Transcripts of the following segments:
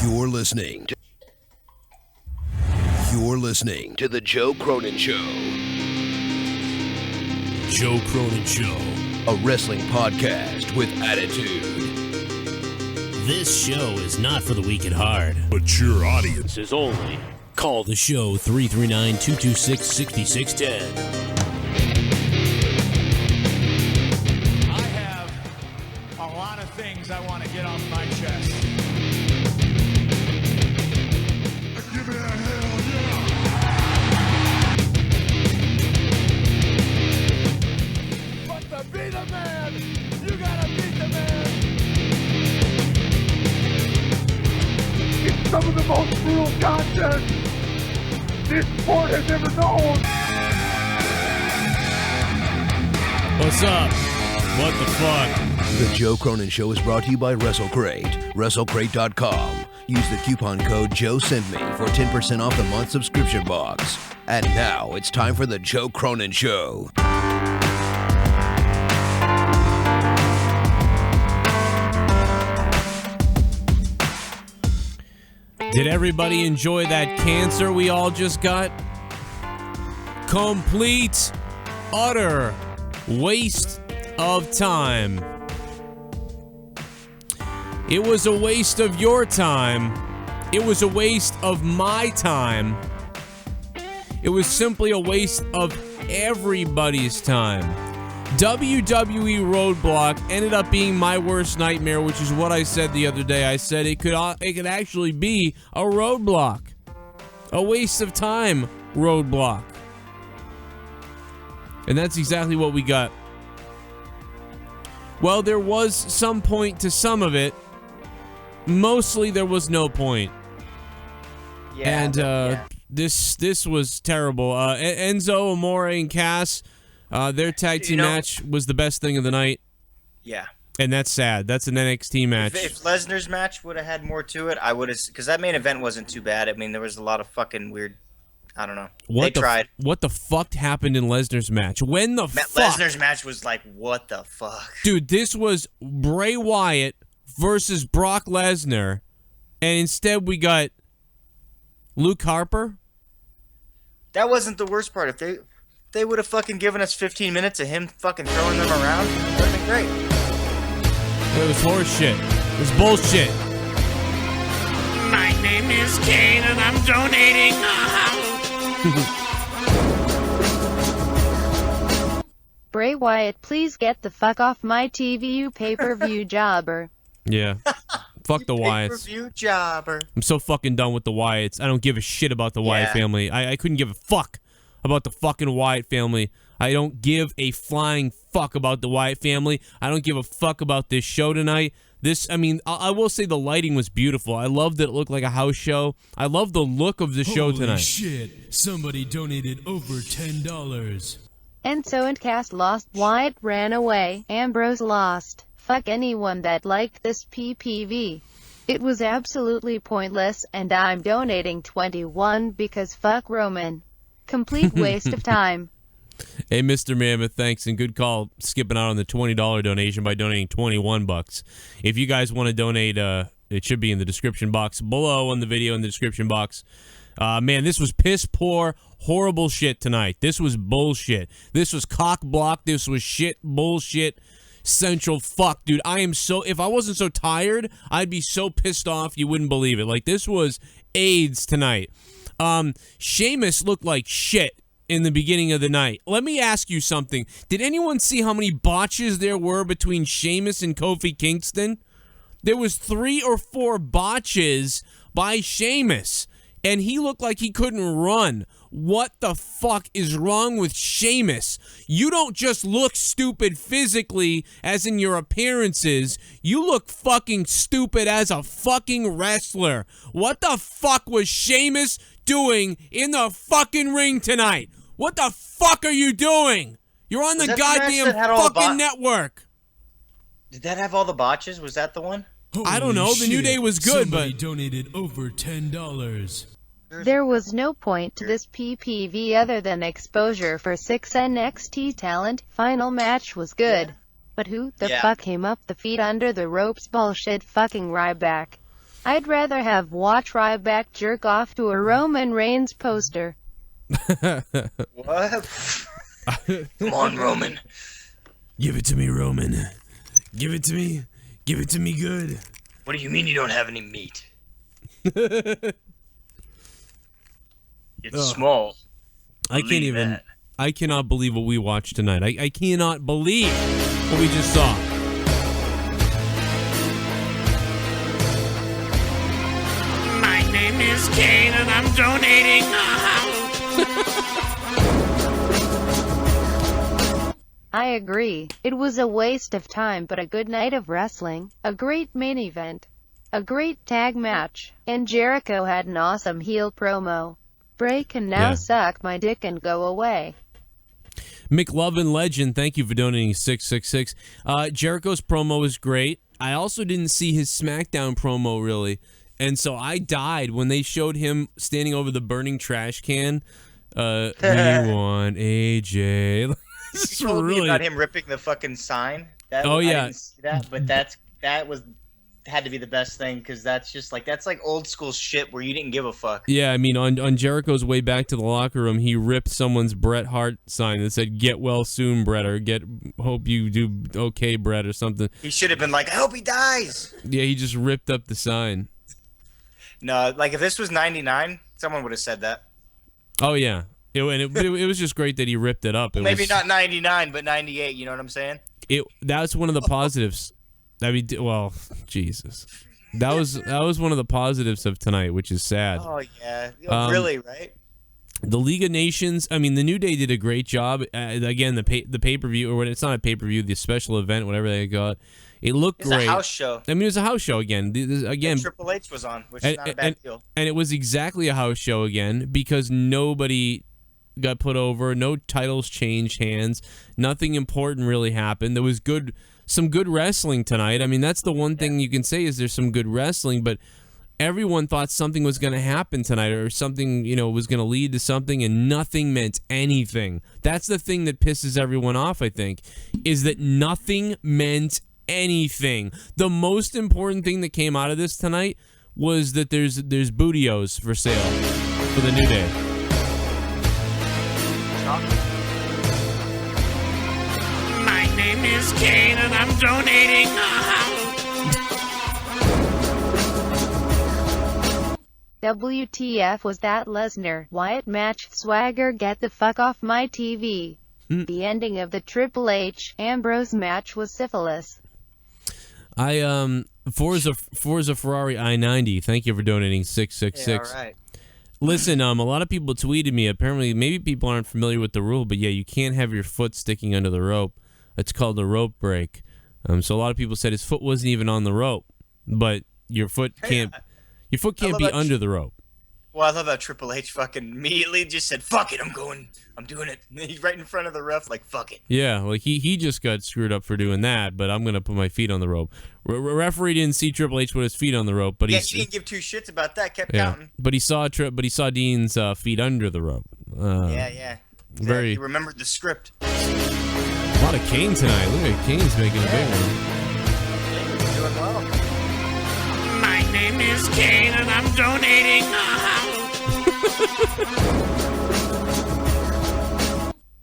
You're listening to The Joe Cronin Show. Joe Cronin Show. A wrestling podcast with attitude. This show is not for the weak at heart. But your audience is only. Call the show 339-226-6610. I have a lot of things I want to get off my chest. Give me a hell yeah! But to beat a man, you gotta beat the man. It's some of the most brutal contest this sport has ever known. What's up? What the fuck? The Joe Cronin Show is brought to you by WrestleCrate. WrestleCrate.com. Use the coupon code JOESENDME for 10% off the month subscription box. And now it's time for The Joe Cronin Show. Did everybody enjoy that cancer we all just got? Complete, utter waste of time. It was a waste of your time. It was a waste of my time. It was simply a waste of everybody's time. WWE ROADBLOCK ended up being my worst nightmare, which is what I said the other day. I said it could actually be a roadblock. A waste of time roadblock. And that's exactly what we got. Well, there was some point to some of it. Mostly there was no point. Yeah, and this was terrible. Enzo, Amore, and Cass, their tag team match was the best thing of the night. Yeah. And that's sad. That's an NXT match. If Lesnar's match would have had more to it, I would have, because that main event wasn't too bad. I mean, there was a lot of fucking weird, I don't know. They tried. What the fuck happened in Lesnar's match? When the fuck? Lesnar's match was like, what the fuck? Dude, this was Bray Wyatt versus Brock Lesnar, and instead we got Luke Harper. That wasn't the worst part. If they would have fucking given us 15 minutes of him fucking throwing them around, it would have been great. It was horse shit. It was bullshit. My name is Kane and I'm donating. Bray Wyatt, please get the fuck off my TV, you pay-per-view jobber. Yeah. Fuck the Wyatts. Pay-per-view jobber. I'm so fucking done with the Wyatts. I don't give a shit about the Wyatt family. I couldn't give a fuck about the fucking Wyatt family. I don't give a flying fuck about the Wyatt family. I don't give a fuck about this show tonight. I will say the lighting was beautiful. I loved that it looked like a house show. I love the look of the show tonight. Holy shit. Somebody donated over $10. Enzo and Cass lost. Wyatt ran away. Ambrose lost. Fuck anyone that liked this PPV. It was absolutely pointless, and I'm donating 21 because fuck Roman. Complete waste of time. Hey, Mr. Mammoth, thanks, and good call skipping out on the $20 donation by donating $21. If you guys want to donate, it should be in the description box below on the video in the description box. Man, this was piss poor, horrible shit tonight. This was bullshit. This was cock block. This was shit, bullshit, central fuck, dude. If I wasn't so tired, I'd be so pissed off you wouldn't believe it. Like, this was AIDS tonight. Sheamus looked like shit in the beginning of the night. Let me ask you something. Did anyone see how many botches there were between Sheamus and Kofi Kingston? There was 3 or 4 botches by Sheamus, and he looked like he couldn't run. What the fuck is wrong with Sheamus? You don't just look stupid physically, as in your appearances. You look fucking stupid as a fucking wrestler. What the fuck was Sheamus doing in the fucking ring tonight? What the fuck are you doing? You're on the goddamn fucking network. Did that have all the botches? Was that the one? I don't know. The New Day was good, Somebody but donated over $10. There was no point to this PPV other than exposure for 6 NXT talent. Final match was good. But who the fuck came up the feet under the ropes? Bullshit fucking Ryback. I'd rather have watch Ryback jerk off to a Roman Reigns poster. What? Come on, Roman. Give it to me, Roman. Give it to me. Give it to me good. What do you mean you don't have any meat? It's small. I can't even. I cannot believe what we watched tonight. I cannot believe what we just saw. My name is Kane and I'm donating. I agree. It was a waste of time, but a good night of wrestling, a great main event, a great tag match, and Jericho had an awesome heel promo. Bray can now suck my dick and go away. McLovin Legend, thank you for donating 666. Jericho's promo was great. I also didn't see his SmackDown promo, really. And so I died when they showed him standing over the burning trash can. We want AJ. You told me about him ripping the fucking sign. I didn't see that, but that had to be the best thing, because that's like old school shit where you didn't give a fuck. Yeah, I mean, on Jericho's way back to the locker room, he ripped someone's Bret Hart sign that said "Get well soon, Bret," or "Hope you do okay, Bret," or something. He should have been like, "I hope he dies." Yeah, he just ripped up the sign. No, like if this was ¡99, someone would have said that. Oh yeah, it was just great that he ripped it up. Maybe not 99, but 98. You know what I'm saying? That's one of the positives. I mean, well, Jesus, that was one of the positives of tonight, which is sad. Oh yeah, really, right? The League of Nations. I mean, the New Day did a great job. Again, the pay-per-view, or it's not a pay-per-view, the special event, whatever they got. It looked great. It's a house show. I mean, it was a house show again. Again, Triple H was on, which is not a bad deal. And it was exactly a house show again, because nobody got put over, no titles changed hands, nothing important really happened. There was some good wrestling tonight. I mean, that's the one thing you can say is there's some good wrestling, but everyone thought something was going to happen tonight, or something, was going to lead to something, and nothing meant anything. That's the thing that pisses everyone off, I think, is that nothing meant anything. The most important thing that came out of this tonight was that there's bootios for sale for the New Day. My name is Kane and I'm donating. WTF was that Lesnar Wyatt match? Swagger, get the fuck off my TV. The ending of the Triple H Ambrose match was syphilis. Forza Ferrari I-90, thank you for donating 666. Yeah, all right. Listen, a lot of people tweeted me. Apparently, maybe people aren't familiar with the rule, but yeah, you can't have your foot sticking under the rope. It's called a rope break. So a lot of people said his foot wasn't even on the rope, but your foot can't be under the rope. Well, I love how Triple H fucking immediately just said, "Fuck it, I'm doing it." And he's right in front of the ref, like, "Fuck it." Yeah, like he just got screwed up for doing that, but I'm gonna put my feet on the rope. Referee didn't see Triple H with his feet on the rope, but he didn't give two shits about that. Kept counting. But he saw Dean's feet under the rope. Yeah. Very. He remembered the script. A lot of Kane tonight. Look at Kane's making a big one. He's doing well. My name is Kane and I'm donating.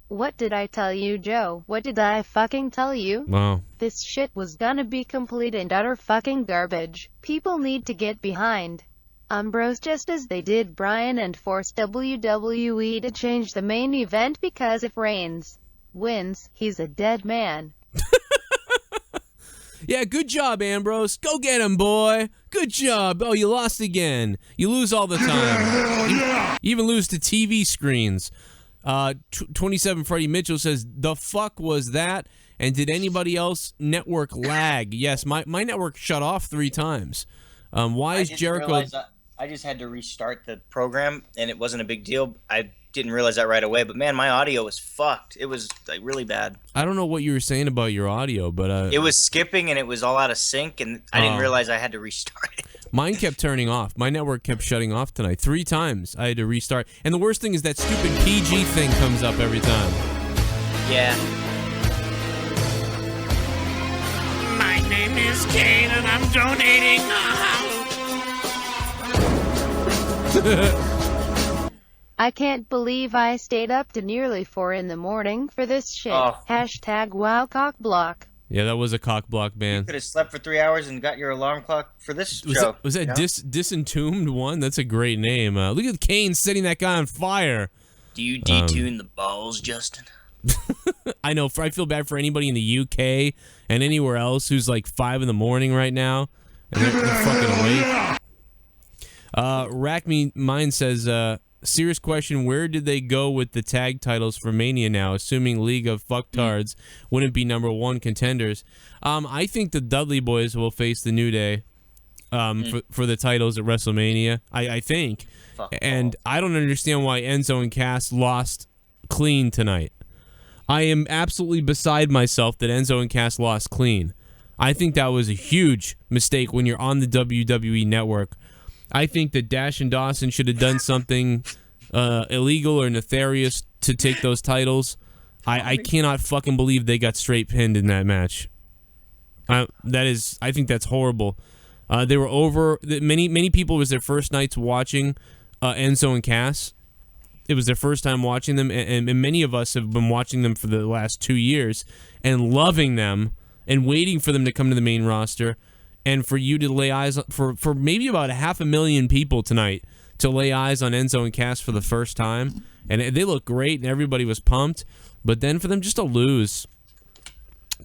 What did I tell you, Joe? What did I fucking tell you? Wow. This shit was gonna be complete and utter fucking garbage. People need to get behind Ambrose just as they did Bryan and force WWE to change the main event, because if Reigns wins, he's a dead man. Yeah, good job, Ambrose. Go get him, boy. Good job. Oh, you lost again. You lose all the time. You even lose to TV screens. 27 Freddie Mitchell says, the fuck was that? And did anybody else network lag? Yes, my network shut off 3 times. Why is Jericho... I just had to restart the program, and it wasn't a big deal. I didn't realize that right away, but man, my audio was fucked. It was like really bad. I don't know what you were saying about your audio, but it was skipping and it was all out of sync, and I didn't realize I had to restart it. Mine kept turning off. My network kept shutting off tonight. 3 times I had to restart. And the worst thing is that stupid PG thing comes up every time. Yeah. My name is Kane and I'm donating. I can't believe I stayed up to nearly 4 in the morning for this shit. Oh. Hashtag wow cock block. Yeah, that was a cock block, You man. could have slept for 3 hours and got your alarm clock for this show. Was that Disentombed one? That's a great name. Look at Kane setting that guy on fire. Do you detune the balls, Justin? I know. I feel bad for anybody in the UK and anywhere else who's like 5 in the morning right now and they're fucking awake. Rack Me Mine says, serious question, where did they go with the tag titles for Mania now, assuming League of Fucktards wouldn't be #1 contenders? I think the Dudley Boys will face the New Day for the titles at WrestleMania. I think. And I don't understand why Enzo and Cass lost clean tonight. I am absolutely beside myself that Enzo and Cass lost clean. I think that was a huge mistake when you're on the WWE Network. I think that Dash and Dawson should have done something illegal or nefarious to take those titles. I cannot fucking believe they got straight pinned in that match. I think that's horrible. They were over. Many people, it was their first nights watching Enzo and Cass. It was their first time watching them, and many of us have been watching them for the last 2 years and loving them and waiting for them to come to the main roster, and for you to lay eyes on, for maybe about 500,000 people tonight to lay eyes on Enzo and Cass for the first time, and they look great and everybody was pumped, but then for them just to lose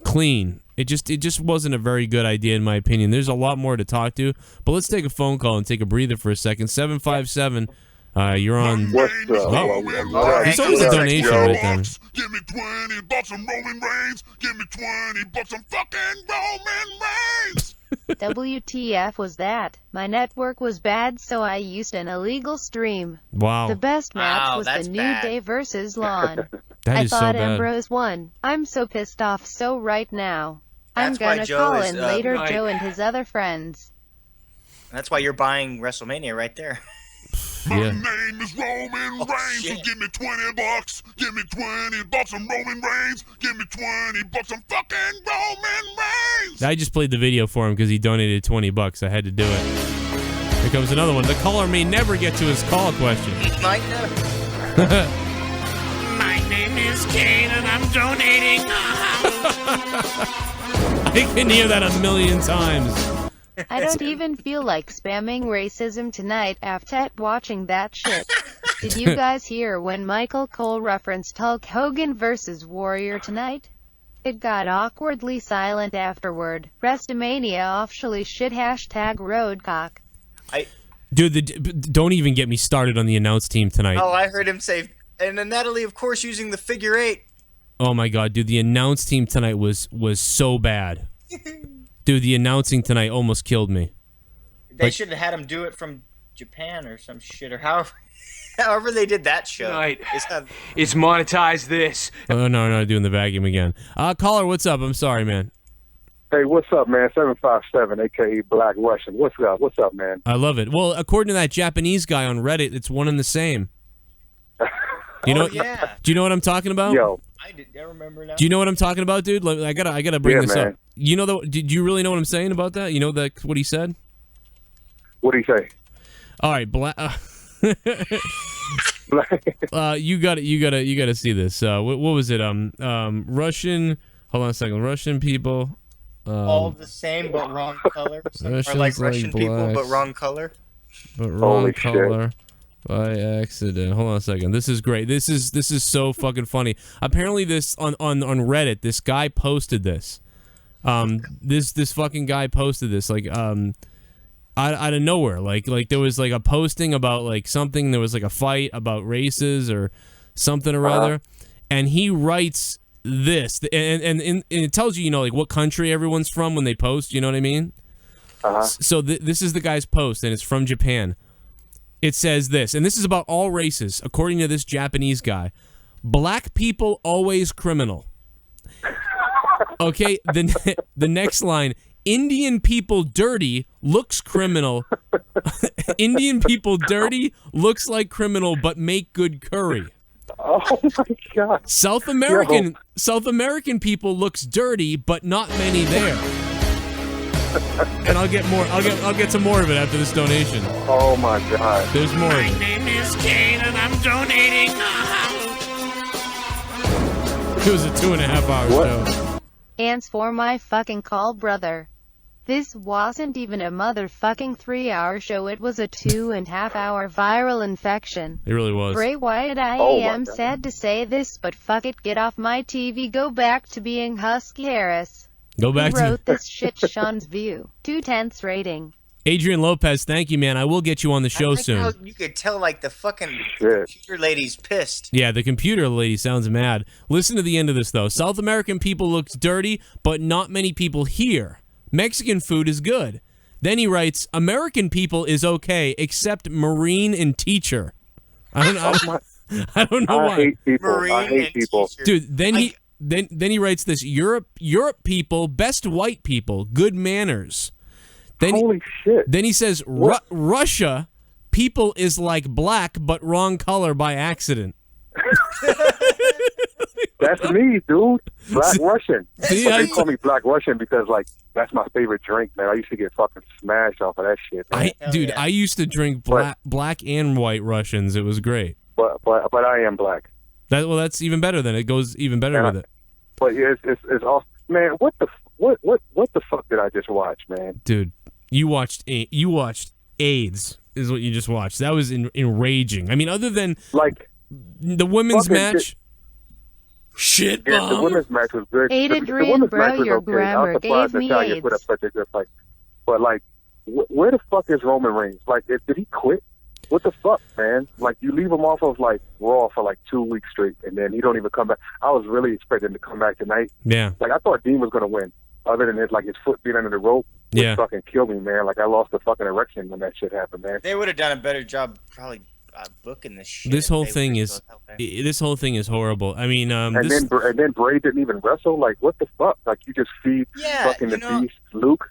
clean, it just wasn't a very good idea in my opinion. There's a lot more to talk to, but let's take a phone call and take a breather for a second. 757. You're on. What's up? Oh, it's always a donation right then. Give me $20 on Roman Reigns. Give me $20 on fucking Roman Reigns. WTF was that? My network was bad, so I used an illegal stream. Wow. The best match Wow, was that's the New bad. Day versus Lon. That I is so thought bad. Ambrose won. I'm so pissed off. So right now, I'm That's why gonna Joe call is, in later. right. Joe and his other friends. That's why you're buying WrestleMania right there. My Yeah. name is Roman Reigns. So shit. give me $20. Give me $20 on Roman Reigns. Give me $20 on fucking Roman Reigns. I just played the video for him because he donated $20. I had to do it. Here comes another one. The caller may never get to his call question. Mike, My name is Kane and I'm donating. I can hear that a million times. I don't even feel like spamming racism tonight after watching that shit. Did you guys hear when Michael Cole referenced Hulk Hogan versus Warrior tonight? It got awkwardly silent afterward. WrestleMania officially shit. Hashtag roadcock. Dude, don't even get me started on the announce team tonight. Oh, I heard him say, and then Natalie, of course, using the figure 8. Oh my god, dude, the announce team tonight was so bad. Dude, the announcing tonight almost killed me. They should have had him do it from Japan or some shit, or however they did that show. It's monetize this. Oh no, doing the vacuum again. Caller, what's up? I'm sorry, man. Hey, what's up, man? 757, a.k.a. Black Russian. What's up? What's up, man? I love it. Well, according to that Japanese guy on Reddit, it's one and the same. You know? Yeah. Do you know what I'm talking about? Yo. I remember now. Do you know what I'm talking about, dude? I gotta bring this man. up. You know did you really know what I'm saying about that? You know what he said? What do you say? All right, you gotta see this. What was it? Russian. Hold on a second. Russian people. All the same but wrong color. Or like Russians Russian like people but blacks. wrong color. But wrong Holy shit. color by accident. Hold on a second. This is great. This is so fucking funny. Apparently, this on Reddit, this guy posted this. This fucking guy posted this out of nowhere. Like there was like a posting about like something. There was like a fight about races or something or other, and he writes this, and it tells you like what country everyone's from when they post. You know what I mean? So this is the guy's post, and it's from Japan. It says this, and this is about all races, according to this Japanese guy. Black people always criminal. Okay, the next line, Indian people dirty looks criminal. Indian people dirty looks like criminal but make good curry. Oh, my God. South American people looks dirty but not many there. And I'll get more. I'll get some more of it after this donation. Oh my God. There's more. My name is Kane and I'm donating. It was a 2.5-hour show. Ants for my fucking call, brother. This wasn't even a motherfucking 3-hour show. It was a 2.5-hour viral infection. It really was. Bray Wyatt, I am sad to say this, but fuck it, get off my TV. Go back to being Husky Harris. Go back Who to wrote this shit? Sean's View. 2/10 rating. Adrian Lopez, thank you, man. I will get you on the show soon. How you could tell, like, the fucking computer lady's pissed. Yeah, the computer lady sounds mad. Listen to the end of this, though. South American people looks dirty, but not many people here. Mexican food is good. Then he writes, American people is okay, except Marine and teacher. I don't know. I don't know why. I hate people. I hate people. Dude, then he writes this: Europe people, best white people, good manners. Then Holy shit. Then he says Russia people is like black but wrong color by accident. That's me, dude. Black Russian. See, But they call me Black Russian because, like, that's my favorite drink, man. I used to get fucking smashed off of that shit, man. I used to drink black and white Russians. It was great. But I am black. That's even better. Then it goes even better with it. But yeah, it's awesome, man. What the fuck did I just watch, man? Dude, you watched AIDS is what you just watched. That was enraging. I mean, other than like the women's match. Shit, yeah, the women's match was good. Adrian, bro, your grammar gave me AIDS. Put up such a good fight. But like, where the fuck is Roman Reigns? Like, did he quit? What the fuck, man? Like, you leave him off of like Raw for like 2 weeks straight, and then he don't even come back. I was really expecting him to come back tonight. Yeah. Like, I thought Dean was gonna win. Other than his foot being under the rope, which fucking killed me, man. Like, I lost the fucking erection when that shit happened, man. They would have done a better job, probably. Booking this shit. This whole thing is horrible. I mean, and then Bray didn't even wrestle. Like, what the fuck? Like, you just feed fucking the beast, Luke.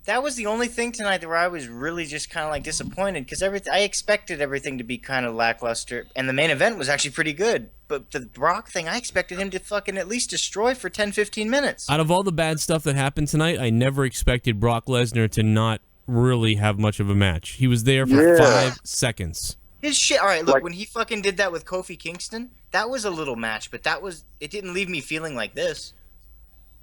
That was the only thing tonight where I was really just kind of like disappointed because I expected everything to be kind of lackluster, and the main event was actually pretty good. But the Brock thing, I expected him to fucking at least destroy for 10-15 minutes. Out of all the bad stuff that happened tonight, I never expected Brock Lesnar to not really have much of a match. He was there for 5 seconds. His shit. All right, look, when he fucking did that with Kofi Kingston, that was a little match, but it didn't leave me feeling like this.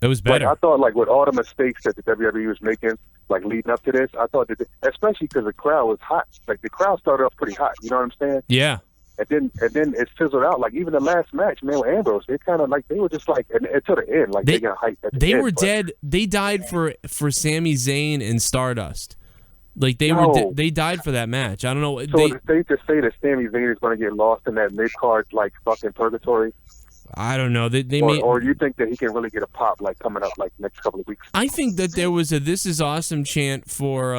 It was better. Like, I thought, like, with all the mistakes that the WWE was making, like, leading up to this, I thought that, especially because the crowd was hot. Like, the crowd started off pretty hot. You know what I'm saying? Yeah. And then it fizzled out. Like, even the last match, man, with Ambrose, they kind of like they were just like until the end, like they got hyped. They were dead. They died for Sami Zayn and Stardust. Like they died for that match. I don't know. So it's safe to say that Sami Zayn is going to get lost in that mid card like fucking purgatory. I don't know. Or you think that he can really get a pop like coming up like next couple of weeks? I think that there was a "This is awesome" chant for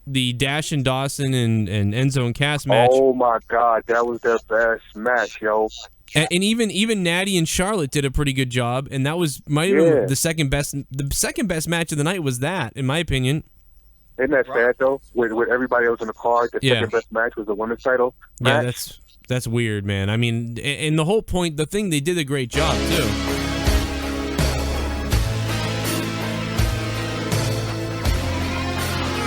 the Dash and Dawson and Enzo and Cass match. Oh my God, that was their best match, yo. And even Natty and Charlotte did a pretty good job, and that was might have been the second best. The second best match of the night was that, in my opinion. Isn't that sad though? With everybody else in the card, the second best match was the women's title match. Yeah, that's weird, man. I mean, and the whole point, the thing, they did a great job too.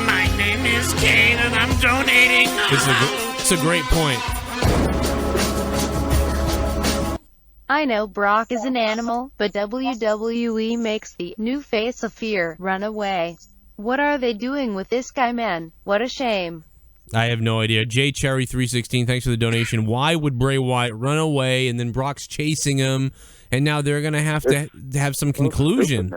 My name is Kane and I'm donating. It's a great point. I know Brock is an animal, but WWE makes the new face of fear run away. What are they doing with this guy, man? What a shame. I have no idea. J Cherry 316, thanks for the donation. Why would Bray Wyatt run away and then Brock's chasing him, and now they're gonna have to have some conclusion,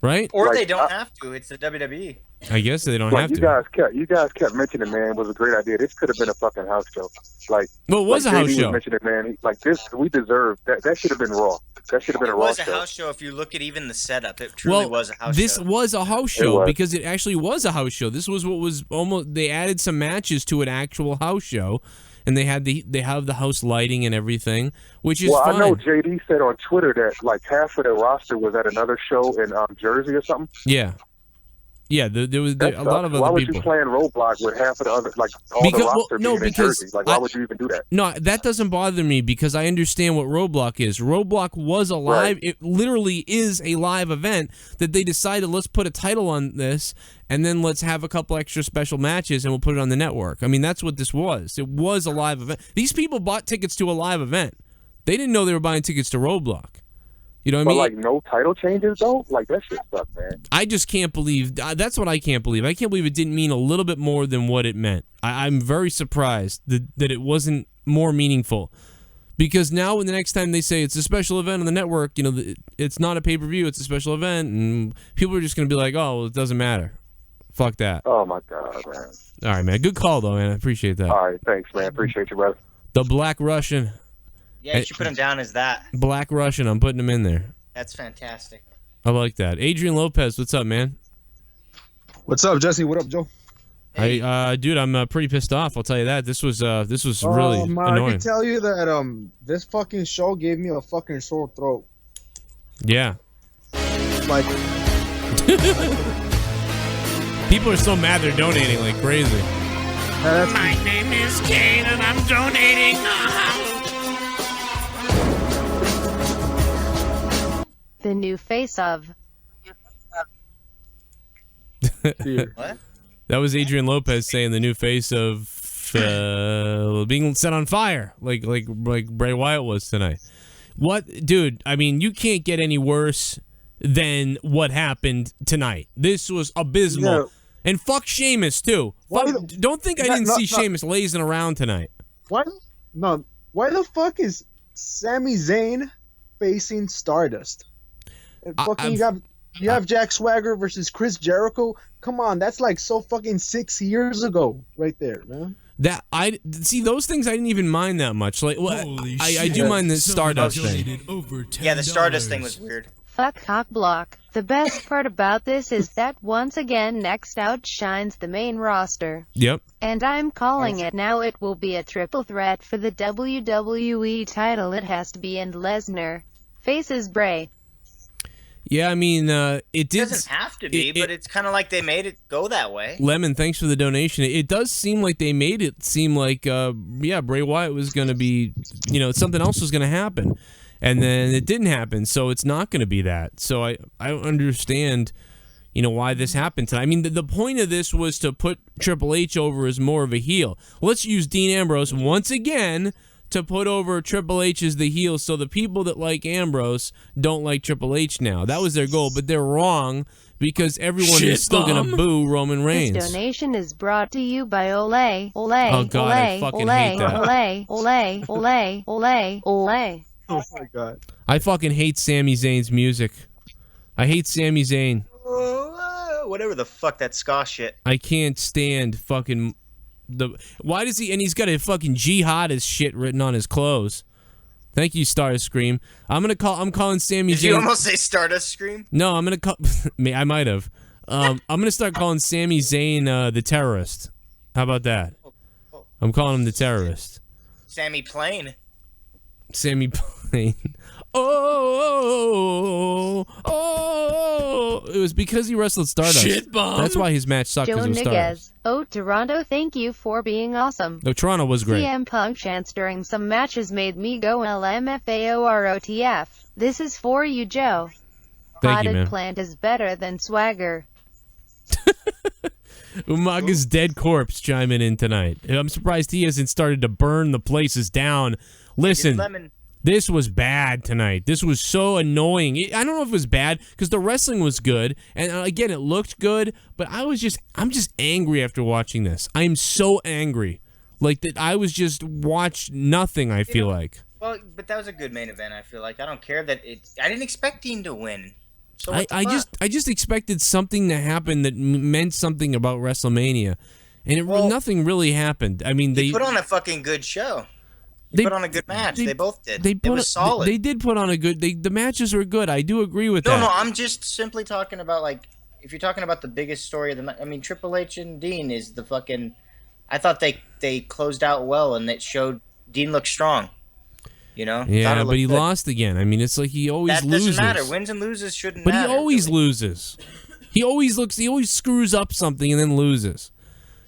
right? Or they don't have to. It's the WWE. I guess they don't have to. You guys kept mentioning, man, it was a great idea. This could have been a fucking house show. Like, well, it was a house show. Mentioning, man, like this, we deserve that. That should have been Raw. That should have been a Raw show. It was a house show. If you look at even the setup, it truly was a house show. This was a house show because it actually was a house show. This was what was almost. They added some matches to an actual house show, and they have the house lighting and everything, which is fine. I know JD said on Twitter that like half of the roster was at another show in Jersey or something. Yeah. Yeah, there was a lot of why other would people. you play in Roadblock with half of the other, like all the roster being in Jersey? Like, why would you even do that? No, that doesn't bother me because I understand what Roadblock is. Roadblock was a live. It literally is a live event that they decided, let's put a title on this, and then let's have a couple extra special matches, and we'll put it on the network. I mean, that's what this was. It was a live event. These people bought tickets to a live event. They didn't know they were buying tickets to Roadblock. You know what I mean? But, like, no title changes, though? Like, that shit sucks, man. I just can't believe... That's what I can't believe. I can't believe it didn't mean a little bit more than what it meant. I'm very surprised that it wasn't more meaningful. Because now, when the next time they say it's a special event on the network, you know, it's not a pay-per-view, it's a special event, and people are just going to be like, oh, well, it doesn't matter. Fuck that. Oh, my God, man. All right, man. Good call, though, man. I appreciate that. All right, thanks, man. Appreciate you, brother. The Black Russian... Yeah, you should put him down as that. Black Russian, I'm putting him in there. That's fantastic. I like that. Adrian Lopez, what's up, man? What's up, Jesse? What up, Joe? Hey. Dude, I'm pretty pissed off. I'll tell you that. This was really annoying. I can tell you that this fucking show gave me a fucking sore throat. Yeah. Like, people are so mad they're donating like crazy. My name is Kane and I'm donating. The new face of. What? That was Adrian Lopez saying the new face of being set on fire, like Bray Wyatt was tonight. What, dude? I mean, you can't get any worse than what happened tonight. This was abysmal. Yeah. And fuck Sheamus too. Don't think I didn't see Sheamus lazing around tonight. Why the fuck is Sami Zayn facing Stardust? You have Jack Swagger versus Chris Jericho. Come on, that's like so fucking 6 years ago, right there, man. That I see those things I didn't even mind that much. Like, I do mind the Stardust thing. Yeah, the Stardust thing was weird. Fuck Cockblock. The best part about this is that once again Next outshines the main roster. Yep. And I'm calling it now. It will be a triple threat for the WWE title. It has to be, and Lesnar faces Bray. Yeah, I mean, it doesn't have to be, but it's kind of like they made it go that way. Lemon, thanks for the donation. It does seem like they made it seem like, Bray Wyatt was going to be, something else was going to happen. And then it didn't happen, so it's not going to be that. So I don't understand, why this happened tonight. I mean, the point of this was to put Triple H over as more of a heel. Let's use Dean Ambrose once again to put over Triple H as the heel, so the people that like Ambrose don't like Triple H now. That was their goal, but they're wrong because everyone is still going to boo Roman Reigns. This donation is brought to you by Ole. Oh, God, I fucking hate that. Ole. Oh, my God. I fucking hate Sami Zayn's music. I hate Sami Zayn. Whatever the fuck that ska shit. I can't stand fucking... Why does he... And he's got a fucking jihadist shit written on his clothes. Thank you, Starscream. I'm calling Sami Zayn... Did you almost say Stardust Scream? No, I'm gonna call... I might have. I'm gonna start calling Sami Zayn the terrorist. How about that? I'm calling him the terrorist. Sammy Plain. Sammy Plain. Oh, it was because he wrestled Stardust. Shit bomb. That's why his match sucked, because it was Stardust. Oh, Toronto, thank you for being awesome. No, Toronto was great. CM Punk chants during some matches made me go LMFAOROTF. This is for you, Joe. Thank you, man. Plant is better than Swagger. Umaga's dead corpse chiming in tonight. I'm surprised he hasn't started to burn the places down. Listen, this was bad tonight. This was so annoying. I don't know if it was bad because the wrestling was good, and again, it looked good. But I'm just angry after watching this. I'm so angry, like that. I was just watched nothing. I feel like. Well, but that was a good main event. I feel like I don't care that I didn't expect Dean to win. So I just expected something to happen that meant something about WrestleMania, and nothing really happened. I mean, they put on a fucking good show. They put on a good match. They both did. It was solid. They did put on a good... The matches were good. I do agree with that. No, I'm just simply talking about, like, if you're talking about the biggest story of the... I mean, Triple H and Dean is the fucking... I thought they closed out well, and it showed Dean looked strong. Yeah, but he lost again. I mean, it's like he always loses. That doesn't matter. Wins and loses shouldn't matter. But he always loses. He always screws up something and then loses.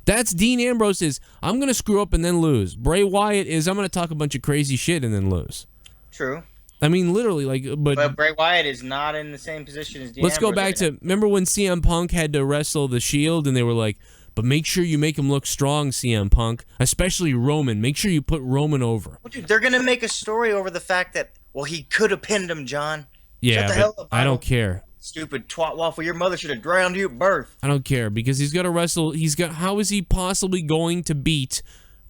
That's Dean Ambrose is, I'm going to screw up and then lose. Bray Wyatt is, I'm going to talk a bunch of crazy shit and then lose. True. I mean, literally, but Bray Wyatt is not in the same position as Dean Let's Ambrose go back to, remember when CM Punk had to wrestle the Shield and they were like, but make sure you make him look strong, CM Punk, especially Roman. Make sure you put Roman over. Well, dude, they're going to make a story over the fact that, well, he could have pinned him, John. Yeah, Shut the hell up, I don't care. Stupid twat waffle. Your mother should have drowned you at birth. I don't care because he's got to wrestle. How is he possibly going to beat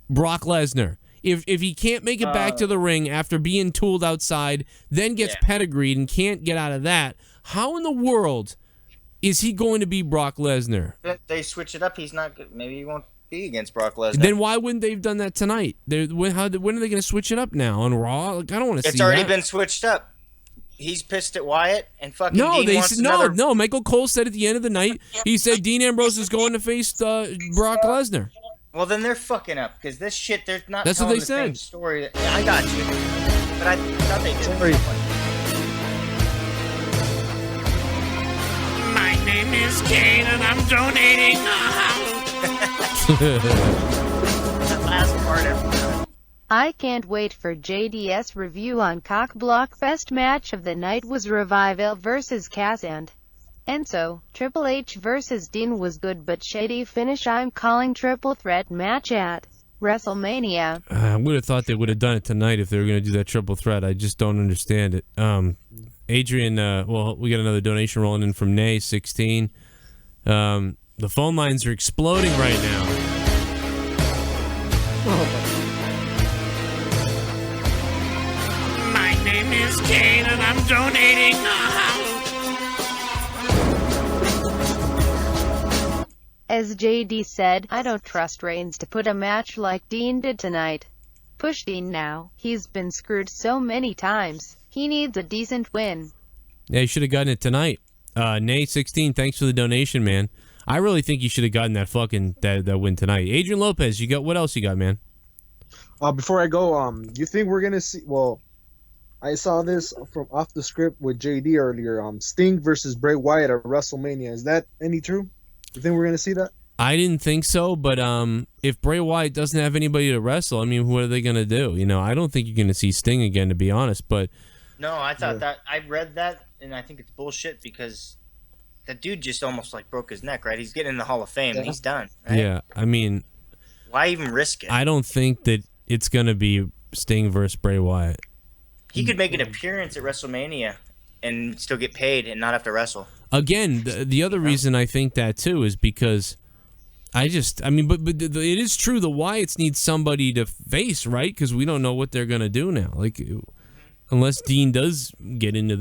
Brock Lesnar? If he can't make it back to the ring after being tooled outside, then gets pedigreed and can't get out of that, how in the world is he going to beat Brock Lesnar? They switch it up. He's not good. Maybe he won't be against Brock Lesnar. Then why wouldn't they have done that tonight? When are they going to switch it up now on Raw? Like, I don't want to see that. It's already been switched up. He's pissed at Wyatt and fucking Dean wants another... No. Michael Cole said at the end of the night, he said Dean Ambrose is going to face Brock Lesnar. Well, then they're fucking up because this shit, they're not That's telling what they the said. same story. Yeah, I got you. But I thought they did. My name is Kane and I'm donating. That last part every time. I can't wait for JD's review on Cock Block Fest. Match of the night was Revival versus Cass and Enzo. Triple H versus Dean was good but shady finish. I'm calling triple threat match at WrestleMania. I would have thought they would have done it tonight if they were going to do that triple threat. I just don't understand it. Adrian, well, we got another donation rolling in from Nay 16. The phone lines are exploding right now. My name is Kane and I'm donating. As JD said, I don't trust Reigns to put a match like Dean did tonight. Push Dean now. He's been screwed so many times. He needs a decent win. Yeah, you should have gotten it tonight. Nay 16, thanks for the donation, man. I really think you should have gotten that fucking that win tonight. Adrian Lopez, you got what else you got, man? Before I go, you think we're gonna see? Well, I saw this from off the script with JD earlier. Sting versus Bray Wyatt at WrestleMania. Is that any true? You think we're gonna see that? I didn't think so, but if Bray Wyatt doesn't have anybody to wrestle, I mean, what are they gonna do? You know, I don't think you're gonna see Sting again, to be honest. But no, I thought that I read that, and I think it's bullshit because that dude just almost like broke his neck. Right? He's getting in the Hall of Fame. He's done. Right? Yeah, I mean, why even risk it? I don't think that it's gonna be Sting versus Bray Wyatt. He could make an appearance at WrestleMania and still get paid and not have to wrestle. Again, the other reason I think that too is because but it is true the Wyatts need somebody to face, right? Because we don't know what they're gonna do now. Like, unless Dean does get into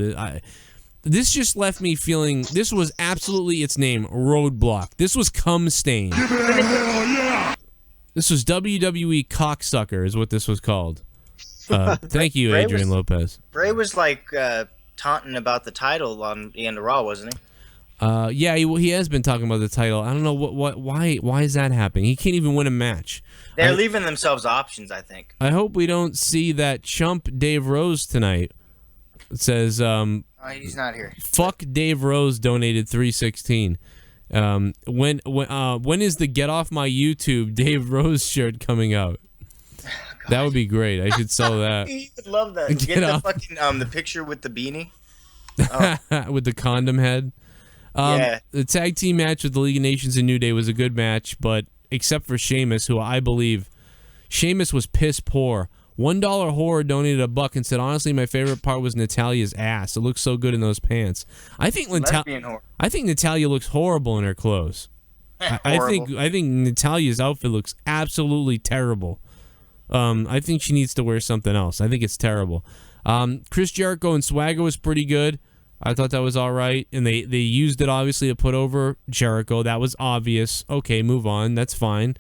this just left me feeling this was absolutely its name, Roadblock. This was cum stain. This was WWE cocksucker is what this was called. Thank you, Adrian Lopez. Bray was like taunting about the title on the end of Raw, wasn't he? Yeah, he has been talking about the title. I don't know why is that happening? He can't even win a match. They're leaving themselves options, I think. I hope we don't see that chump Dave Rose tonight. It says he's not here. Fuck Dave Rose donated $3.16. When is the Get Off My YouTube Dave Rose shirt coming out? That would be great. I should sell that. He would love that. Get the fucking the picture with the beanie. Oh. With the condom head. Yeah. The tag team match with the League of Nations and New Day was a good match, but except for Sheamus, who I believe Sheamus was piss poor. $1 Horror donated $1 and said, honestly, my favorite part was Natalia's ass. It looks so good in those pants. I think Natalya looks horrible in her clothes. I think Natalia's outfit looks absolutely terrible. I think she needs to wear something else. I think it's terrible. Chris Jericho and Swagger was pretty good. I thought that was all right. And they used it, obviously, to put over Jericho. That was obvious. Okay, move on. That's fine.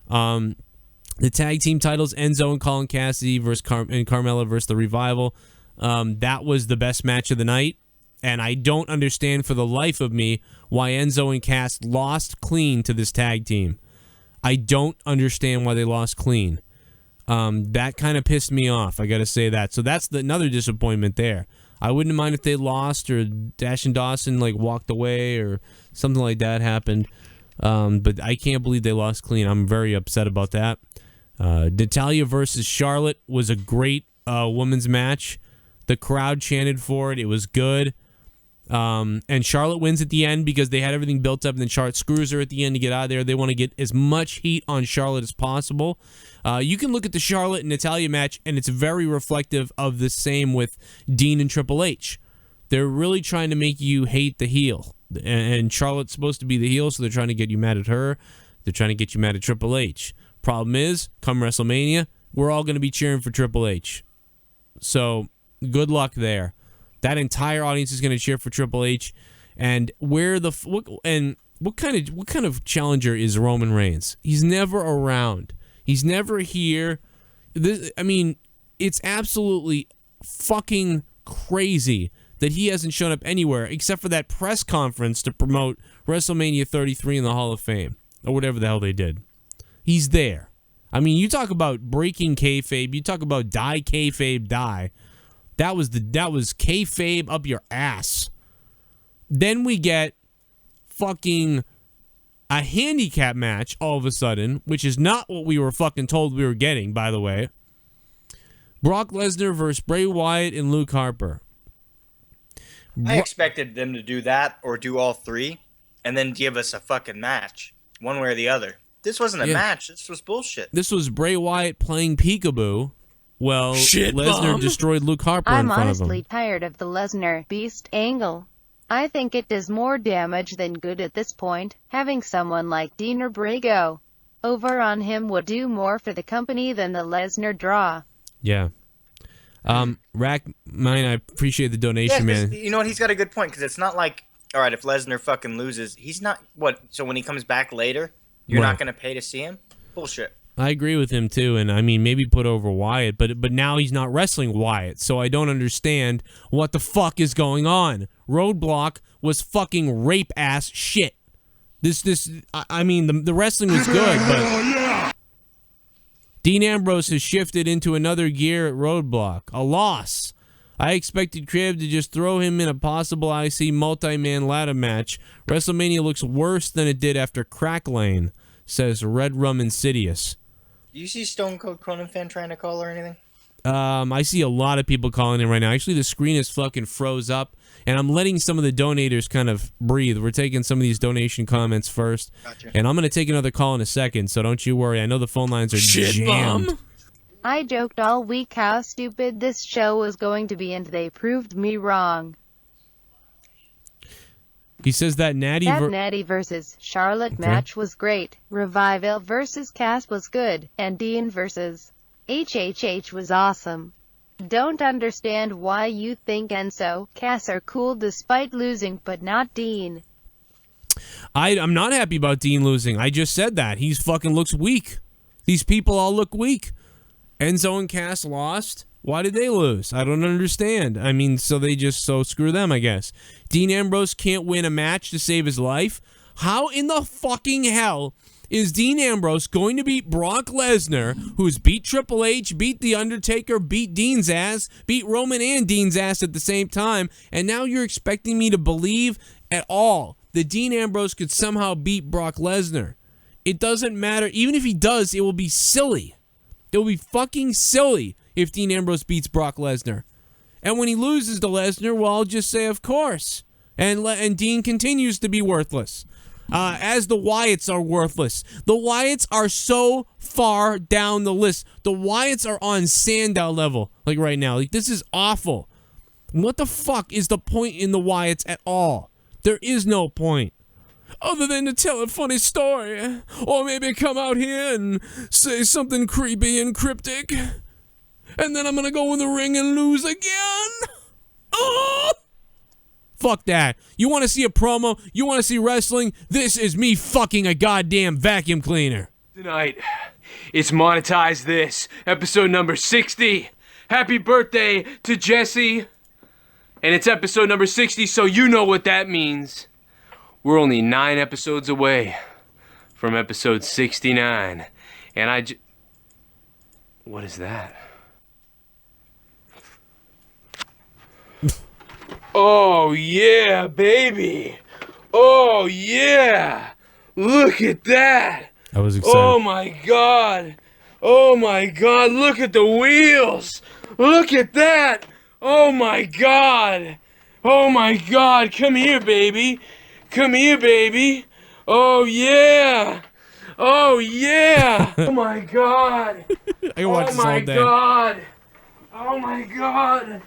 The tag team titles, Enzo and Colin Cassidy and Carmella versus The Revival. That was the best match of the night. And I don't understand for the life of me why Enzo and Cass lost clean to this tag team. I don't understand why they lost clean. That kind of pissed me off. I got to say that. So that's another disappointment there. I wouldn't mind if they lost or Dash and Dawson like walked away or something like that happened. But I can't believe they lost clean. I'm very upset about that. Natalya versus Charlotte was a great women's match. The crowd chanted for it. It was good. And Charlotte wins at the end because they had everything built up, and then Charlotte screws her at the end to get out of there. They want to get as much heat on Charlotte as possible. You can look at the Charlotte and Natalya match, and it's very reflective of the same with Dean and Triple H. They're really trying to make you hate the heel. And Charlotte's supposed to be the heel, so they're trying to get you mad at her. They're trying to get you mad at Triple H. Problem is, come WrestleMania, we're all going to be cheering for Triple H. So, good luck there. That entire audience is going to cheer for Triple H. And what kind of challenger is Roman Reigns? He's never around. He's never here. It's absolutely fucking crazy that he hasn't shown up anywhere except for that press conference to promote WrestleMania 33 in the Hall of Fame or whatever the hell they did. He's there. I mean, you talk about breaking kayfabe. You talk about die kayfabe die. That was kayfabe up your ass. Then we get fucking a handicap match all of a sudden, which is not what we were fucking told we were getting, by the way. Brock Lesnar versus Bray Wyatt and Luke Harper. I expected them to do that or do all three and then give us a fucking match, one way or the other. This wasn't a match. This was bullshit. This was Bray Wyatt playing peekaboo. Well, Lesnar destroyed Luke Harper in front of him. I'm honestly tired of the Lesnar Beast angle. I think it does more damage than good at this point. Having someone like Dean or Bray go over on him would do more for the company than the Lesnar draw. Yeah. Rack Mine, I appreciate the donation, man. You know what? He's got a good point because it's not like, all right, if Lesnar fucking loses, he's not, what? So when he comes back later, you're not going to pay to see him? Bullshit. I agree with him too, and I mean maybe put over Wyatt, but now he's not wrestling Wyatt, so I don't understand what the fuck is going on. Roadblock was fucking rape ass shit. I mean the wrestling was good, but Dean Ambrose has shifted into another gear at Roadblock. A loss. I expected Crib to just throw him in a possible IC multi-man ladder match. WrestleMania looks worse than it did after Crack Lane, says Red Rum Insidious. Do you see Stone Cold Cronin fan trying to call or anything? I see a lot of people calling in right now. Actually, the screen is fucking froze up, and I'm letting some of the donators kind of breathe. We're taking some of these donation comments first, and I'm going to take another call in a second, so don't you worry. I know the phone lines are jammed. I joked all week how stupid this show was going to be, and they proved me wrong. He says that Natty versus Charlotte match was great. Revival versus Cass was good. And Dean versus HHH was awesome. Don't understand why you think Enzo, Cass are cool despite losing, but not Dean. I'm not happy about Dean losing. I just said that. He fucking looks weak. These people all look weak. Enzo and Cass lost. Why did they lose? I don't understand. I mean, so screw them, I guess. Dean Ambrose can't win a match to save his life? How in the fucking hell is Dean Ambrose going to beat Brock Lesnar, who's beat Triple H, beat The Undertaker, beat Dean's ass, beat Roman and Dean's ass at the same time, and now you're expecting me to believe at all that Dean Ambrose could somehow beat Brock Lesnar? It doesn't matter. Even if he does, it will be silly. It will be fucking silly if Dean Ambrose beats Brock Lesnar. And when he loses to Lesnar, well, I'll just say, of course. And Dean continues to be worthless. As the Wyatts are worthless. The Wyatts are so far down the list. The Wyatts are on Sandow level, like right now. Like, this is awful. What the fuck is the point in the Wyatts at all? There is no point. Other than to tell a funny story. Or maybe come out here and say something creepy and cryptic. And then I'm gonna go in the ring and lose again? Oh! Fuck that. You want to see a promo? You want to see wrestling? This is me fucking a goddamn vacuum cleaner. Tonight, it's Monetize This, episode number 60. Happy birthday to Jesse. And it's episode number 60, so you know what that means. We're only 9 episodes away from episode 69. And what is that? Oh, yeah, baby. Oh, yeah. Look at that. I was excited. Oh, my God. Oh, my God. Look at the wheels. Look at that. Oh, my God. Oh, my God. Come here, baby. Come here, baby. Oh, yeah. Oh, yeah. Oh, my God. I can watch Oh, this all my day. God. Oh, my God.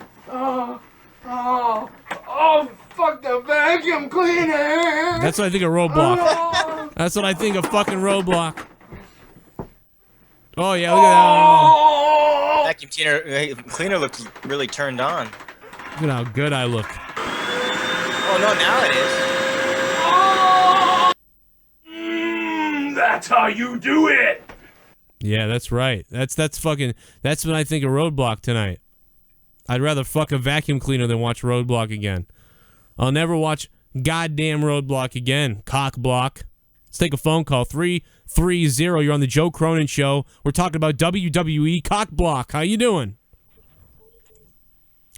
Oh, fuck the vacuum cleaner. That's what I think of Roadblock. That's what I think of fucking Roadblock. Oh, yeah, look at that. Vacuum cleaner looks really turned on. Look at how good I look. Oh, no, now it is. That's how you do it. Yeah, that's right. That's when I think of Roadblock tonight. I'd rather fuck a vacuum cleaner than watch Roadblock again. I'll never watch goddamn Roadblock again. Cock block. Let's take a phone call. 330. You're on the Joe Cronin Show. We're talking about WWE cock block. How you doing?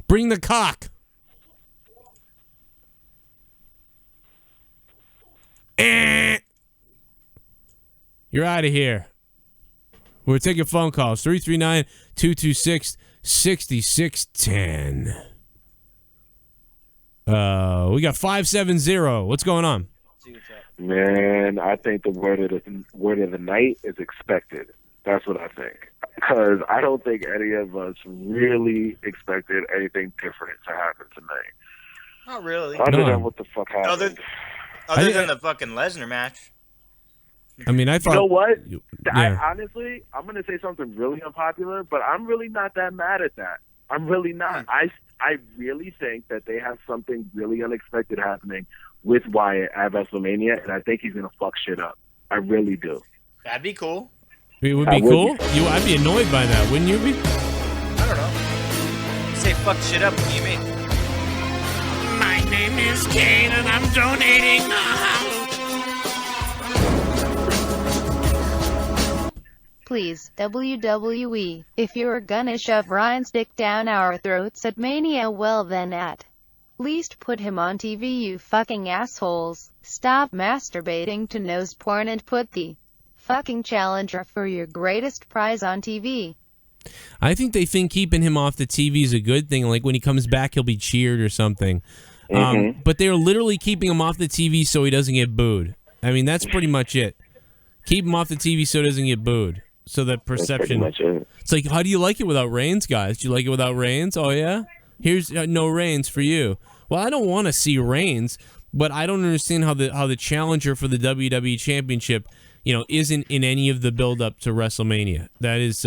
Bring the cock. You're out of here. We're taking phone calls. 339-226-6610. We got 570. What's going on? Man, I think the word of the night is expected. That's what I think. Because I don't think any of us really expected anything different to happen tonight. Not really. Other than what the fuck happened. Other than the fucking Lesnar match. I mean, I thought... You know what? Yeah. Honestly, I'm going to say something really unpopular, but I'm really not that mad at that. I'm really not. I really think that they have something really unexpected happening with Wyatt at WrestleMania, and I think he's going to fuck shit up. I really do. That'd be cool. It would be cool? I'd be annoyed by that, wouldn't you be? I don't know. You say fuck shit up, what do you mean? My name is Kane and I'm donating. Please, WWE, if you're gonna shove Ryan's dick down our throats at Mania, well then at least put him on TV, you fucking assholes. Stop masturbating to nose porn and put the fucking challenger for your greatest prize on TV. I think they think keeping him off the TV is a good thing. Like when he comes back, he'll be cheered or something. But they're literally keeping him off the TV so he doesn't get booed. I mean, that's pretty much it. Keep him off the TV so he doesn't get booed. So that perception. It's like, how do you like it without Reigns, guys? Do you like it without Reigns? Oh, yeah? Here's no Reigns for you. Well, I don't want to see Reigns, but I don't understand how the challenger for the WWE Championship, isn't in any of the build-up to WrestleMania. That is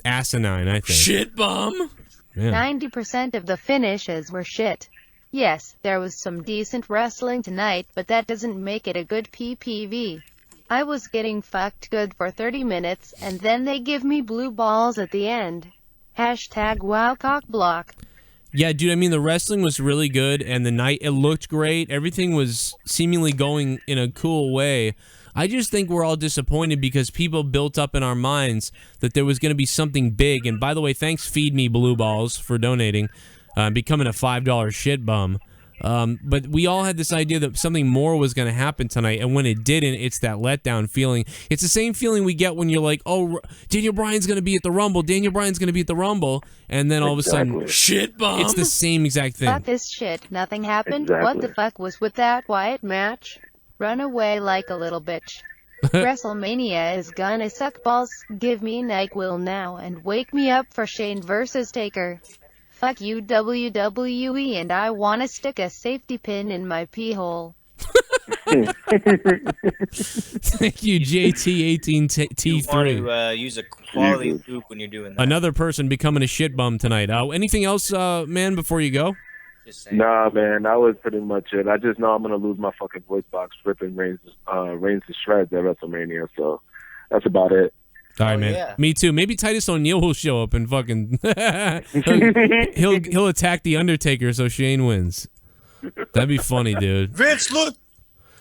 asinine, I think. Shit bum. Yeah. 90% of the finishes were shit. Yes, there was some decent wrestling tonight, but that doesn't make it a good PPV. I was getting fucked good for 30 minutes, and then they give me blue balls at the end. Hashtag WowCockBlock. Yeah, dude, I mean, the wrestling was really good, and the night, it looked great. Everything was seemingly going in a cool way. I just think we're all disappointed because people built up in our minds that there was going to be something big. And by the way, thanks Feed Me Blue Balls for donating, becoming a $5 shit bum. But we all had this idea that something more was going to happen tonight, and when it didn't, it's that letdown feeling. It's the same feeling we get when you're like, oh, Daniel Bryan's going to be at the Rumble, and then all of a sudden, shit bomb. It's the same exact thing. Fuck this shit. Nothing happened. What the fuck was with that Wyatt match? Run away like a little bitch. WrestleMania is gonna suck balls. Give me NyQuil now and wake me up for Shane versus Taker. Fuck you, WWE, and I wanna stick a safety pin in my pee hole. Thank you, JT18T3. You want to use a quality loop when you're doing that. Another person becoming a shit bum tonight. Anything else, man, before you go? Nah, man, that was pretty much it. I just know I'm gonna lose my fucking voice box ripping Reigns to shreds at WrestleMania, so that's about it. All right, man. Yeah. Me too. Maybe Titus O'Neil will show up and fucking he'll attack the Undertaker so Shane wins. That'd be funny, dude. Vince, look,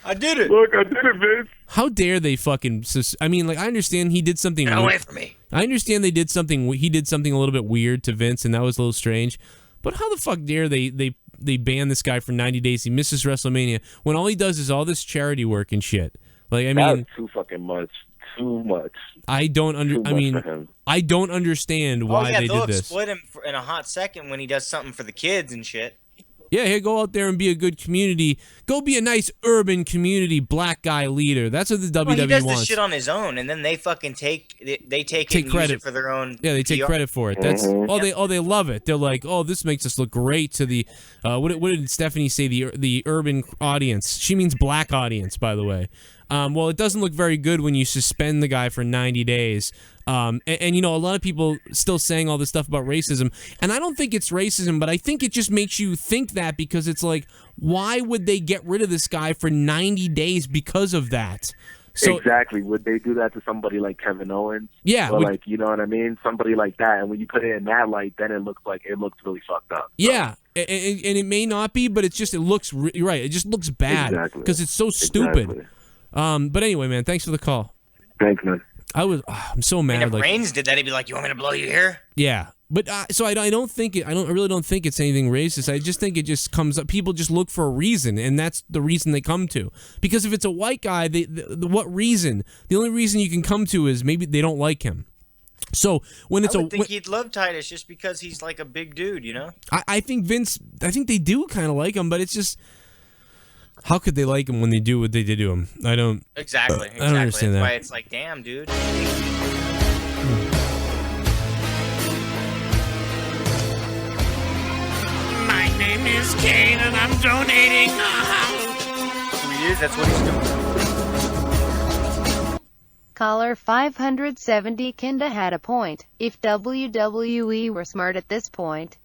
I did it. Look, I did it, Vince. How dare they fucking? I mean, like, I understand he did something. Get away from me. I understand he did something a little bit weird to Vince, and that was a little strange. But how the fuck dare they they ban this guy for 90 days. He misses WrestleMania when all he does is all this charity work and shit. Like, I mean, that's too fucking much. Too much. I don't I don't understand why they did this. Exploit him in a hot second when he does something for the kids and shit. Yeah, hey, go out there and be a good community. Go be a nice urban community black guy leader. That's what the WWE wants. He does this shit on his own, and then they fucking take it and credit use it for their own. Yeah, they take PR. credit for it. That's they love it. They're like, oh, this makes us look great to the what did Stephanie say? The urban audience. She means black audience, by the way. Well, it doesn't look very good when you suspend the guy for 90 days. And you know, a lot of people still saying all this stuff about racism, and I don't think it's racism, but I think it just makes you think that because it's like, why would they get rid of this guy for 90 days because of that? So, exactly. Would they do that to somebody like Kevin Owens? Yeah. Or like, you know what I mean? Somebody like that. And when you put it in that light, then it looks really fucked up. Yeah. And it may not be, but it's just, you're right. It just looks bad because it's so stupid. Exactly. But anyway, man, thanks for the call. Thanks, man. I'm so mad. And if Reigns did that, he'd be like, "You want me to blow your hair?" Yeah, but so I really don't think it's anything racist. I just think it just comes up. People just look for a reason, and that's the reason they come to. Because if it's a white guy, what reason? The only reason you can come to is maybe they don't like him. So when it's I would think he'd love Titus just because he's like a big dude, you know. I think Vince. I think they do kind of like him, but it's just. How could they like him when they do what they did to him? I don't. Exactly. I don't understand That's that. why it's like, damn, dude. My name is Kane and I'm donating. Who he is? That's what he's doing. Caller 570 kinda had a point. If WWE were smart at this point.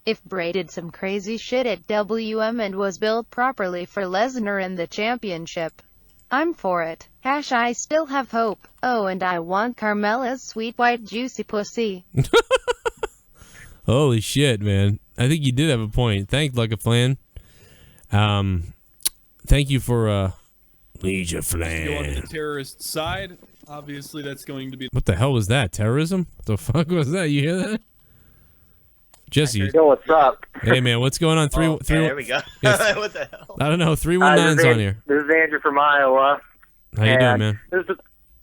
If Bray did some crazy shit at WM and was built properly for Lesnar in the championship. I'm for it. I still have hope. Oh, and I want Carmella's sweet white juicy pussy. Holy shit, man. I think you did have a point. Thanks, Lucky Flan. Thank you for Leisure Flan. Go on the terrorist side. Obviously, that's going to be. What the hell was that? Terrorism? The fuck was that? You hear that? Jesse. Yo, what's up? Hey, man, what's going on? There we go. Yeah. What the hell? I don't know. 319's on here. This is Andrew from Iowa. How you doing, man? I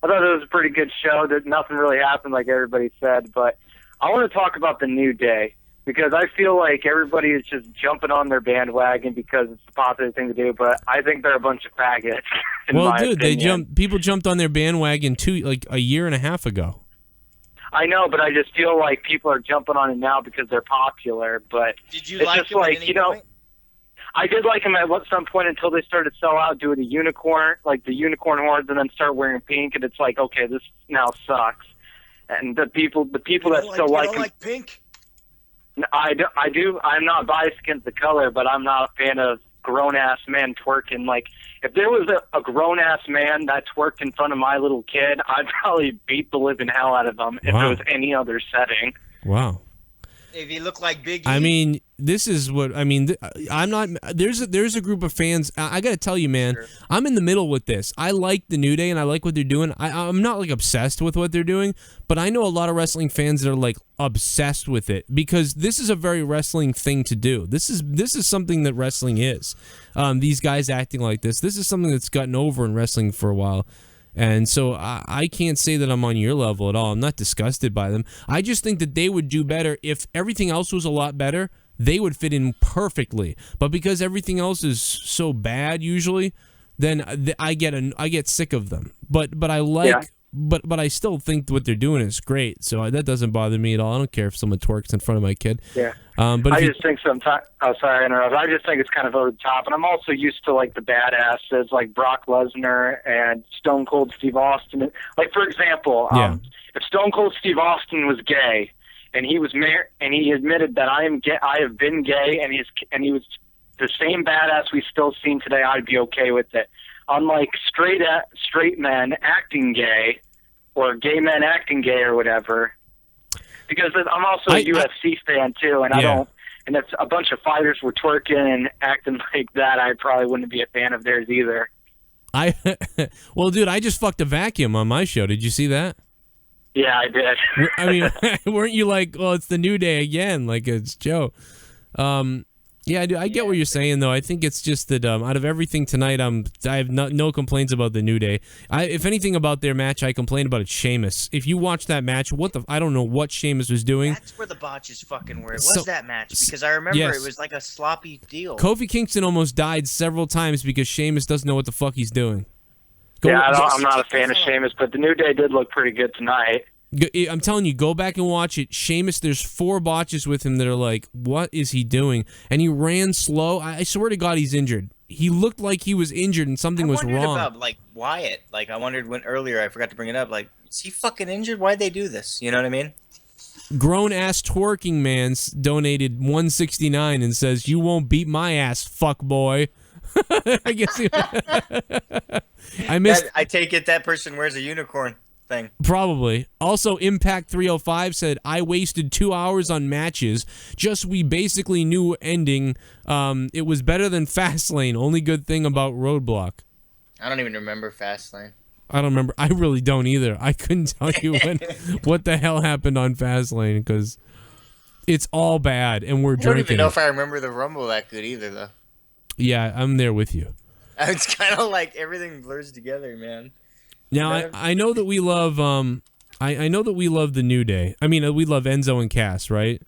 thought it was a pretty good show. That nothing really happened, like everybody said. But I want to talk about the New Day because I feel like everybody is just jumping on their bandwagon because it's a popular thing to do. But I think they're a bunch of faggots. Well, dude, people jumped on their bandwagon a year and a half ago. I know, but I just feel like people are jumping on it now because they're popular. But did you it's like just him like, at any point? I did like him at some point until they started to sell out, do the unicorn horns, and then start wearing pink, and it's like, okay, this now sucks. And the people that still like him, like pink. I do. I'm not biased against the color, but I'm not a fan of grown-ass men twerking. Like, if there was a grown-ass man that twerked in front of my little kid, I'd probably beat the living hell out of him if it was any other setting. Wow. If he looked like Big E. I mean, this is what I mean. I'm not. There's a group of fans. I got to tell you, man. Sure. I'm in the middle with this. I like the New Day and I like what they're doing. I'm not like obsessed with what they're doing, but I know a lot of wrestling fans that are like obsessed with it because this is a very wrestling thing to do. This is something that wrestling is. These guys acting like this. This is something that's gotten over in wrestling for a while. And so I can't say that I'm on your level at all. I'm not disgusted by them. I just think that they would do better if everything else was a lot better. They would fit in perfectly. But because everything else is so bad usually, then I get sick of them. But I like. Yeah. But I still think what they're doing is great, so that doesn't bother me at all. I don't care if someone twerks in front of my kid. Yeah. But I just think sometimes. Oh, sorry, I interrupted. I just think it's kind of over the top, and I'm also used to like the badasses like Brock Lesnar and Stone Cold Steve Austin. Like for example, if Stone Cold Steve Austin was gay, and he was married, and he admitted that I am gay, I have been gay, and he was the same badass we still seen today, I'd be okay with it. Unlike straight men acting gay, or gay men acting gay, or whatever. Because I'm also a UFC fan too, and I don't. And if a bunch of fighters were twerking and acting like that, I probably wouldn't be a fan of theirs either. Well, dude, I just fucked a vacuum on my show. Did you see that? Yeah, I did. I mean, weren't you like, oh, it's the New Day again? Like it's Joe. Yeah, I get what you're saying, though. I think it's just that out of everything tonight, I have no complaints about the New Day. If anything about their match, I complain about it. Sheamus. If you watch that match, I don't know what Sheamus was doing. That's where the botches fucking were. It was that match because I remember it was like a sloppy deal. Kofi Kingston almost died several times because Sheamus doesn't know what the fuck he's doing. I'm not a fan of Sheamus, but the New Day did look pretty good tonight. I'm telling you, go back and watch it. Sheamus, there's 4 botches with him that are like, what is he doing? And he ran slow. I swear to God, he's injured. He looked like he was injured and something was wrong. I wondered about, like, Wyatt. Like, I wondered when earlier, I forgot to bring it up, like, is he fucking injured? Why'd they do this? You know what I mean? Grown-ass twerking man donated $169 and says, you won't beat my ass, fuck boy. I guess I take it that person wears a unicorn thing. Probably. Also, Impact 305 said, I wasted 2 hours on matches. We basically knew ending. It was better than Fastlane. Only good thing about Roadblock. I don't even remember Fastlane. I don't remember. I really don't either. I couldn't tell you what the hell happened on Fastlane because it's all bad and we're drinking. I don't even know if I remember the Rumble that good either, though. Yeah, I'm there with you. It's kind of like everything blurs together, man. Now I know that we love I know that we love the New Day. I mean, we love Enzo and Cass, right?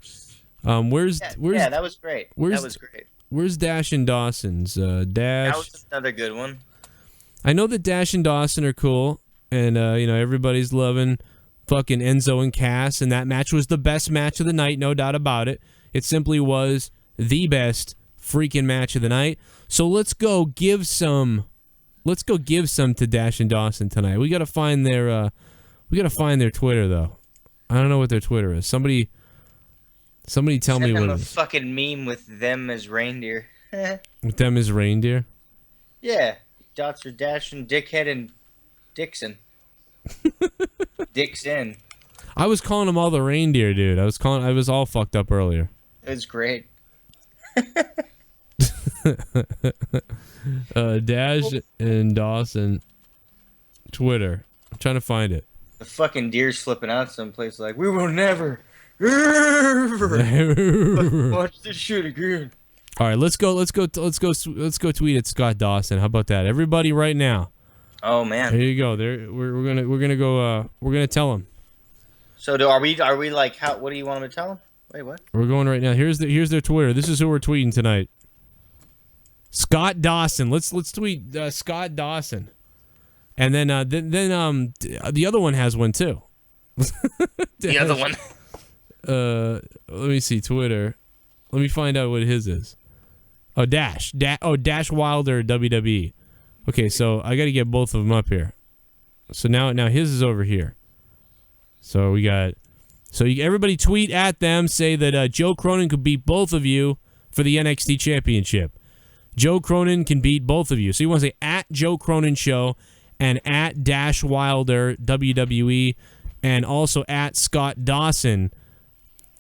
Where's that was great. That was great. Where's Dash and Dawson's Dash? That was another good one. I know that Dash and Dawson are cool, and everybody's loving fucking Enzo and Cass, and that match was the best match of the night, no doubt about it. It simply was the best freaking match of the night. So let's go give some to Dash and Dawson tonight. We gotta find their Twitter though. I don't know what their Twitter is. Somebody tell me what it is. A fucking meme with them as reindeer. With them as reindeer? Yeah. Dots are Dash and Dickhead and Dixon. Dixon. I was calling them all the reindeer, dude. I was all fucked up earlier. It was great. Dash and Dawson Twitter. I'm trying to find it. The fucking deer's flipping out someplace like, we will never watch this shit again. All right, let's go tweet at Scott Dawson. How about that? Everybody right now. Oh man. There you go. We're gonna tell him. So are we like what do you want him to tell him? Wait, what? We're going right now. Here's their Twitter. This is who we're tweeting tonight. Scott Dawson. Let's tweet Scott Dawson. And then the other one has one too. The other one. Let me see Twitter. Let me find out what his is. Oh, Dash Wilder WWE. Okay, so I got to get both of them up here. So now his is over here. So we got. So everybody tweet at them. Say that Joe Cronin could beat both of you for the NXT Championship. Joe Cronin can beat both of you. So you want to say at Joe Cronin Show and at Dash Wilder WWE and also at Scott Dawson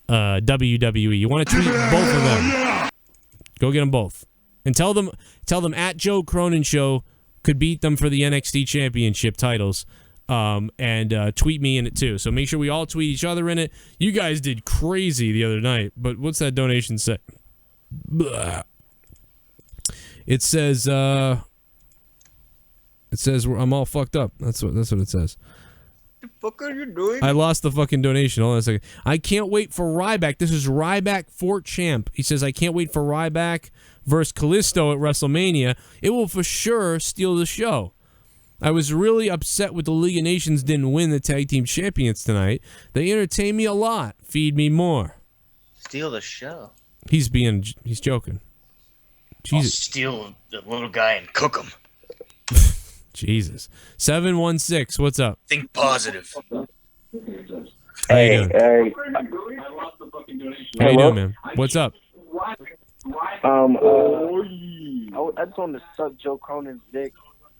WWE. You want to tweet both of them. Go get them both. And tell them at Joe Cronin Show could beat them for the NXT Championship titles. And tweet me in it too. So make sure we all tweet each other in it. You guys did crazy the other night, but what's that donation say? Blah. It says I'm all fucked up. That's what it says. What the fuck are you doing? I lost the fucking donation. Hold on a second. I can't wait for Ryback. This is Ryback Fort Champ. He says I can't wait for Ryback versus Kalisto at WrestleMania. It will for sure steal the show. I was really upset with the League of Nations didn't win the Tag Team Champions tonight. They entertain me a lot. Feed me more. Steal the show. He's joking. Jesus. I'll steal the little guy and cook him. Jesus. 716, what's up? Think positive. Hey. Hey. How you doing, man? What's up? I just wanted to suck Joe Cronin's dick.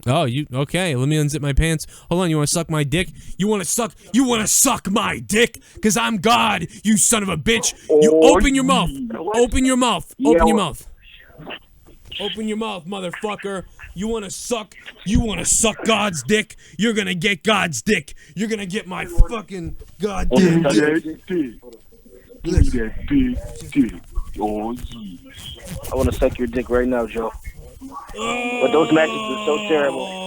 Oh, okay? Let me unzip my pants. Hold on, you want to suck my dick? You want to suck my dick? Because I'm God, you son of a bitch. You open your mouth. Open your mouth. Open your mouth. Open your mouth, motherfucker. You want to suck God's dick? You're going to get God's dick. You're going to get my fucking goddamn dick. Oh, yeah. I want to suck your dick right now, Joe. But those matches were so terrible.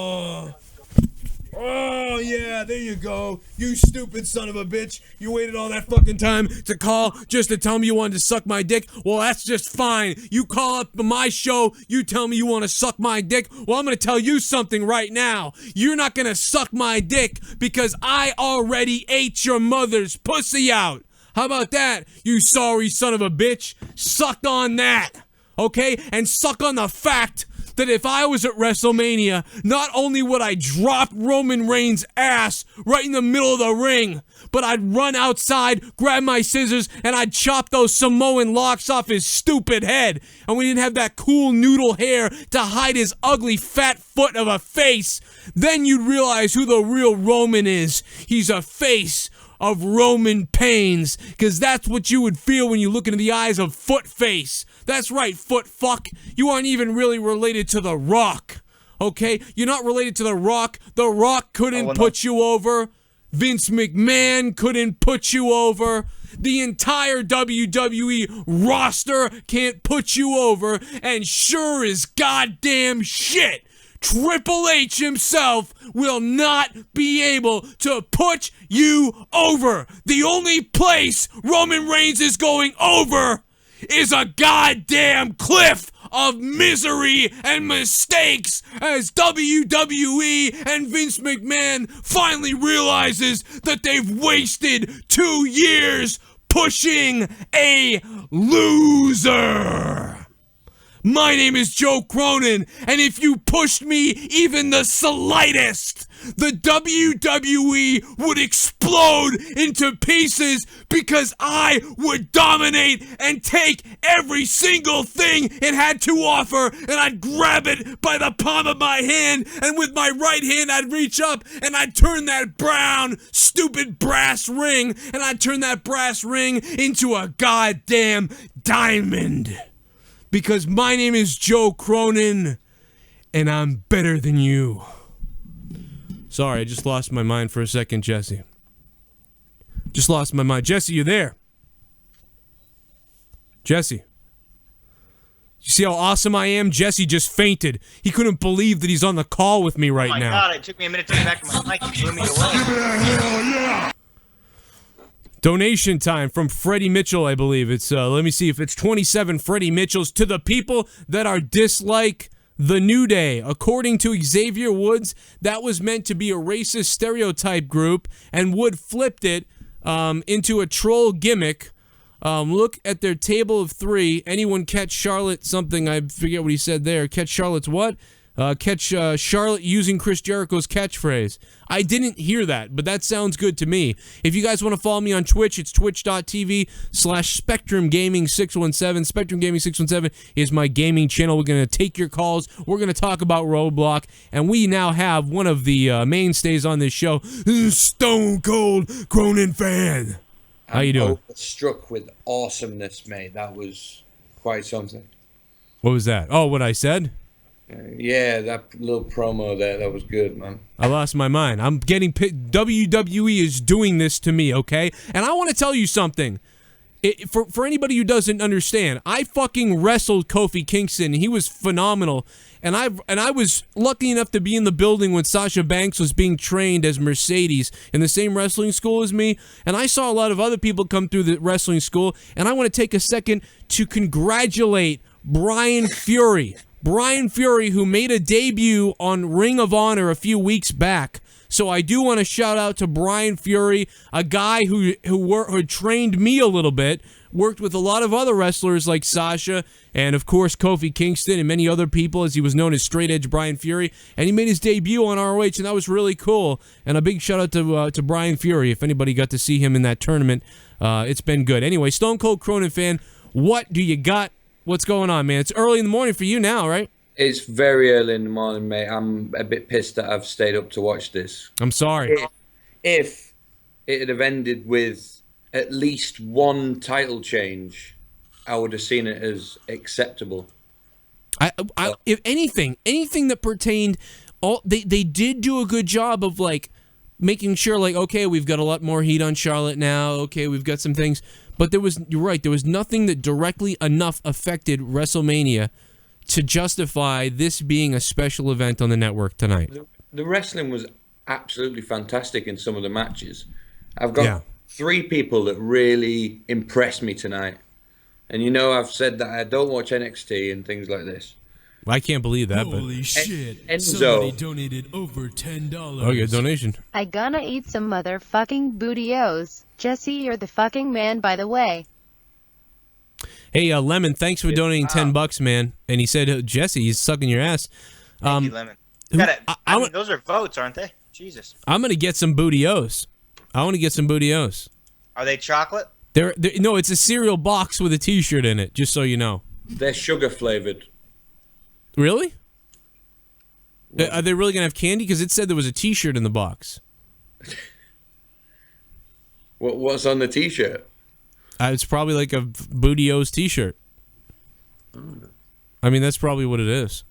Oh, yeah, there you go. You stupid son of a bitch. You waited all that fucking time to call just to tell me you wanted to suck my dick? Well, that's just fine. You call up my show, you tell me you want to suck my dick. Well, I'm going to tell you something right now. You're not going to suck my dick because I already ate your mother's pussy out. How about that, you sorry son of a bitch? Suck on that, okay? And suck on the fact that if I was at WrestleMania, not only would I drop Roman Reigns' ass right in the middle of the ring, but I'd run outside, grab my scissors, and I'd chop those Samoan locks off his stupid head. And we didn't have that cool noodle hair to hide his ugly fat foot of a face. Then you'd realize who the real Roman is. He's a face of Roman pains, because that's what you would feel when you look into the eyes of Foot Face. That's right, Foot Fuck. You aren't even really related to The Rock, okay? You're not related to The Rock. The Rock couldn't put you over. Vince McMahon couldn't put you over. The entire WWE roster can't put you over. And sure as goddamn shit, Triple H himself will not be able to put you over. The only place Roman Reigns is going over is a goddamn cliff of misery and mistakes as WWE and Vince McMahon finally realizes that they've wasted 2 years pushing a loser. My name is Joe Cronin, and if you pushed me even the slightest, the WWE would explode into pieces because I would dominate and take every single thing it had to offer, and I'd grab it by the palm of my hand, and with my right hand I'd reach up and I'd turn that brown, stupid brass ring, and I'd turn that brass ring into a goddamn diamond. Because my name is Joe Cronin, and I'm better than you. Sorry, I just lost my mind for a second, Jesse. Just lost my mind. Jesse, you there? Jesse. You see how awesome I am? Jesse just fainted. He couldn't believe that he's on the call with me right now. Oh my God, it took me a minute to get back to my mic. You blew me away. Donation time from Freddie Mitchell, I believe. It's, let me see if it's 27 Freddie Mitchells to the people that are dislike The New Day. According to Xavier Woods, that was meant to be a racist stereotype group, and Wood flipped it into a troll gimmick. Look at their table of 3. Anyone catch Charlotte something? I forget what he said there. Catch Charlotte's what? Catch Charlotte using Chris Jericho's catchphrase. I didn't hear that, but that sounds good to me. If you guys want to follow me on Twitch, it's twitch.tv/Spectrum Gaming 617. Spectrum Gaming 617 is my gaming channel. We're going to take your calls. We're going to talk about Roadblock, and we now have one of the mainstays on this show, Stone Cold Cronin fan. How you doing? Struck with awesomeness, mate. That was quite something. What was that? Oh, what I said? Yeah, that little promo there, that was good, man. I lost my mind. I'm getting WWE is doing this to me, okay? And I want to tell you something. For anybody who doesn't understand, I fucking wrestled Kofi Kingston. He was phenomenal. And I was lucky enough to be in the building when Sasha Banks was being trained as Mercedes in the same wrestling school as me. And I saw a lot of other people come through the wrestling school. And I want to take a second to congratulate Brian Fury. Brian Fury, who made a debut on Ring of Honor a few weeks back. So I do want to shout out to Brian Fury, a guy who trained me a little bit, worked with a lot of other wrestlers like Sasha, and of course Kofi Kingston and many other people, as he was known as Straight Edge Brian Fury, and he made his debut on ROH, and that was really cool. And a big shout out to Brian Fury. If anybody got to see him in that tournament, it's been good. Anyway, Stone Cold Cronin fan, what do you got? What's going on, man? It's early in the morning for you now, right? It's very early in the morning, mate. I'm a bit pissed that I've stayed up to watch this. I'm sorry. If it had have ended with at least one title change, I would have seen it as acceptable. If anything that pertained, they did do a good job of like making sure, like, okay, we've got a lot more heat on Charlotte now. Okay, we've got some things. But you're right, there was nothing that directly enough affected WrestleMania to justify this being a special event on the network tonight. The wrestling was absolutely fantastic in some of the matches. I've got 3 people that really impressed me tonight. And I've said that I don't watch NXT and things like this. I can't believe that. Holy shit. Enzo. Somebody donated over $10. Oh, good donation. I gonna eat some motherfucking bootios. Jesse, you're the fucking man, by the way. Hey, Lemon, thanks for donating $10, man. And he said, Jesse, he's sucking your ass. Thank you, Lemon. I mean, those are votes, aren't they? Jesus. I'm going to get some bootios. I want to get some bootios. Are they chocolate? No, it's a cereal box with a T-shirt in it, just so you know. They're sugar flavored. Really? Are they really going to have candy? Because it said there was a T-shirt in the box. What's on the T-shirt? It's probably like a Bootios T-shirt. I mean, that's probably what it is.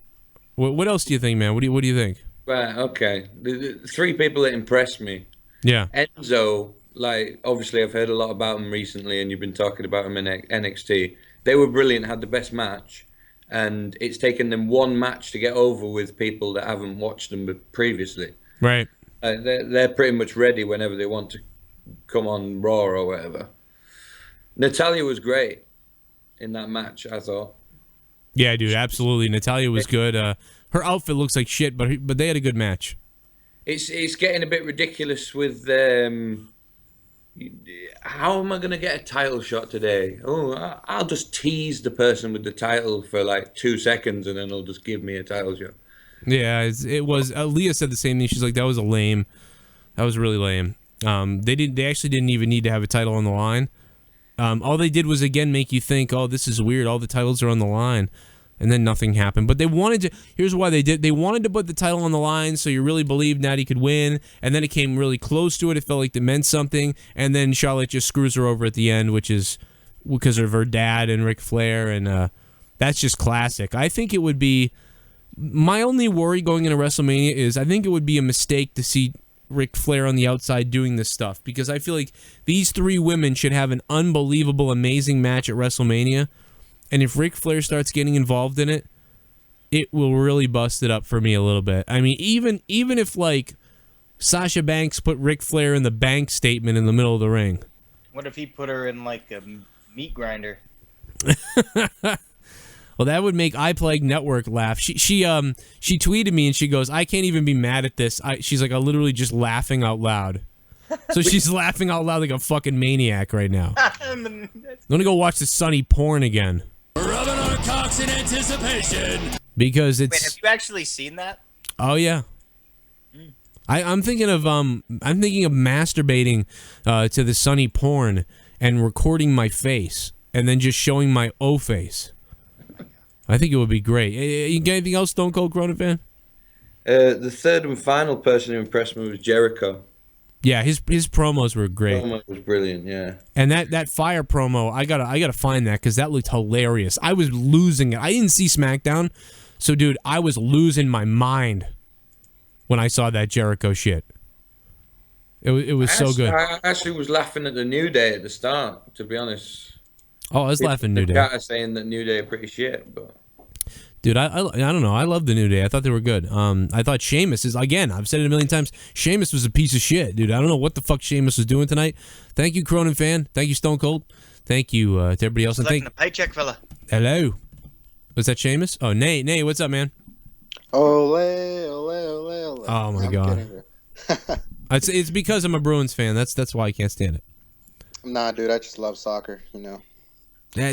What else do you think, man? What do you think? Right, okay. The 3 people that impressed me. Yeah. Enzo, like, obviously I've heard a lot about him recently, and you've been talking about him in NXT. They were brilliant, had the best match, and it's taken them 1 match to get over with people that haven't watched them previously. Right. They're pretty much ready whenever they want to come on Raw or whatever. Natalya was great in that match, I thought. Yeah, dude, absolutely. Natalya was good. Her outfit looks like shit, but they had a good match. It's getting a bit ridiculous with how am I going to get a title shot today? Oh, I'll just tease the person with the title for like 2 seconds and then they'll just give me a title shot. Yeah, it was. Leah said the same thing. She's like, that was lame. That was really lame. They actually didn't even need to have a title on the line. All they did was, again, make you think, oh, this is weird. All the titles are on the line. And then nothing happened. But they wanted to, here's why they did. They wanted to put the title on the line so you really believed Natty could win. And then it came really close to it. It felt like it meant something. And then Charlotte just screws her over at the end, which is because of her dad and Ric Flair. And that's just classic. I think it would be, my only worry going into WrestleMania is I think it would be a mistake to see Ric Flair on the outside doing this stuff. Because I feel like these 3 women should have an unbelievable, amazing match at WrestleMania. And if Ric Flair starts getting involved in it, it will really bust it up for me a little bit. I mean, even if, like, Sasha Banks put Ric Flair in the bank statement in the middle of the ring. What if he put her in, like, a meat grinder? Well, that would make iPlague Network laugh. She tweeted me and she goes, I can't even be mad at this. She's like, I'm literally just laughing out loud. So she's laughing out loud like a fucking maniac right now. I'm gonna go watch the Sunny porn again. Rubbing our cocks in anticipation. Because it's. Wait, have you actually seen that? Oh yeah. I'm thinking of masturbating to the Sunny porn and recording my face and then just showing my O face. I think it would be great. You got anything else, Stone Cold Cronin fan? The third and final person who impressed me was Jericho. Yeah, his promos were great. Promo was brilliant, yeah. And that fire promo, I gotta find that because that looked hilarious. I was losing it. I didn't see SmackDown, so dude, I was losing my mind when I saw that Jericho shit. It was so good. I actually was laughing at the New Day at the start, to be honest. Oh, I was laughing New Day. The saying that New Day are pretty shit, but. Dude, I don't know. I love the New Day. I thought they were good. I thought Sheamus is, again, I've said it a million times, Sheamus was a piece of shit, dude. I don't know what the fuck Sheamus was doing tonight. Thank you, Cronin fan. Thank you, Stone Cold. Thank you to everybody else. And Collecting a paycheck, fella. Hello. Was that Sheamus? Oh, Nay, what's up, man? Ole, ole, ole, ole. Oh, my God. It's because I'm a Bruins fan. That's why I can't stand it. Nah, dude, I just love soccer, you know.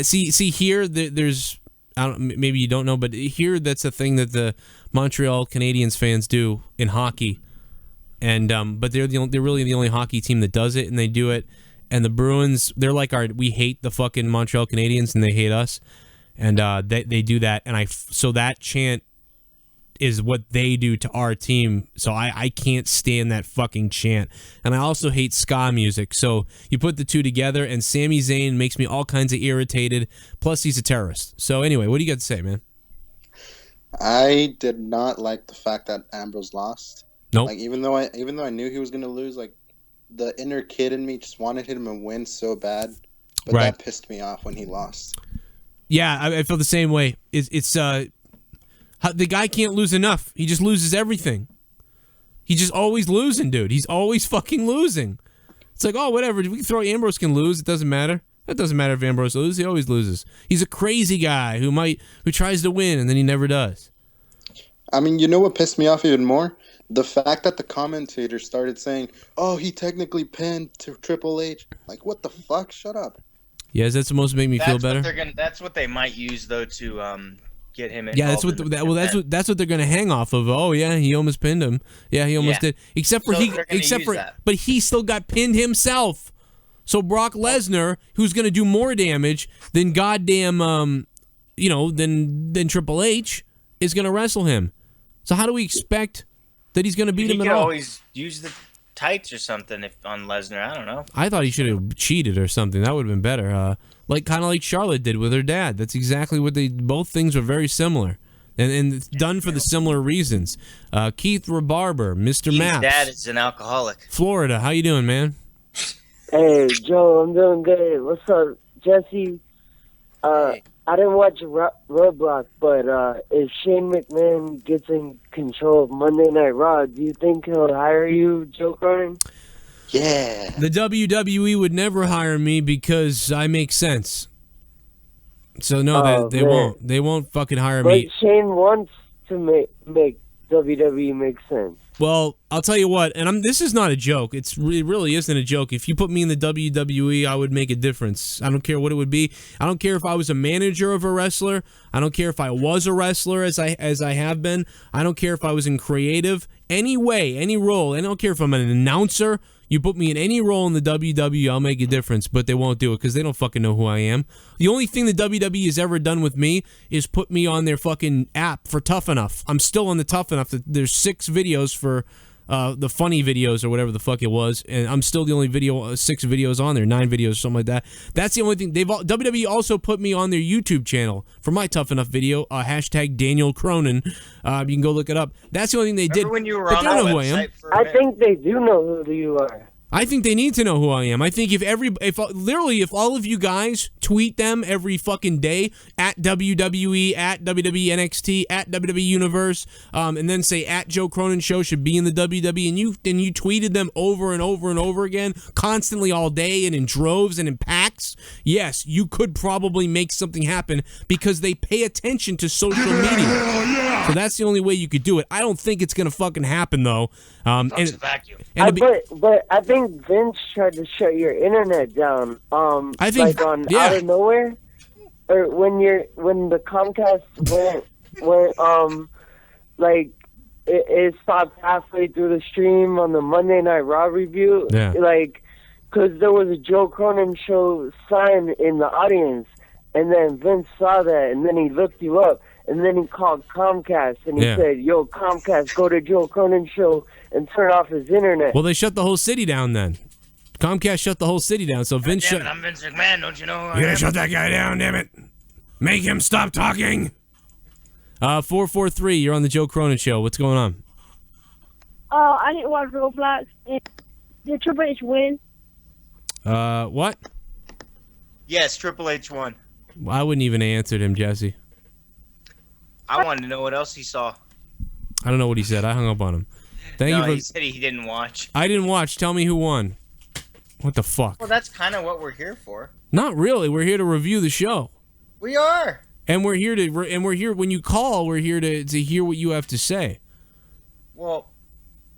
See here, there's... maybe you don't know, but here that's a thing that the Montreal Canadiens fans do in hockey, and but they're really the only hockey team that does it, and they do it. And the Bruins, they're like we hate the fucking Montreal Canadiens, and they hate us, and they do that, and so that chant is what they do to our team. So I can't stand that fucking chant. And I also hate ska music. So you put the two together, and Sami Zayn makes me all kinds of irritated. Plus, he's a terrorist. So anyway, what do you got to say, man? I did not like the fact that Ambrose lost. Nope. Like even though I knew he was gonna lose, like the inner kid in me just wanted him to win so bad, but Right. that pissed me off when he lost. Yeah, I feel the same way. It's the guy can't lose enough. He just loses everything. He's just always losing, dude. He's always fucking losing. It's like, oh, whatever. We can throw Ambrose can lose. It doesn't matter. It doesn't matter if Ambrose loses. He always loses. He's a crazy guy who tries to win and then he never does. I mean, you know what pissed me off even more? The fact that the commentators started saying, "Oh, he technically pinned to Triple H." Like, what the fuck? Shut up. Yeah, is that supposed to make me feel better? That's what they might use though to get him involved. Yeah, that's what that's what they're gonna hang off of. Oh yeah, he almost pinned him. Yeah, he almost did. But he still got pinned himself. So Brock Lesnar, who's gonna do more damage than goddamn than Triple H, is gonna wrestle him. So how do we expect that he's gonna beat him at all? He could always use the tights or something on Lesnar. I don't know. I thought he should have cheated or something. That would have been better. Kind of like Charlotte did with her dad. That's exactly what both things were very similar. And it's done for the similar reasons. Keith Rebarber, Mr. Maps. His dad is an alcoholic. Florida, how you doing, man? Hey, Joe, I'm doing good. What's up, Jesse? I didn't watch Roadblock, but if Shane McMahon gets in control of Monday Night Raw, do you think he'll hire you, Joe Cronin? Yeah. The WWE would never hire me because I make sense. So no, they won't. They won't fucking hire me. But Shane wants to make WWE make sense. Well, I'll tell you what, and this is not a joke. It really isn't a joke. If you put me in the WWE, I would make a difference. I don't care what it would be. I don't care if I was a manager of a wrestler. I don't care if I was a wrestler as I have been. I don't care if I was in creative. Any way, any role. I don't care if I'm an announcer. You put me in any role in the WWE, I'll make a difference, but they won't do it because they don't fucking know who I am. The only thing the WWE has ever done with me is put me on their fucking app for Tough Enough. I'm still on the Tough Enough. There's 6 videos for the funny videos or whatever the fuck it was, and I'm still the only 6 videos on there, 9 videos, something like that. That's the only thing. WWE also put me on their YouTube channel for my Tough Enough video, hashtag Daniel Cronin. You can go look it up. That's the only thing they did. When you were but on they don't that know who I am. I think they do know who you are. I think they need to know who I am. I think if all of you guys tweet them every fucking day at WWE, at WWE NXT, at WWE Universe, and then say at Joe Cronin Show should be in the WWE, and you tweeted them over and over and over again, constantly all day and in droves and in packs, yes, you could probably make something happen because they pay attention to social media. So that's the only way you could do it. I don't think it's gonna fucking happen though. It's a vacuum. But I think Vince tried to shut your internet down. I think out of nowhere, or when the Comcast went it stopped halfway through the stream on the Monday Night Raw review. Yeah. Because there was a Joe Cronin Show sign in the audience, and then Vince saw that, and then he looked you up. And then he called Comcast, and he said, "Yo, Comcast, go to Joe Cronin Show and turn off his internet." Well, they shut the whole city down then. Comcast shut the whole city down, so Vince shut... I'm Vince McMahon, don't you know who I am? You gotta shut that guy down, damn it. Make him stop talking. 443, you're on the Joe Cronin Show. What's going on? I didn't watch Roadblocks. Did Triple H win? What? Yes, Triple H won. I wouldn't even answer him, Jesse. I wanted to know what else he saw. I don't know what he said. I hung up on him. He said he didn't watch. I didn't watch. Tell me who won. What the fuck? Well, that's kind of what we're here for. Not really. We're here to review the show. We are. And we're here when you call, we're here to hear what you have to say. Well,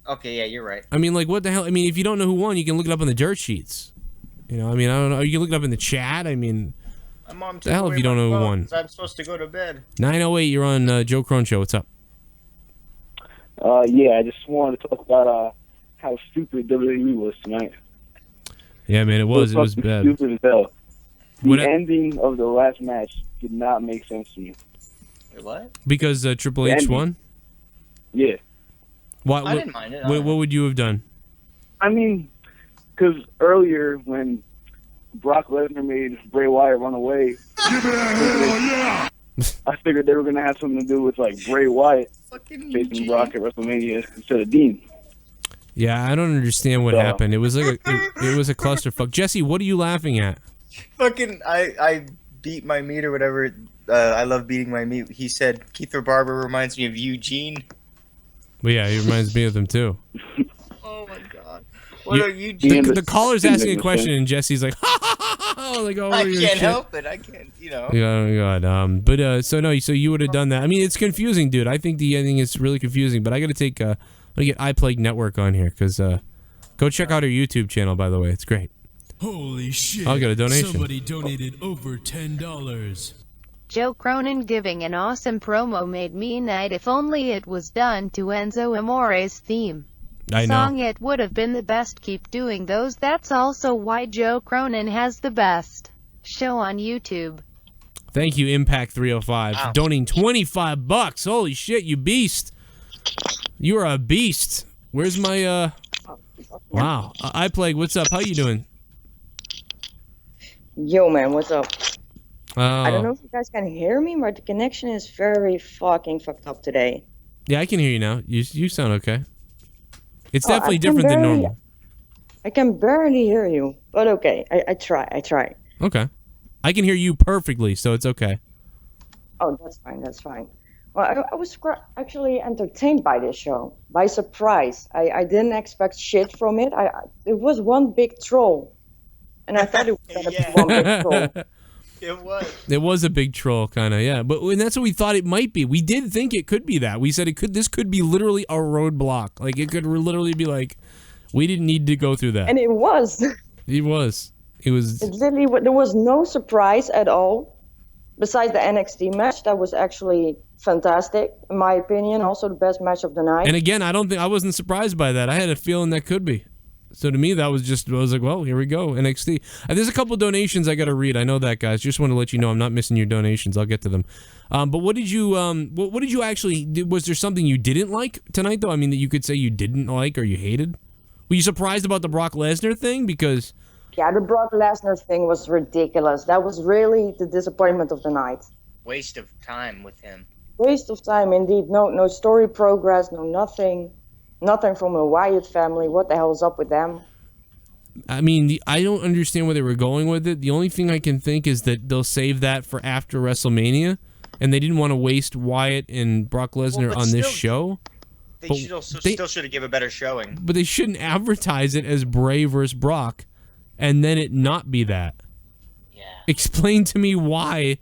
okay, yeah, you're right. I mean, like, what the hell? I mean, if you don't know who won, you can look it up on the dirt sheets. You know, I mean, I don't know. You can look it up in the chat. I mean, my mom the hell if you don't know who won. I'm supposed to go to bed. 908, you're on Joe Cronin Show. What's up? Yeah, I just wanted to talk about how stupid WWE was tonight. Yeah, man, it was bad. Stupid as hell. The ending of the last match did not make sense to me. What? Because Triple H won? Yeah. I didn't mind it. What would you have done? I mean, because earlier when Brock Lesnar made Bray Wyatt run away, I figured they were going to have something to do with like Bray Wyatt facing Brock at WrestleMania instead of Dean. Yeah, I don't understand what happened. It was like it was a clusterfuck. Jesse, what are you laughing at? Fucking, I beat my meat or whatever. I love beating my meat. He said Keith Barber reminds me of Eugene. Well, yeah, he reminds me of them too. Oh my god. What are Eugene? The caller's asking a question, and Jesse's like, ha ha ha ha, like over I your can't shit. help it. I can't, you know. Oh my god. But so no, so you would have done that. I mean, it's confusing, dude. I think the ending is really confusing. But I got to take. I'm gonna get iPlague Network on here because go check out our YouTube channel. By the way, it's great. Holy shit. I'll get a donation. Somebody donated over $10. Joe Cronin giving an awesome promo made me night. If only it was done to Enzo Amore's theme I know. song, it would have been the best. Keep doing those. That's also why Joe Cronin has the best show on YouTube. Thank you, Impact 305, Wow. donating $25. Holy shit, you beast! You are a beast. Where's my Wow, iPlague, what's up? How you doing? Yo, man, what's up? I don't Oh, know if you guys can hear me, but the connection is very fucking fucked up today. yeah, I can hear you now. You sound okay. It's Oh, I definitely can different than barely- normal. I can barely hear you, but okay, I try. Okay, I can hear you perfectly, so it's okay. Oh, that's fine. Well, I was actually entertained by this show, by surprise. I didn't expect shit from it. It was one big troll, and I thought it was gonna be one big troll. It was. It was a big troll, kind of, yeah. But and that's what we thought it might be. We did think it could be that. We said it could. This could be literally a roadblock. Like it could literally be like, we didn't need to go through that. And it was. It was. It was. It literally, there was no surprise at all. Besides the NXT match, that was actually fantastic, in my opinion. Also the best match of the night. And again, I wasn't surprised by that. I had a feeling that could be. So to me, that was just, I was like, well, here we go, NXT. There's a couple donations I got to read. I know that, guys. Just want to let you know I'm not missing your donations. I'll get to them. But what did you, what did you actually, was there something you didn't like tonight, though? I mean, that you could say you didn't like or you hated? Were you surprised about the Brock Lesnar thing? Because... Yeah, the Brock Lesnar thing was ridiculous. That was really the disappointment of the night. Waste of time with him. Waste of time, indeed. No story progress, no nothing. Nothing from the Wyatt family. What the hell is up with them? I mean, I don't understand where they were going with it. The only thing I can think is that they'll save that for after WrestleMania, and they didn't want to waste Wyatt and Brock Lesnar on this show. They But still should have given a better showing. But they shouldn't advertise it as Bray versus Brock, and then it not be that. Yeah. Explain to me why.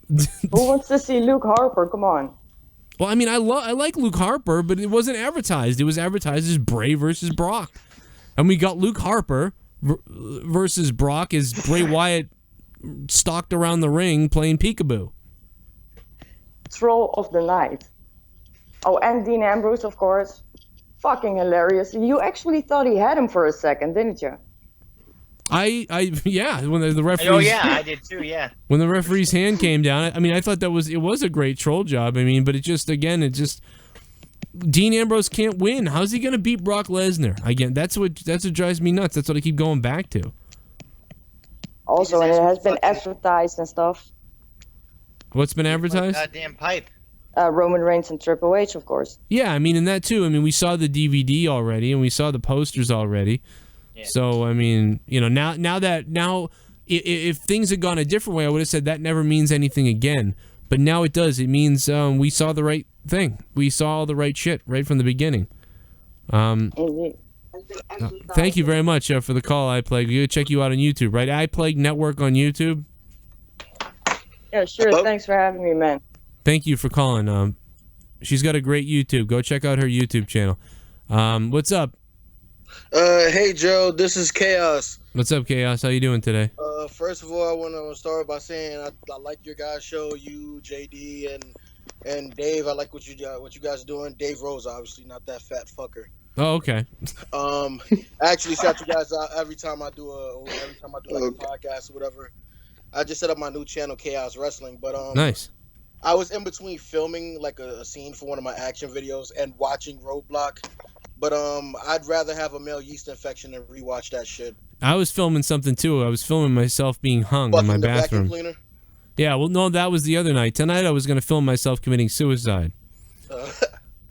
Who wants to see Luke Harper? Come on. Well, I mean, I like Luke Harper, but it wasn't advertised. It was advertised as Bray versus Brock. And we got Luke Harper versus Brock as Bray Wyatt stalked around the ring playing peekaboo. Troll of the night. Oh, and Dean Ambrose, of course. Fucking hilarious. You actually thought he had him for a second, didn't you? Yeah, when the referees. Oh yeah, I did too. Yeah. When the referee's hand came down, I mean, I thought it was a great troll job. I mean, but Dean Ambrose can't win. How's he gonna beat Brock Lesnar? Again, that's what drives me nuts. That's what I keep going back to. Also, and it has been advertised and stuff. What's been advertised? Goddamn pipe. Roman Reigns and Triple H, of course. Yeah, I mean, and that too. I mean, we saw the DVD already, and we saw the posters already. Yeah. So I mean, you know, now if things had gone a different way, I would have said that never means anything again. But now it does. It means we saw the right thing. We saw all the right shit right from the beginning. Thank you very much for the call, iPlague. We'll check you out on YouTube, right? iPlague Network on YouTube. Yeah, sure. Hello? Thanks for having me, man. Thank you for calling. She's got a great YouTube. Go check out her YouTube channel. What's up? Hey Joe, this is Chaos. What's up, Chaos? How you doing today? First of all, I want to start by saying I like your guys' show. You, JD, and Dave. I like what you guys are doing. Dave Rose, obviously, not that fat fucker. Oh, okay. I actually shout you guys out every time I do a podcast or whatever. I just set up my new channel, Chaos Wrestling. But nice. I was in between filming like a scene for one of my action videos and watching Roadblock. But I'd rather have a male yeast infection than rewatch that shit. I was filming something too. I was filming myself being hung in my bathroom. Vacuum cleaner? Yeah, well, no, that was the other night. Tonight I was going to film myself committing suicide.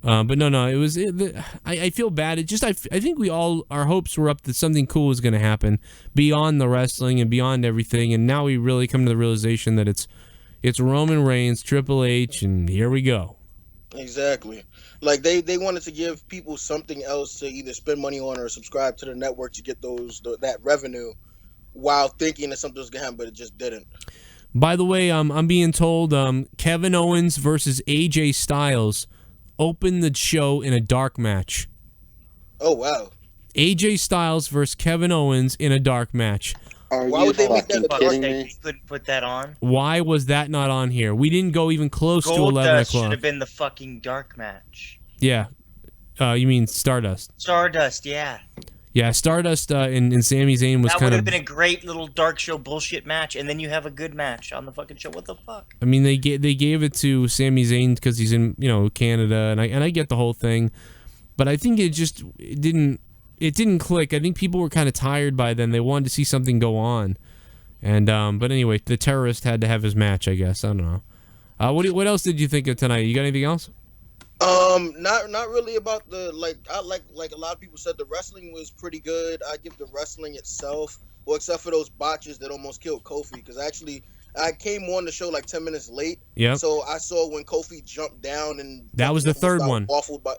But no, it was. I feel bad. It just I think our hopes were up that something cool was going to happen beyond the wrestling and beyond everything, and now we really come to the realization that it's Roman Reigns, Triple H, and here we go. Exactly. Like they wanted to give people something else to either spend money on or subscribe to the network to get that revenue, while thinking that something was gonna happen, but it just didn't. By the way, I'm being told Kevin Owens versus AJ Styles opened the show in a dark match. Oh wow! AJ Styles versus Kevin Owens in a dark match. Why would they make that a dark They match? couldn't put that on. Why was that not on here? We didn't go even close to 11 Goldust should o'clock. have been the fucking dark match. Yeah. You mean Stardust? Stardust, yeah. Yeah, Stardust and Sami Zayn was That would kind have of. been a great little dark show bullshit match, and then you have a good match on the fucking show. What the fuck? I mean, they gave it to Sami Zayn because he's in Canada, and I get the whole thing, but I think it didn't click. I think people were kind of tired by then. They wanted to see something go on, and but anyway, the terrorist had to have his match. I guess I don't know. What else did you think of tonight? You got anything else? Not really about the I like a lot of people said the wrestling was pretty good. I give the wrestling itself, well, except for those botches that almost killed Kofi, because actually I came on the show like 10 minutes late. Yeah. So I saw when Kofi jumped down and That was the third one.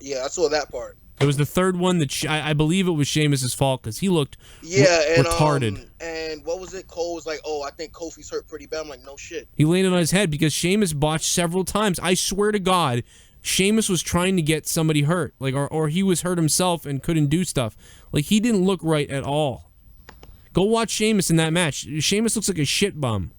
Yeah, I saw that part. It was the third one that I believe it was Sheamus's fault because he looked retarded. And what was it? Cole was like, "Oh, I think Kofi's hurt pretty bad." I'm like, "No shit." He landed on his head because Sheamus botched several times. I swear to God, Sheamus was trying to get somebody hurt, or he was hurt himself and couldn't do stuff. Like, he didn't look right at all. Go watch Sheamus in that match. Sheamus looks like a shit bum.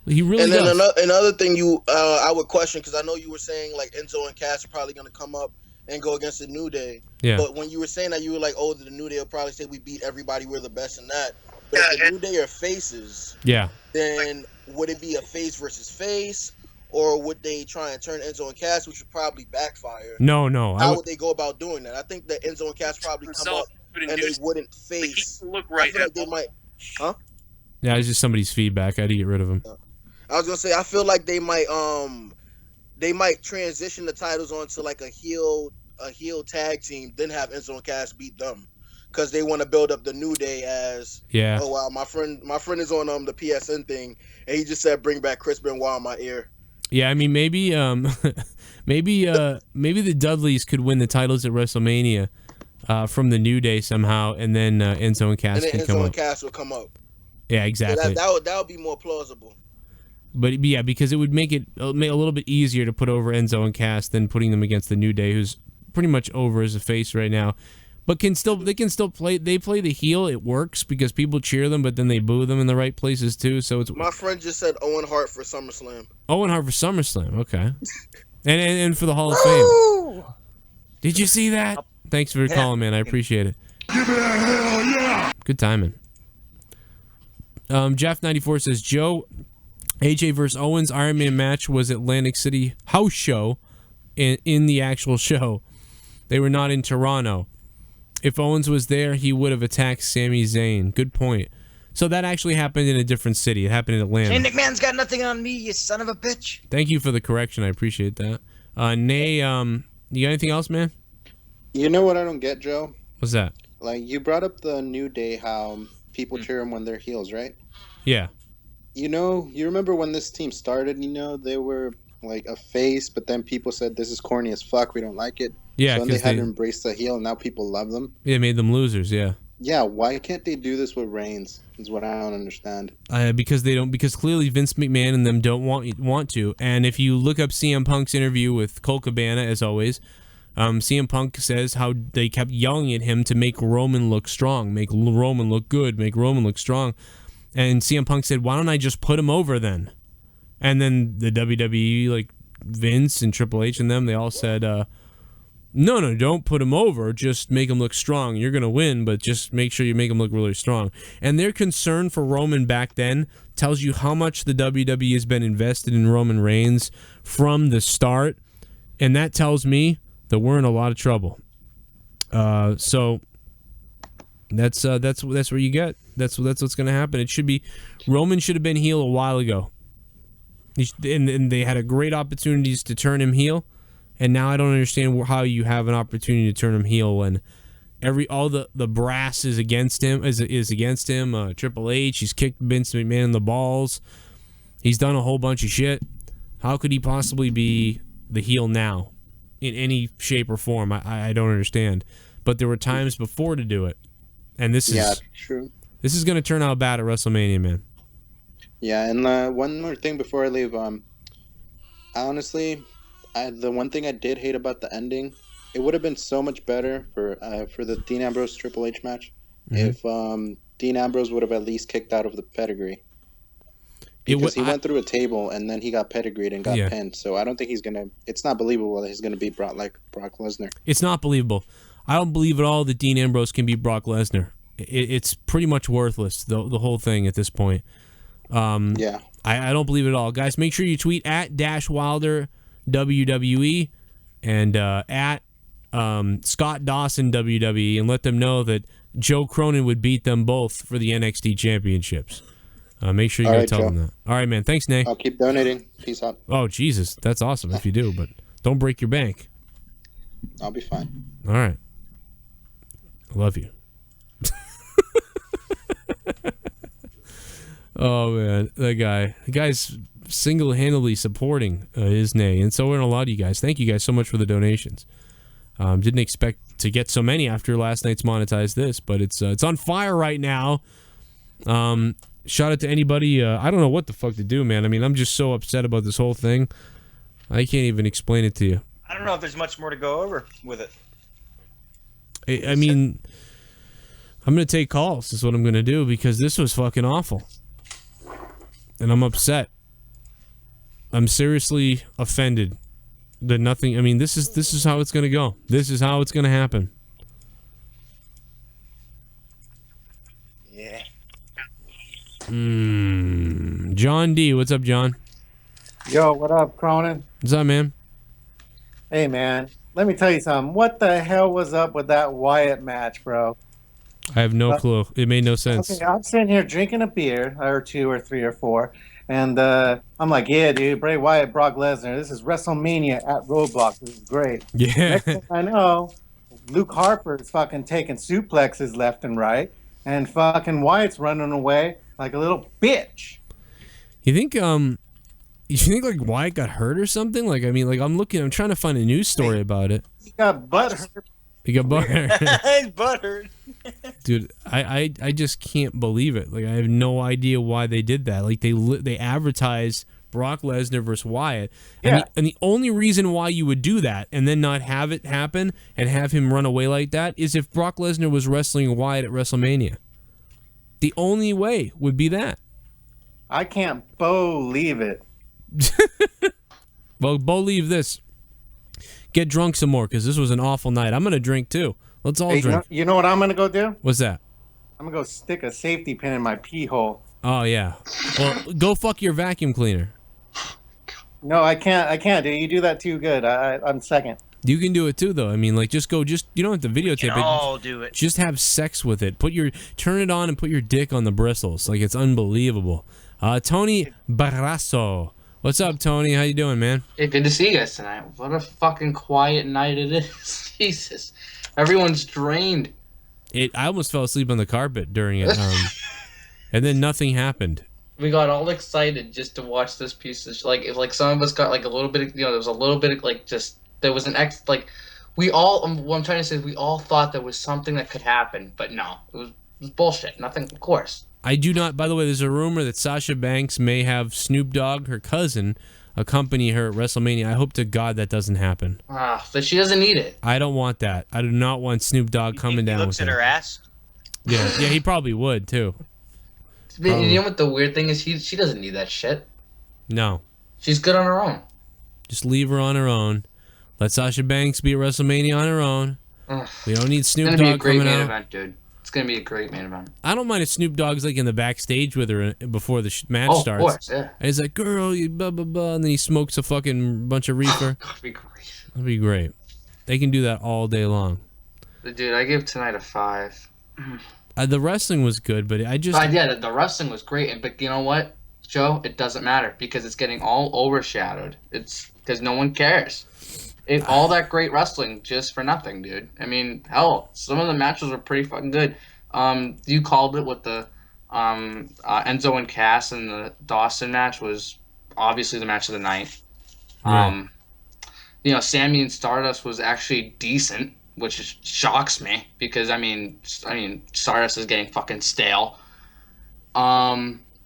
He really and then does. Another thing I would question, because I know you were saying like Enzo and Cass are probably going to come up and go against the New Day. Yeah. But when you were saying that, you were like, "Oh, the New Day will probably say we beat everybody, we're the best in that." But if the New Day are faces, Yeah. then would it be a face versus face? Or would they try and turn Enzo and Cass, which would probably backfire? No. How would they go about doing that? I think that Enzo and Cass probably come up and they wouldn't face. Look right. I feel like they might. Huh? Yeah, it's just somebody's feedback. I had to get rid of him. I was gonna say I feel like they might transition the titles onto like a heel tag team, then have Enzo and Cass beat them, because they want to build up the New Day as. Yeah. Oh wow, my friend is on the PSN thing, and he just said bring back Chris Benoit in my ear. Yeah, I mean, maybe maybe the Dudleys could win the titles at WrestleMania from the New Day somehow, and then Enzo and Cass And then can come Enzo up. and Cass will come up. Yeah, exactly. So that would be more plausible. But yeah, because it would make it a little bit easier to put over Enzo and Cass than putting them against the New Day, who's pretty much over as a face right now. But they can still play. They play the heel. It works because people cheer them, but then they boo them in the right places too. So it's My friend just said Owen Hart for SummerSlam. Owen Hart for SummerSlam. Okay, and for the Hall of Fame. Did you see that? Thanks for calling, man. I appreciate it. Give it a hell yeah! Good timing. Jeff94 says, Joe, AJ versus Owens Iron Man match was Atlantic City house show in the actual show. They were not in Toronto. If Owens was there, he would have attacked Sami Zayn. Good point. So that actually happened in a different city. It happened in Atlanta. Shane McMahon's got nothing on me, you son of a bitch. Thank you for the correction. I appreciate that. Nay, you got anything else, man? You know what I don't get, Joe? What's that? Like, you brought up the New Day, how people cheer them when they're heels, right? Yeah. You know, you remember when this team started, they were like a face, but then people said, this is corny as fuck, we don't like it. Yeah, so then they 'cause had they- to embrace the heel, and now people love them. It made them losers, yeah. Yeah, why can't they do this with Reigns, is what I don't understand. Because they don't. Because clearly Vince McMahon and them don't want to. And if you look up CM Punk's interview with Colt Cabana, as always, CM Punk says how they kept yelling at him to make Roman look strong, make Roman look good, make Roman look strong. And CM Punk said, "Why don't I just put him over then?" And then the WWE, like Vince and Triple H and them, they all said, No, don't put him over. Just make him look strong. You're going to win, but just make sure you make him look really strong. And their concern for Roman back then tells you how much the WWE has been invested in Roman Reigns from the start. And that tells me that we're in a lot of trouble. So that's where you get. That's what's going to happen. It should be Roman should have been heel a while ago. And they had a great opportunities to turn him heel. and now I don't understand how you have an opportunity to turn him heel when all the brass is against him. Is against him. Triple H, he's kicked Vince McMahon in the balls. He's done a whole bunch of shit. How could he possibly be the heel now, in any shape or form? I don't understand. But there were times before to do it, and this is true. This is going to turn out bad at WrestleMania, man. Yeah, and one more thing before I leave. Honestly, the one thing I did hate about the ending, it would have been so much better for the Dean Ambrose Triple H match if Dean Ambrose would have at least kicked out of the pedigree. Because he went through a table and then he got pedigreed and got pinned. So I don't think he's gonna. It's not believable that he's gonna beat Brock Lesnar. It's not believable. I don't believe at all that Dean Ambrose can beat Brock Lesnar. It's pretty much worthless, the whole thing at this point. Yeah. I don't believe it at all. Guys, make sure you tweet at @Wilder WWE and at Scott Dawson WWE and let them know that Joe Cronin would beat them both for the NXT championships. Make sure you go tell them that. All right, man. Thanks, Nate. I'll keep donating. Peace out. Oh, Jesus. That's awesome if you do, but don't break your bank. I'll be fine. All right. I love you. Oh, man. The guy's single-handedly supporting his Nay, and so are a lot of you guys. Thank you guys so much for the donations. Didn't expect to get so many after last night's Monetize This, but it's on fire right now. Shout out to anybody. I don't know what the fuck to do, man. I mean, I'm just so upset about this whole thing. I can't even explain it to you. I don't know if there's much more to go over with it. I mean, I'm going to take calls is what I'm going to do because this was fucking awful. And I'm upset. I'm seriously offended that nothing... I mean, this is how it's going to go. This is how it's going to happen. Yeah. John D. What's up, John? Yo, what up, Cronin? What's up, man? Hey, man. Let me tell you something. What the hell was up with that Wyatt match, bro? I have no clue. It made no sense. Okay, I'm sitting here drinking a beer, or 2 or 3 or 4, and I'm like, yeah, dude, Bray Wyatt, Brock Lesnar. This is WrestleMania at Roadblock. This is great. Yeah. Next thing I know, Luke Harper's fucking taking suplexes left and right, and fucking Wyatt's running away like a little bitch. You think like Wyatt got hurt or something? Like, I mean, like I'm trying to find a news story about it. He got butthurt. He got butthurt. He's butthurt. Dude, I just can't believe it. Like, I have no idea why they did that. Like, they advertised Brock Lesnar versus Wyatt, and the only reason why you would do that and then not have it happen and have him run away like that is if Brock Lesnar was wrestling Wyatt at WrestleMania. The only way would be that. I can't believe it. Well, believe this. Get drunk some more because this was an awful night. I'm gonna drink too. Let's all drink. You know what I'm gonna go do? What's that? I'm gonna go stick a safety pin in my pee hole. Oh yeah. Well, go fuck your vacuum cleaner. No, I can't, dude. You do that too good. I'm second. You can do it too, though. I mean, like, you don't have to videotape it. all do it. Just have sex with it. Turn it on and put your dick on the bristles. Like, it's unbelievable. Tony Barrasso. What's up, Tony? How you doing, man? Hey, good to see you guys tonight. What a fucking quiet night it is. Jesus. Everyone's drained. I almost fell asleep on the carpet during it. And then nothing happened. We got all excited just to watch this piece of like some of us got like a little bit of, there was a little bit of like just there was we all what I'm trying to say is we all thought there was something that could happen, but no, it was bullshit. Nothing, of course. I do not. By the way, there's a rumor that Sasha Banks may have Snoop Dogg, her cousin, accompany her at WrestleMania. I hope to God that doesn't happen. But she doesn't need it. I don't want that. I do not want Snoop Dogg coming down with her. Looks at her ass. Yeah, he probably would too. You know what the weird thing is? She doesn't need that shit. No. She's good on her own. Just leave her on her own. Let Sasha Banks be at WrestleMania on her own. We don't need Snoop Dogg coming out. It's gonna be a great main event, dude. It's gonna be a great main event. I don't mind if Snoop Dogg's like in the backstage with her before the match starts. Of course, yeah. And he's like, "Girl, you blah blah blah," and then he smokes a fucking bunch of reefer. That'd be great. That'd be great. They can do that all day long. Dude, I give tonight a 5. The wrestling was good, but I just... yeah, the wrestling was great, but you know what, Joe? It doesn't matter because it's getting all overshadowed. It's because no one cares. all that great wrestling just for nothing, dude. I mean, hell, some of the matches were pretty fucking good. You called it with the Enzo and Cass, and the Dawson match was obviously the match of the night. Right. Sammy and Stardust was actually decent, which shocks me because I mean Stardust is getting fucking stale.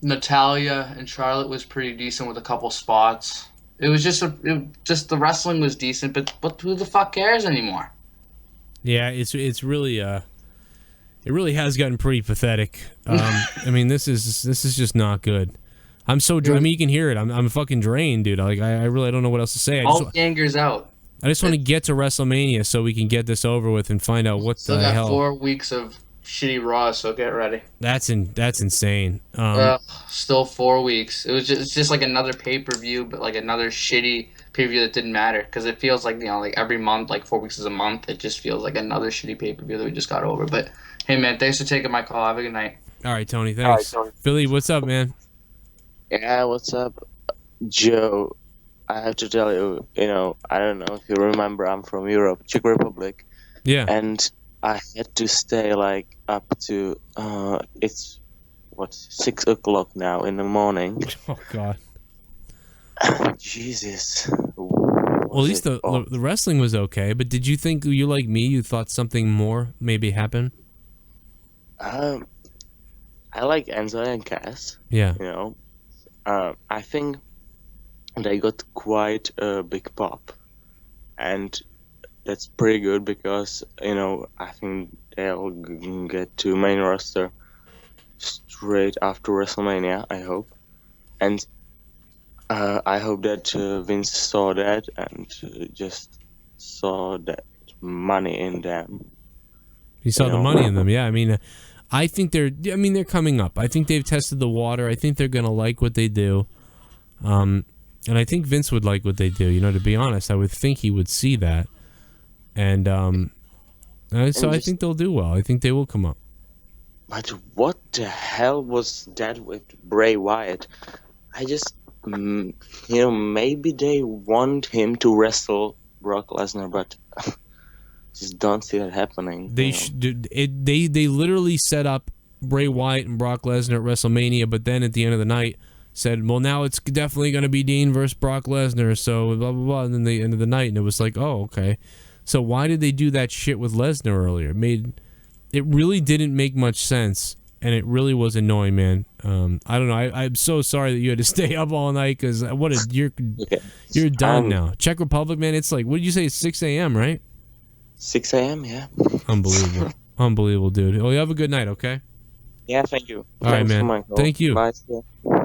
Natalia and Charlotte was pretty decent with a couple spots. It was just the wrestling was decent, but who the fuck cares anymore? Yeah, it's really it really has gotten pretty pathetic. I mean, this is just not good. I'm so I mean, you can hear it. I'm fucking drained, dude. Like I really don't know what else to say. All the anger's out. I just want to get to WrestleMania so we can get this over with and find out what Still the got hell. 4 weeks of shitty Raw, so get ready. That's insane. Still 4 weeks. It's just like another pay-per-view, but like another shitty pay-per-view that didn't matter because it feels like like every month, like 4 weeks is a month. It just feels like another shitty pay-per-view that we just got over. But hey, man, thanks for taking my call. Have a good night. All right, Tony. Thanks. Philly, what's up, man? Yeah, what's up, Joe? I have to tell you, I don't know if you remember, I'm from Europe, Czech Republic. Yeah. And I had to stay like up to it's 6 o'clock now in the morning. Oh God. Jesus. Well, at least the wrestling was okay, but did you think you like me? You thought something more maybe happened? I like Enzo and Cass. Yeah. I think they got quite a big pop, and that's pretty good because I think they'll get to main roster straight after WrestleMania. I hope, and I hope that Vince saw that and just saw that money in them. He saw the money in them. Yeah, I mean, I think they're coming up. I think they've tested the water. I think they're gonna like what they do. And I think Vince would like what they do. To be honest, I would think he would see that. And so I think they'll do well. I think they will come up. But what the hell was that with Bray Wyatt? I just, maybe they want him to wrestle Brock Lesnar, but just don't see that happening. They literally set up Bray Wyatt and Brock Lesnar at WrestleMania, but then at the end of the night said, well, now it's definitely going to be Dean versus Brock Lesnar, so blah, blah, blah. And then the end of the night, and it was like, oh, okay. So why did they do that shit with Lesnar earlier? It really didn't make much sense, and it really was annoying, man. I don't know. I'm so sorry that you had to stay up all night, because you're done now. Czech Republic, man, it's like, what did you say? It's 6 a.m., right? 6 a.m., yeah. Unbelievable. Unbelievable, dude. Well, you have a good night, okay? Yeah, thank you. All right, man. Thank you. Bye.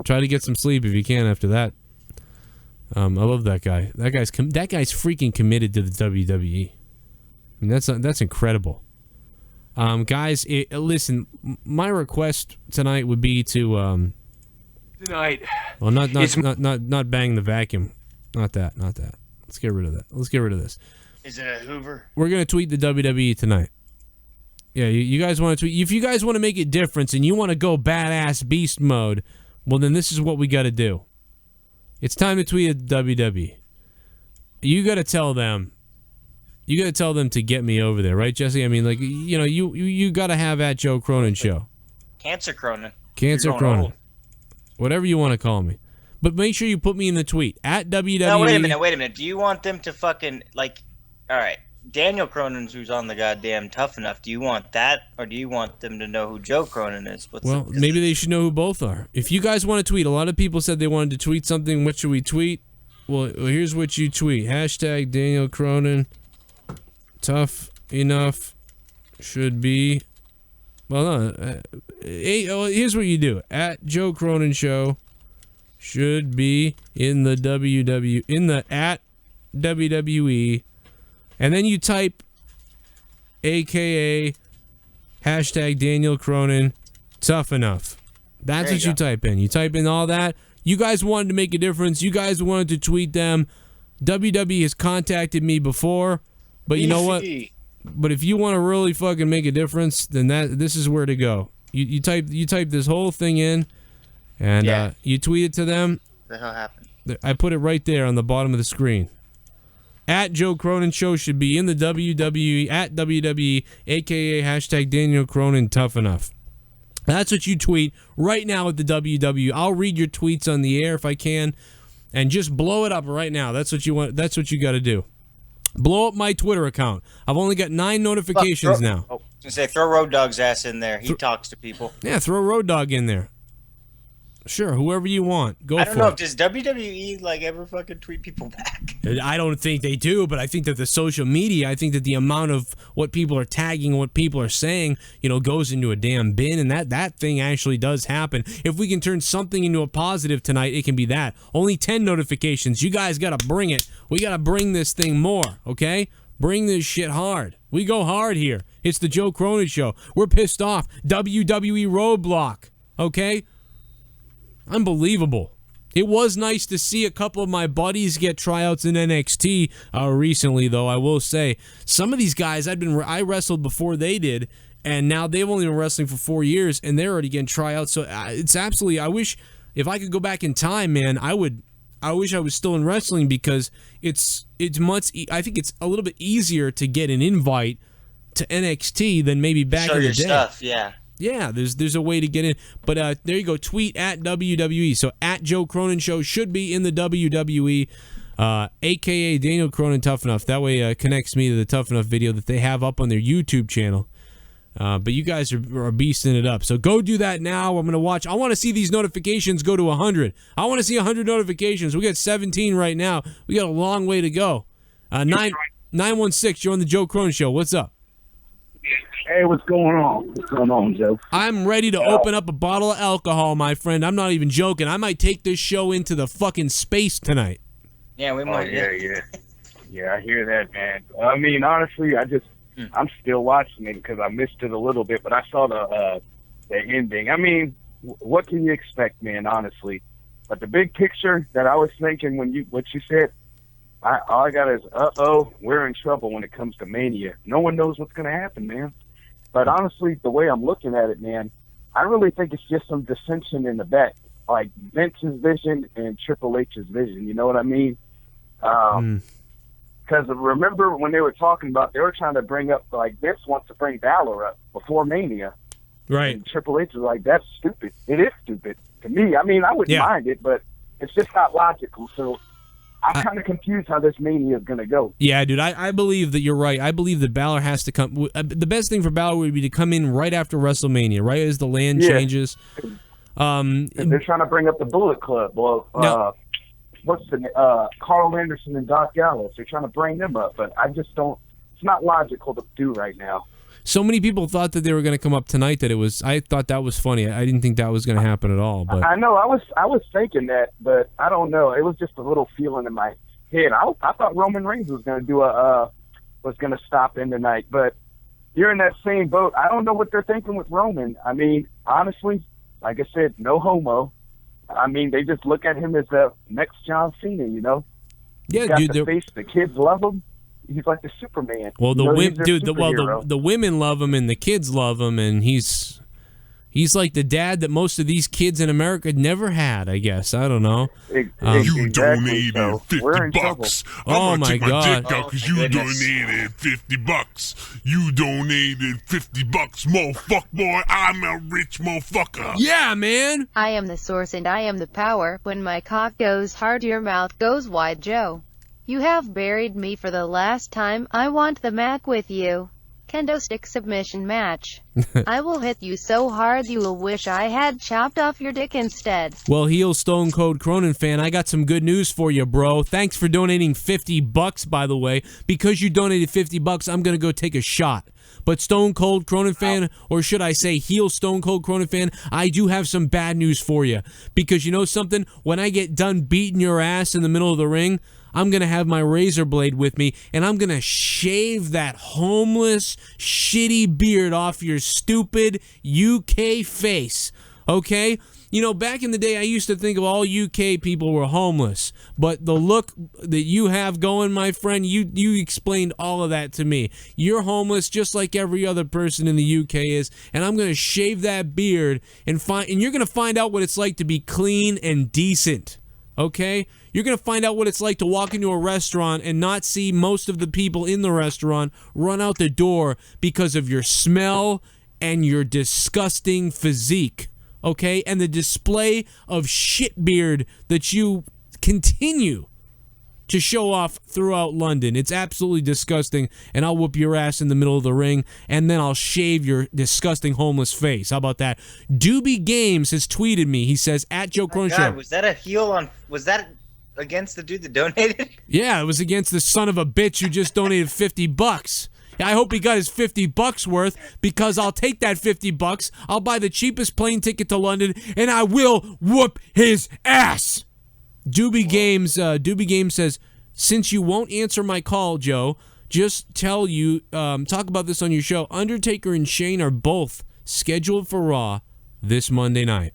Try to get some sleep if you can after that. I love that guy. That guy's freaking committed to the WWE. I mean, that's incredible. Guys, listen. My request tonight would be to Tonight. Well, not bang the vacuum. Not that. Let's get rid of that. Let's get rid of this. Is it a Hoover? We're gonna tweet the WWE tonight. Yeah, you guys want to tweet? If you guys want to make a difference and you want to go badass beast mode, well, then this is what we got to do. It's time to tweet at the WWE. You got to tell them. You got to tell them to get me over there, right, Jesse? I mean, like, you got to have at Joe Cronin show. Cancer Cronin. Cancer Cronin. Whatever you want to call me. But make sure you put me in the tweet at WWE. No, wait a minute. Do you want them to fucking, like, all right, Daniel Cronin's who's on the goddamn Tough Enough. Do you want that, or do you want them to know who Joe Cronin is? Maybe they should know who both are. If you guys want to tweet, a lot of people said they wanted to tweet something. What should we tweet? Well, here's what you tweet. Hashtag Daniel Cronin. Tough enough should be. Well, no. Here's what you do. At Joe Cronin Show should be in the at WWE. And then you type AKA hashtag Daniel Cronin Tough Enough. That's what you type in. You type in all that. You guys wanted to make a difference. You guys wanted to tweet them. WWE has contacted me before, but you know what? But if you want to really fucking make a difference, then this is where to go. You type this whole thing in, and you tweet it to them. What the hell happened? I put it right there on the bottom of the screen. At Joe Cronin Show should be in the WWE, at WWE, a.k.a. hashtag Daniel Cronin Tough Enough. That's what you tweet right now at the WWE. I'll read your tweets on the air if I can, and just blow it up right now. That's what you want. That's what you got to do. Blow up my Twitter account. I've only got 9 notifications now. Oh, I was gonna say, throw Road Dogg's ass in there. He talks to people. Yeah, throw Road Dogg in there. Sure, whoever you want. Go for it. I don't know. Does WWE ever fucking tweet people back? I don't think they do, but I think that the social media, I think that the amount of what people are tagging, what people are saying, goes into a damn bin, and that thing actually does happen. If we can turn something into a positive tonight, it can be that. Only 10 notifications. You guys got to bring it. We got to bring this thing more, okay? Bring this shit hard. We go hard here. It's the Joe Cronin Show. We're pissed off. WWE Roadblock, okay? Unbelievable. It was nice to see a couple of my buddies get tryouts in NXT recently, though. I will say some of these guys I wrestled before they did, and now they've only been wrestling for 4 years, and they're already getting tryouts. So it's absolutely. I wish if I could go back in time, man, I would. I wish I was still in wrestling because it's much. I think it's a little bit easier to get an invite to NXT than maybe back in the day. Stuff, yeah. Yeah, there's a way to get in. But there you go. Tweet at WWE. So at Joe Cronin Show should be in the WWE, a.k.a. Daniel Cronin Tough Enough. That way connects me to the Tough Enough video that they have up on their YouTube channel. But you guys are beasting it up. So go do that now. I'm going to watch. I want to see these notifications go to 100. I want to see 100 notifications. We got 17 right now. We got a long way to go. 916, you're on the Joe Cronin Show. What's up? Hey, what's going on? What's going on, Joe? I'm ready to open up a bottle of alcohol, my friend. I'm not even joking. I might take this show into the fucking space tonight. Yeah, we might. Yeah, I hear that, man. I mean, honestly, I'm still watching it because I missed it a little bit, but I saw the ending. I mean, what can you expect, man, honestly? But the big picture that I was thinking what you said, all I got is, we're in trouble when it comes to Mania. No one knows what's going to happen, man. But honestly, the way I'm looking at it, man, I really think it's just some dissension in the back, like Vince's vision and Triple H's vision. You know what I mean? Because remember when they were talking about, they were trying to bring up, like, Vince wants to bring Balor up before Mania. Right. And Triple H is like, that's stupid. It is stupid to me. I mean, I wouldn't mind it, but it's just not logical. So I'm kind of confused how this Mania is going to go. Yeah, dude, I believe that you're right. I believe that Balor has to come. The best thing for Balor would be to come in right after WrestleMania, right as the land changes. They're trying to bring up the Bullet Club. Well, what's the Carl Anderson and Doc Gallows? They're trying to bring them up, but I just don't. It's not logical to do right now. So many people thought that they were going to come up tonight. I thought that was funny. I didn't think that was going to happen at all. But I know I was thinking that, but I don't know. It was just a little feeling in my head. I thought Roman Reigns was going to was going to stop in tonight, but you're in that same boat. I don't know what they're thinking with Roman. I mean, honestly, like I said, no homo. I mean, they just look at him as the next John Cena, you know? Yeah, He's got the face. The kids love him. He's like the Superman. Well, the the women love him and the kids love him, and he's like the dad that most of these kids in America never had, I guess. I don't know. You donated $50. Oh my God! Because you donated $50. You donated $50, motherfucker, boy. I'm a rich motherfucker. Yeah, man. I am the source and I am the power. When my cock goes hard, your mouth goes wide, Joe. You have buried me for the last time. I want the Mac with you. Kendo stick submission match. I will hit you so hard you will wish I had chopped off your dick instead. Well, heel Stone Cold Cronin fan, I got some good news for you, bro. Thanks for donating $50, by the way. Because you donated $50, I'm gonna go take a shot. But Stone Cold Cronin fan, or should I say heel Stone Cold Cronin fan, I do have some bad news for you. Because you know something? When I get done beating your ass in the middle of the ring, I'm going to have my razor blade with me, and I'm going to shave that homeless, shitty beard off your stupid UK face, okay? You know, back in the day, I used to think of all UK people were homeless, but the look that you have going, my friend, you explained all of that to me. You're homeless just like every other person in the UK is, and I'm going to shave that beard, and you're going to find out what it's like to be clean and decent. okay? You're going to find out what it's like to walk into a restaurant and not see most of the people in the restaurant run out the door because of your smell and your disgusting physique, okay? And the display of shit beard that you continue to show off throughout London. It's absolutely disgusting, and I'll whoop your ass in the middle of the ring, and then I'll shave your disgusting homeless face. How about that? Doobie Games has tweeted me. He says, at Joe Cronin Show. Was that a heel on... Was that against the dude that donated? Yeah, it was against the son of a bitch who just donated $50. I hope he got his $50 worth, because I'll take that $50. I'll buy the cheapest plane ticket to London, and I will whoop his ass. Doobie Games says, since you won't answer my call, Joe, just tell you, talk about this on your show. Undertaker and Shane are both scheduled for Raw this Monday night.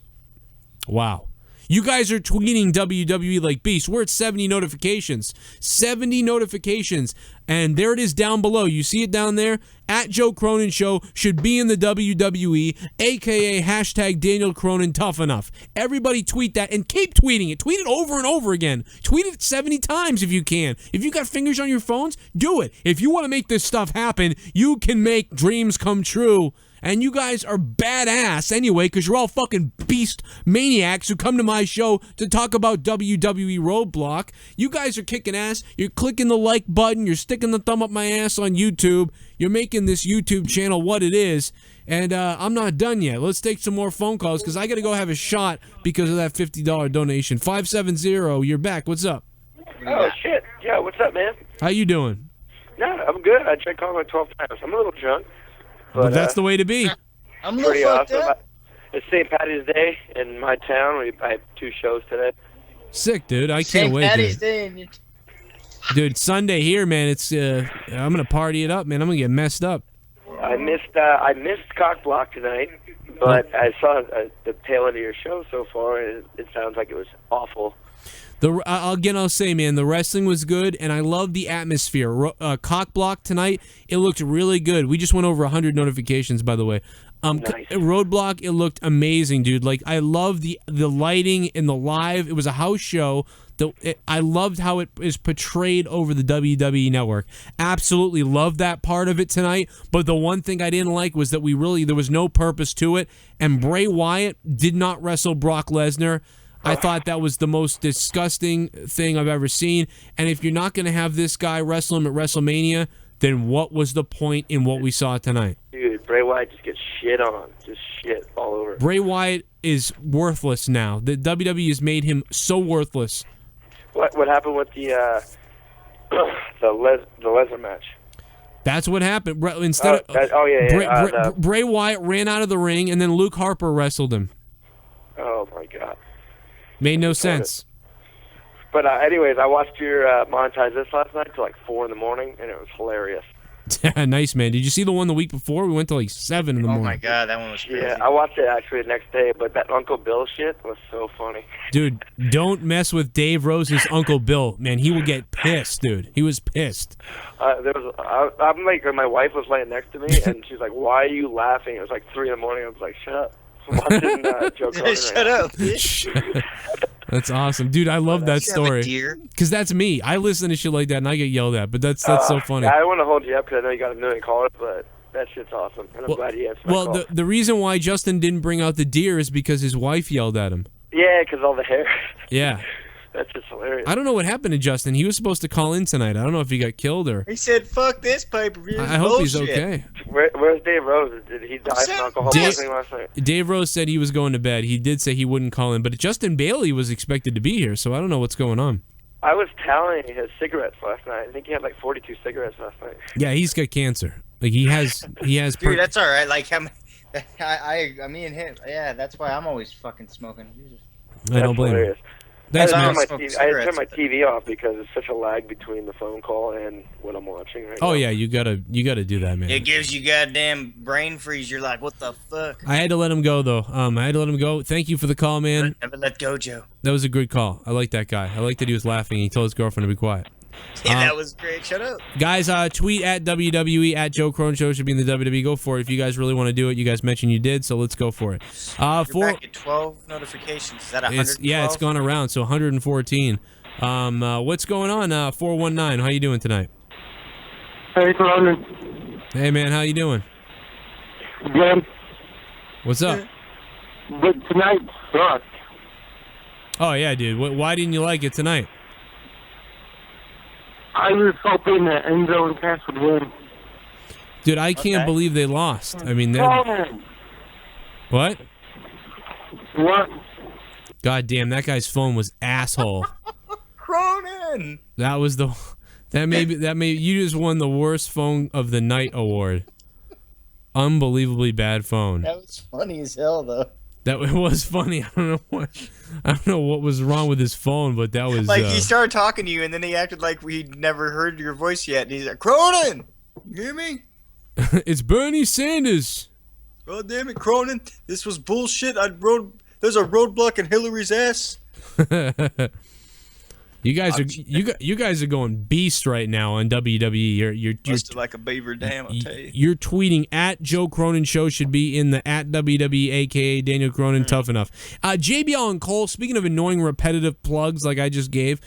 Wow. You guys are tweeting WWE like beasts. We're at 70 notifications. 70 notifications. And there it is down below. You see it down there? At Joe Cronin Show should be in the WWE, a.k.a. hashtag Daniel Cronin Tough Enough. Everybody tweet that and keep tweeting it. Tweet it over and over again. Tweet it 70 times if you can. If you got fingers on your phones, do it. If you want to make this stuff happen, you can make dreams come true. And you guys are badass anyway, because you're all fucking beast maniacs who come to my show to talk about WWE Roadblock. You guys are kicking ass. You're clicking the like button. You're sticking the thumb up my ass on YouTube. You're making this YouTube channel what it is. And I'm not done yet. Let's take some more phone calls, because I got to go have a shot because of that $50 donation. 570, you're back. What's up? Oh, shit. Yeah, what's up, man? How you doing? No, I'm good. I tried calling like 12 times. I'm a little drunk. But that's the way to be. I'm pretty awesome. It's St. Patty's Day in my town. I have 2 shows today. Sick, dude. I can't St. wait. Patty's Day. Dude, Sunday here, man. It's I'm gonna party it up, man. I'm gonna get messed up. I missed Cock Block tonight, but I saw the tail end of your show so far, and it sounds like it was awful. I'll say, man, the wrestling was good, and I love the atmosphere. Cock Block tonight, it looked really good. We just went over 100 notifications, by the way. Nice. Roadblock, it looked amazing, dude. Like, I love the lighting and the live. It was a house show. I loved how it is portrayed over the WWE Network. Absolutely loved that part of it tonight. But the one thing I didn't like was that there was no purpose to it. And Bray Wyatt did not wrestle Brock Lesnar. I thought that was the most disgusting thing I've ever seen. And if you're not going to have this guy wrestle him at WrestleMania, then what was the point in what we saw tonight? Dude, Bray Wyatt just gets shit on. Just shit all over. Bray Wyatt is worthless now. The WWE has made him so worthless. What happened with the Lesnar match? That's what happened. Bray Wyatt ran out of the ring, and then Luke Harper wrestled him. Oh, my God. Made no sense. But anyways, I watched your Monetize This last night till like 4 in the morning, and it was hilarious. Nice, man. Did you see the one the week before? We went to like 7 in the morning. Oh my God, that one was crazy. Yeah, I watched it actually the next day, but that Uncle Bill shit was so funny. Dude, don't mess with Dave Rose's Uncle Bill. Man, he will get pissed, dude. He was pissed. I'm like, my wife was laying next to me, and she's like, "Why are you laughing?" It was like 3 in the morning. I was like, "Shut up." I'm watching Joe Cronin. Shut up, bitch. That's awesome, dude. I love that story because that's me. I listen to shit like that and I get yelled at, but that's so funny. I don't want to hold you up because I know you got a million callers, but that shit's awesome, and I'm glad he answered my call. The reason why Justin didn't bring out the deer is because his wife yelled at him. Yeah, because all the hair. Yeah. That's just hilarious. I don't know what happened to Justin. He was supposed to call in tonight. I don't know if he got killed or. He said, "Fuck this pay-per-view." I hope he's okay. Where's Dave Rose? Did he die from alcohol poisoning last night? Dave Rose said he was going to bed. He did say he wouldn't call in, but Justin Bailey was expected to be here, so I don't know what's going on. I was tallying his cigarettes last night. I think he had like 42 cigarettes last night. Yeah, he's got cancer. Like he has. Dude, that's all right. Like me and him. Yeah, that's why I'm always fucking smoking. I don't blame him. I had to turn my TV off because there's such a lag between the phone call and what I'm watching right now. Oh yeah, you gotta do that, man. It gives you goddamn brain freeze. You're like, what the fuck? I had to let him go though. I had to let him go. Thank you for the call, man. Never let go, Joe. That was a good call. I like that guy. I like that he was laughing. He told his girlfriend to be quiet. Yeah, that was great. Shut up. Guys, tweet at WWE at Joe Cronin Show should be in the WWE. Go for it. If you guys really want to do it, you guys mentioned you did, so let's go for it. You're back at 12 notifications. Is that 112? Yeah, it's gone around, so 114. What's going on? 419. How you doing tonight? Hey, Cronin. Hey, man. How you doing? Good. What's up? But tonight sucked. Oh yeah, dude. Why didn't you like it tonight? I was hoping that Enzo and Cass would win. Dude, I can't believe they lost. I mean, Cronin. what? What? God damn, that guy's phone was asshole. Cronin. That was the that may you just won the worst phone of the night award. Unbelievably bad phone. That was funny as hell, though. That was funny. I don't know what was wrong with his phone, but that was Like, he started talking to you, and then he acted like we'd never heard your voice yet. And he's like, Cronin! You hear me? It's Bernie Sanders. God damn it, Cronin. This was bullshit. There's a roadblock in Hillary's ass. You guys are going beast right now on WWE. You're Busted like a beaver dam, I'll tell you. You're tweeting at Joe Cronin Show should be in the at WWE, aka Daniel Cronin. Tough enough. JBL and Cole. Speaking of annoying repetitive plugs like I just gave,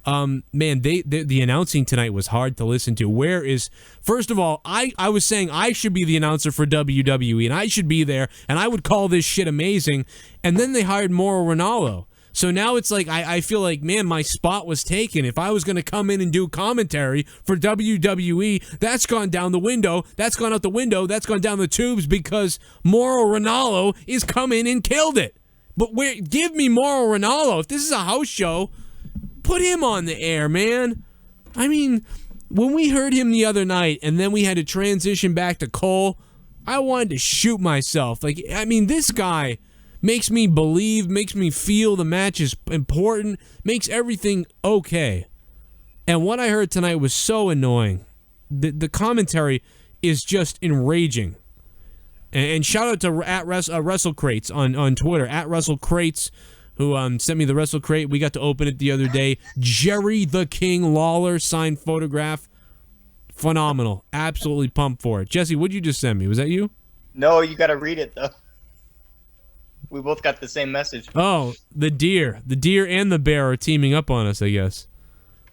man, the announcing tonight was hard to listen to. First of all, I was saying I should be the announcer for WWE and I should be there and I would call this shit amazing, and then they hired Mauro Ranallo. So now it's like I feel like, man, my spot was taken. If I was going to come in and do commentary for WWE, that's gone down the window. That's gone out the window. That's gone down the tubes because Mauro Ranallo is come in and killed it. But give me Mauro Ranallo. If this is a house show, put him on the air, man. I mean, when we heard him the other night and then we had to transition back to Cole, I wanted to shoot myself. Like, I mean, this guy makes me believe, makes me feel the match is important, makes everything okay. And what I heard tonight was so annoying. The commentary is just enraging. And shout out to at WrestleCrates on Twitter, at WrestleCrates, who sent me the WrestleCrate. We got to open it the other day. Jerry the King Lawler signed photograph. Phenomenal. Absolutely pumped for it. Jesse, what'd you just send me? Was that you? No, you got to read it, though. We both got the same message. Oh, the deer. The deer and the bear are teaming up on us, I guess.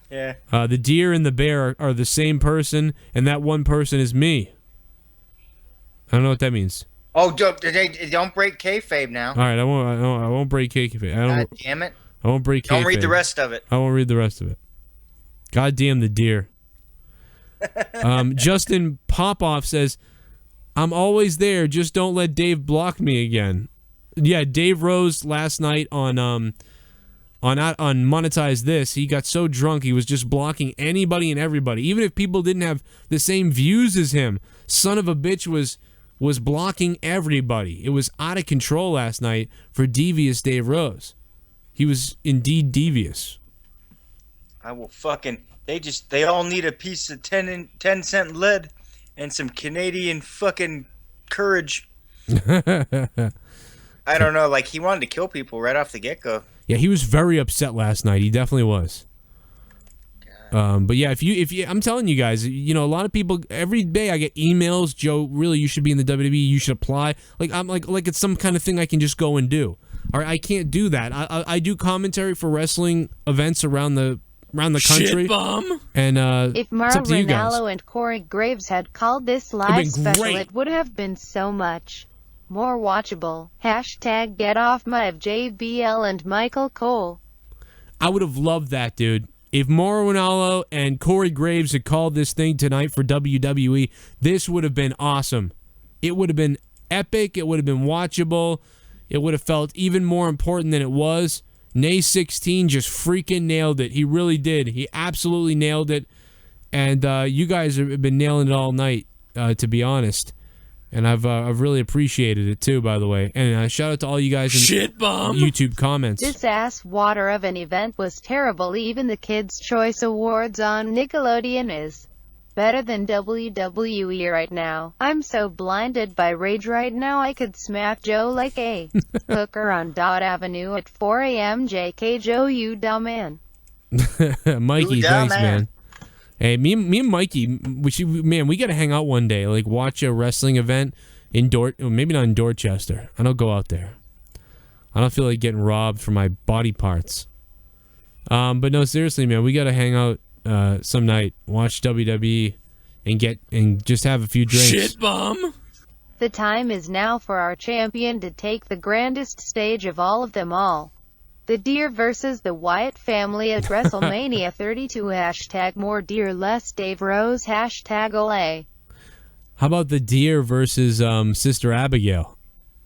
Yeah. The deer and the bear are the same person, and that one person is me. I don't know what that means. Oh, don't break kayfabe now. All right, I won't break kayfabe. God damn it. I won't break kayfabe. Don't read the rest of it. I won't read the rest of it. God damn the deer. Justin Popoff says, I'm always there, just don't let Dave block me again. Yeah, Dave Rose last night on Monetize This, he got so drunk he was just blocking anybody and everybody, even if people didn't have the same views as him. Son of a bitch was blocking everybody. It was out of control last night for devious Dave Rose. He was indeed devious. I will fucking... They all need a piece of 10-cent lead and some Canadian fucking courage. I don't know, like, he wanted to kill people right off the get-go. Yeah, he was very upset last night. He definitely was. But yeah, if you, I'm telling you guys, you know, a lot of people every day I get emails. Joe, really, you should be in the WWE. You should apply. Like I'm like it's some kind of thing I can just go and do. All right, I can't do that. I do commentary for wrestling events around the country. Shit bomb. And if Mauro Ranallo and Corey Graves had called this live special, great. it would have been so much more watchable. Hashtag get off my JBL and Michael Cole. I would have loved that, dude. If Mauro Ranallo and Corey Graves had called this thing tonight for WWE, this would have been awesome. It would have been epic. It would have been watchable. It would have felt even more important than it was. Nay 16 just freaking nailed it. He really did. He absolutely nailed it. And you guys have been nailing it all night, to be honest. And I've really appreciated it too, by the way. And shout out to all you guys in YouTube comments. This ass water of an event was terrible. Even the Kids' Choice Awards on Nickelodeon is better than WWE right now. I'm so blinded by rage right now I could smack Joe like a hooker on Dot Avenue at 4 a.m. JK Joe, you dumb man. Mikey, thanks, man. Hey, me and Mikey, we got to hang out one day. Like, watch a wrestling event in maybe not in Dorchester. I don't go out there. I don't feel like getting robbed for my body parts. But no, seriously, man, we got to hang out some night, watch WWE, and just have a few drinks. Shit bum. The time is now for our champion to take the grandest stage of all of them all. The Deer versus the Wyatt family at WrestleMania 32. Hashtag more Deer, less Dave Rose. Hashtag Olay. How about the Deer versus Sister Abigail?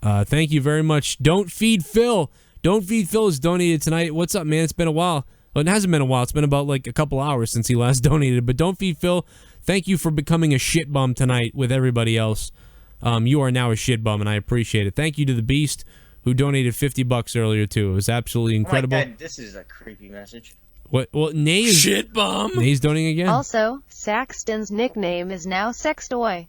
Thank you very much. Don't Feed Phil. Don't Feed Phil is donated tonight. What's up, man? It's been a while. Well, it hasn't been a while. It's been about like a couple hours since he last donated. But Don't Feed Phil, thank you for becoming a shit bum tonight with everybody else. You are now a shit bum, and I appreciate it. Thank you to the Beast, who donated $50 earlier too. It was absolutely incredible. Oh my God, this is a creepy message. What? Well, Nay is shit bum. Nay's donating again. Also, Saxton's nickname is now Sextoy.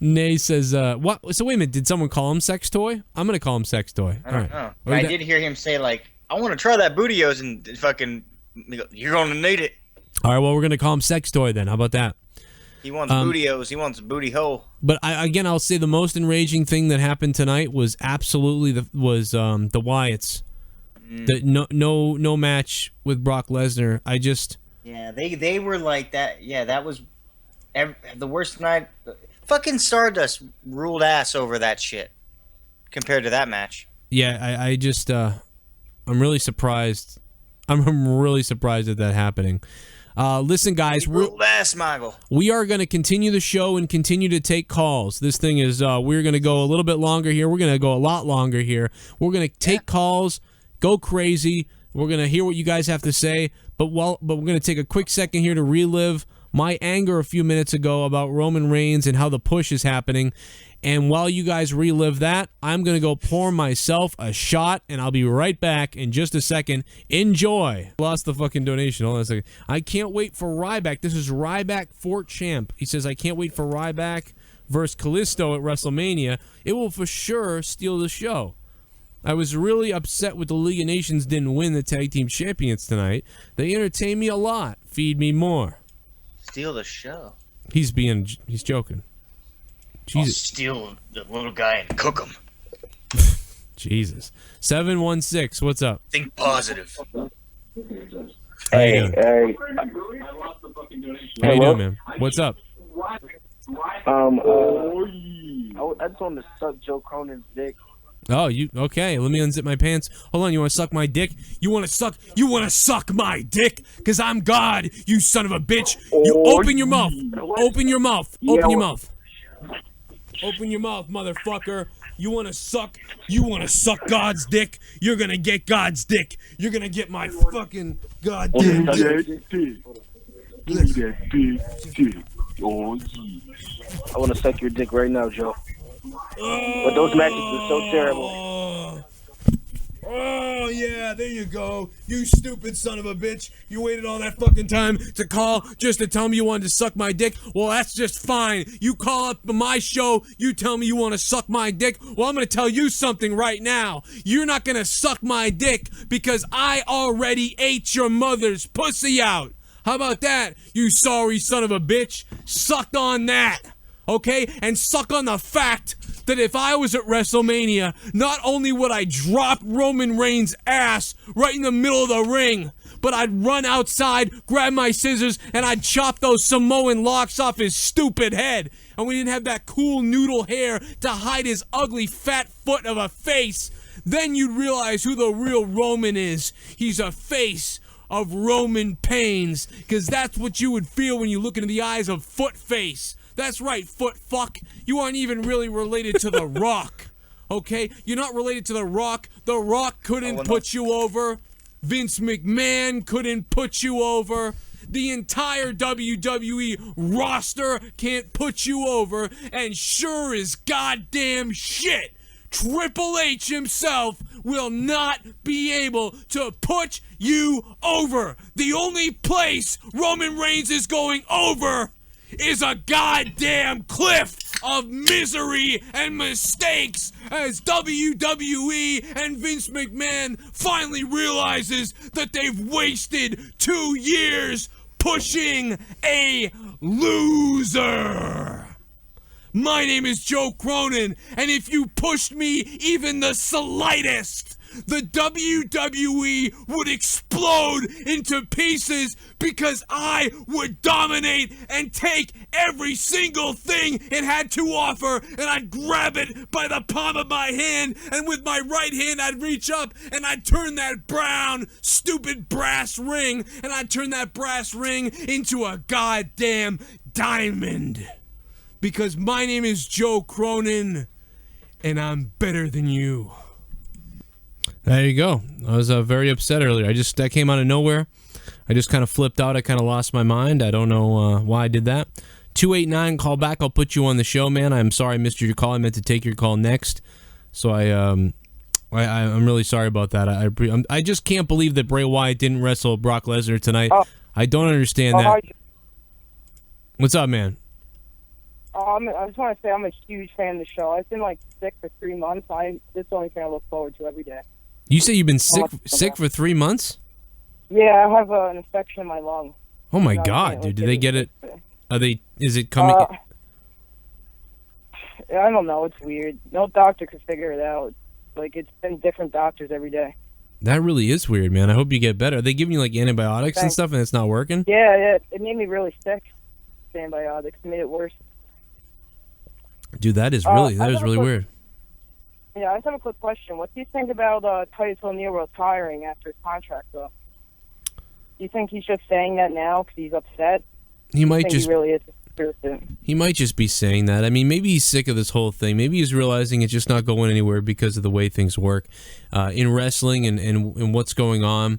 Nay says, "What? So wait a minute. Did someone call him Sex Toy? I'm gonna call him Sex Toy. I don't know. But I did hear him say, like, I want to try that bootios, and fucking, you're going to need it. All right. Well, we're gonna call him Sex Toy then. How about that? He wants bootios. He wants booty hole. But I'll say the most enraging thing that happened tonight was absolutely the Wyatts. The no match with Brock Lesnar. Yeah, they were like that. Yeah, that was the worst night. Fucking Stardust ruled ass over that shit compared to that match. Yeah, I'm really surprised. I'm really surprised at that happening. Listen, guys, we are going to continue the show and continue to take calls. This thing is, we're going to go a little bit longer here. We're going to go a lot longer here. We're going to take calls, go crazy. We're going to hear what you guys have to say. But we're going to take a quick second here to relive my anger a few minutes ago about Roman Reigns and how the push is happening. And while you guys relive that, I'm going to go pour myself a shot, and I'll be right back in just a second. Enjoy. Lost the fucking donation. Hold on a second. I can't wait for Ryback. This is Ryback Fort Champ. He says, I can't wait for Ryback versus Kalisto at WrestleMania. It will for sure steal the show. I was really upset with the League of Nations didn't win the Tag Team Champions tonight. They entertain me a lot. Feed me more. Steal the show. He's joking. I'll steal the little guy and cook him. Jesus. 716, what's up? Think positive. Hey. How you doing, man? What's up? I just wanted to suck Joe Cronin's dick. Oh, okay? Let me unzip my pants. Hold on, you want to suck my dick? You want to suck my dick? Because I'm God, you son of a bitch. You open your mouth. Open your mouth. Open your mouth. Open your mouth, motherfucker. You want to suck God's dick? You're going to get God's dick. You're going to get my fucking goddamn dick. I want to suck your dick right now, Joe. But those matches are so terrible. Oh, yeah, there you go. You stupid son of a bitch. You waited all that fucking time to call just to tell me you wanted to suck my dick? Well, that's just fine. You call up my show, you tell me you want to suck my dick? Well, I'm going to tell you something right now. You're not going to suck my dick because I already ate your mother's pussy out. How about that, you sorry son of a bitch? Suck on that, okay? And suck on the fact that if I was at WrestleMania, not only would I drop Roman Reigns' ass right in the middle of the ring, but I'd run outside, grab my scissors, and I'd chop those Samoan locks off his stupid head. And we didn't have that cool noodle hair to hide his ugly fat foot of a face. Then you'd realize who the real Roman is. He's a face of Roman pains, because that's what you would feel when you look into the eyes of Foot Face. That's right, foot fuck. You aren't even really related to The Rock, okay? You're not related to The Rock. The Rock couldn't put you over. Vince McMahon couldn't put you over. The entire WWE roster can't put you over. And sure as goddamn shit, Triple H himself will not be able to put you over. The only place Roman Reigns is going over is a goddamn cliff. of misery and mistakes as WWE and Vince McMahon finally realizes that they've wasted 2 years pushing a loser. My name is Joe Cronin, and if you pushed me even the slightest, the WWE would explode into pieces because I would dominate and take every single thing it had to offer, and I'd grab it by the palm of my hand, and with my right hand I'd reach up and I'd turn that brown, stupid brass ring, and I'd turn that brass ring into a goddamn diamond. Because my name is Joe Cronin, and I'm better than you. There you go. I was very upset earlier. That came out of nowhere. I just kind of flipped out. I kind of lost my mind. I don't know why I did that. 289, call back. I'll put you on the show, man. I'm sorry I missed your call. I meant to take your call next. So I'm really sorry about that. I just can't believe that Bray Wyatt didn't wrestle Brock Lesnar tonight. I don't understand that. What's up, man? I just want to say I'm a huge fan of the show. I've been sick for 3 months. This is the only thing I look forward to every day. You say you've been sick for 3 months? Yeah, I have an infection in my lung. Oh my God, dude! Did they get it? Is it coming? I don't know. It's weird. No doctor could figure it out. It's been different doctors every day. That really is weird, man. I hope you get better. Are they giving you antibiotics and stuff, and it's not working? Yeah. It made me really sick. The antibiotics made it worse. Dude, that is really weird. Yeah, I just have a quick question. What do you think about Titus O'Neil retiring after his contract, though? Do you think he's just saying that now because he's upset? He might just. He really is a person. He might just be saying that. I mean, maybe he's sick of this whole thing. Maybe he's realizing it's just not going anywhere because of the way things work in wrestling and what's going on.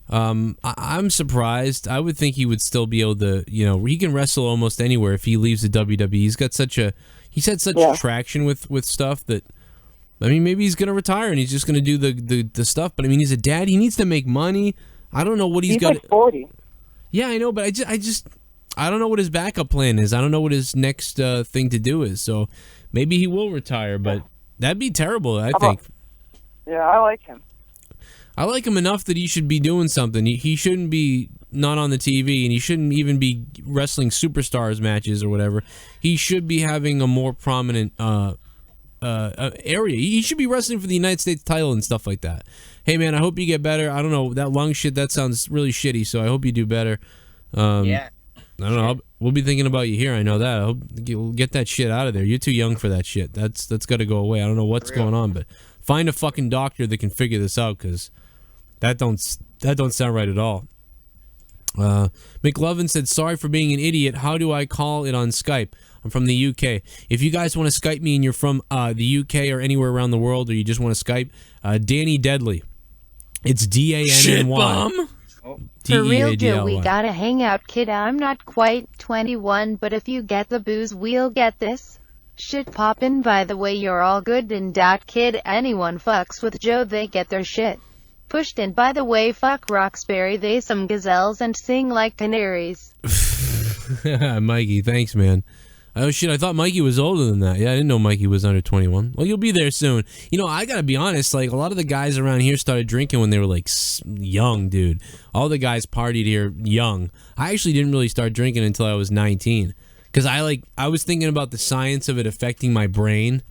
I'm surprised. I would think he would still be able to, he can wrestle almost anywhere if he leaves the WWE. He's had such traction with stuff that, I mean, maybe he's going to retire and he's just going to do the stuff. But I mean, he's a dad. He needs to make money. I don't know what he's got. 40. Yeah, I know, but I don't know what his backup plan is. I don't know what his next thing to do is. So maybe he will retire, but that'd be terrible, I think. Yeah, I like him. I like him enough that he should be doing something. He shouldn't be not on the TV, and he shouldn't even be wrestling superstars matches or whatever. He should be having a more prominent area. He should be wrestling for the United States title and stuff like that. Hey, man, I hope you get better. I don't know, that lung shit, that sounds really shitty, so I hope you do better. Yeah. I don't know. We'll be thinking about you here. I know that. I hope you'll get that shit out of there. You're too young for that shit. That's got to go away. I don't know what's going on, but find a fucking doctor that can figure this out, because that don't sound right at all. McLovin said, sorry for being an idiot. How do I call it on Skype? I'm from the UK. If you guys want to Skype me and you're from the UK or anywhere around the world, or you just want to Skype, Danny Deadly. It's DANNY. Shit bomb. For real, Joe, we gotta hang out, kid. I'm not quite 21, but if you get the booze, we'll get this shit poppin'. By the way, you're all good and dot, kid. Anyone fucks with Joe, they get their shit pushed. And by the way, fuck Roxbury, they some gazelles and sing like canaries. Mikey, thanks, man. Oh shit, I thought Mikey was older than that. Yeah, I didn't know Mikey was under 21. Well, you'll be there soon. You know, I gotta be honest, a lot of the guys around here started drinking when they were young, dude. All the guys partied here young. I actually didn't really start drinking until I was 19. Because I was thinking about the science of it affecting my brain.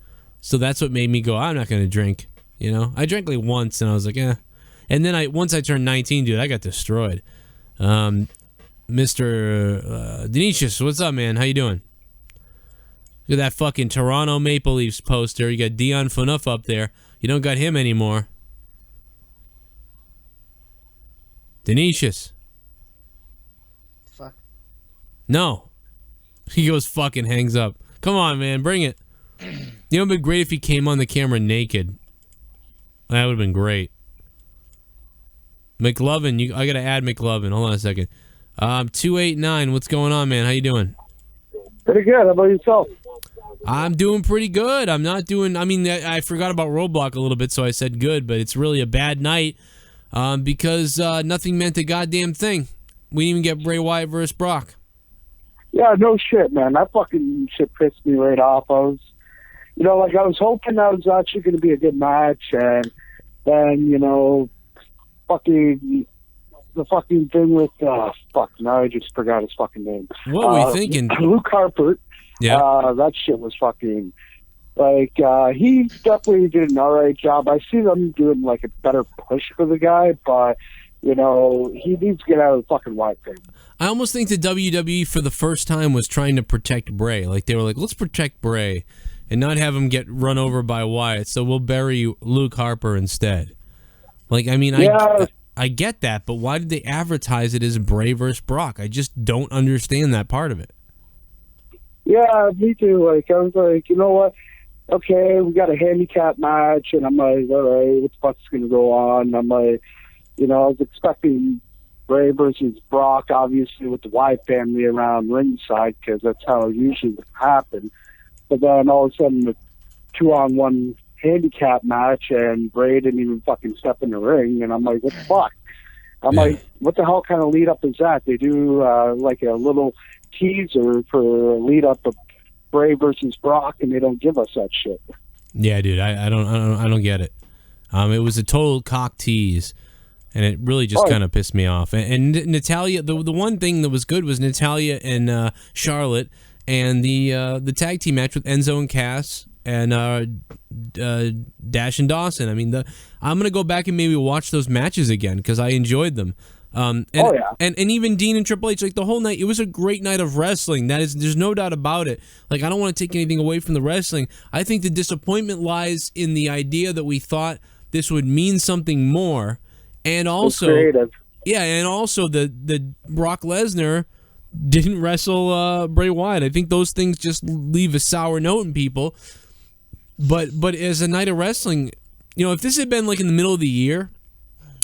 So that's what made me go, I'm not gonna drink. You know? I drank once and I was like, eh. And then once I turned 19, dude, I got destroyed. Mr. Denicius, what's up, man? How you doing? Look at that fucking Toronto Maple Leafs poster. You got Dion Phaneuf up there. You don't got him anymore. Denicius. Fuck. No. He goes fucking hangs up. Come on, man. Bring it. You know, it would have been great if he came on the camera naked. That would have been great. McLovin. I got to add McLovin. Hold on a second. 289. What's going on, man? How you doing? Pretty good. How about yourself? I'm doing pretty good. I'm not doing... I mean, I forgot about Roadblock a little bit, so I said good, but it's really a bad night because nothing meant a goddamn thing. We didn't even get Bray Wyatt versus Brock. Yeah, no shit, man. That fucking shit pissed me right off. I was, I was hoping that was actually going to be a good match, and then, the fucking thing with, now I just forgot his fucking name. What were you thinking? Luke Harper. Yeah. That shit was fucking, he definitely did an alright job. I see them doing, a better push for the guy, but, he needs to get out of the fucking white thing. I almost think the WWE for the first time was trying to protect Bray. They were like, let's protect Bray and not have him get run over by Wyatt, so we'll bury Luke Harper instead. I get that, but why did they advertise it as Bray versus Brock? I just don't understand that part of it. Yeah, me too. I was like, you know what? Okay, we got a handicap match, and I'm like, all right, what the fuck's going to go on? I'm like, I was expecting Bray versus Brock, obviously, with the Wyatt family around ringside, because that's how it usually would happen. But then all of a sudden, the 2-on-1 handicap match, and Bray didn't even fucking step in the ring, and I'm like, what the fuck? I'm like, what the hell kind of lead up is that? They do a little teaser for a lead up of Bray versus Brock, and they don't give us that shit. Yeah, dude, I don't get it. It was a total cock tease, and it really just kind of pissed me off. And Natalya, the one thing that was good was Natalya and Charlotte, and the tag team match with Enzo and Cass and Dash and Dawson. I mean, I'm gonna go back and maybe watch those matches again because I enjoyed them. And even Dean and Triple H, the whole night, it was a great night of wrestling. There's no doubt about it. I don't want to take anything away from the wrestling. I think the disappointment lies in the idea that we thought this would mean something more, and also, the Brock Lesnar didn't wrestle Bray Wyatt. I think those things just leave a sour note in people. But as a night of wrestling, if this had been in the middle of the year,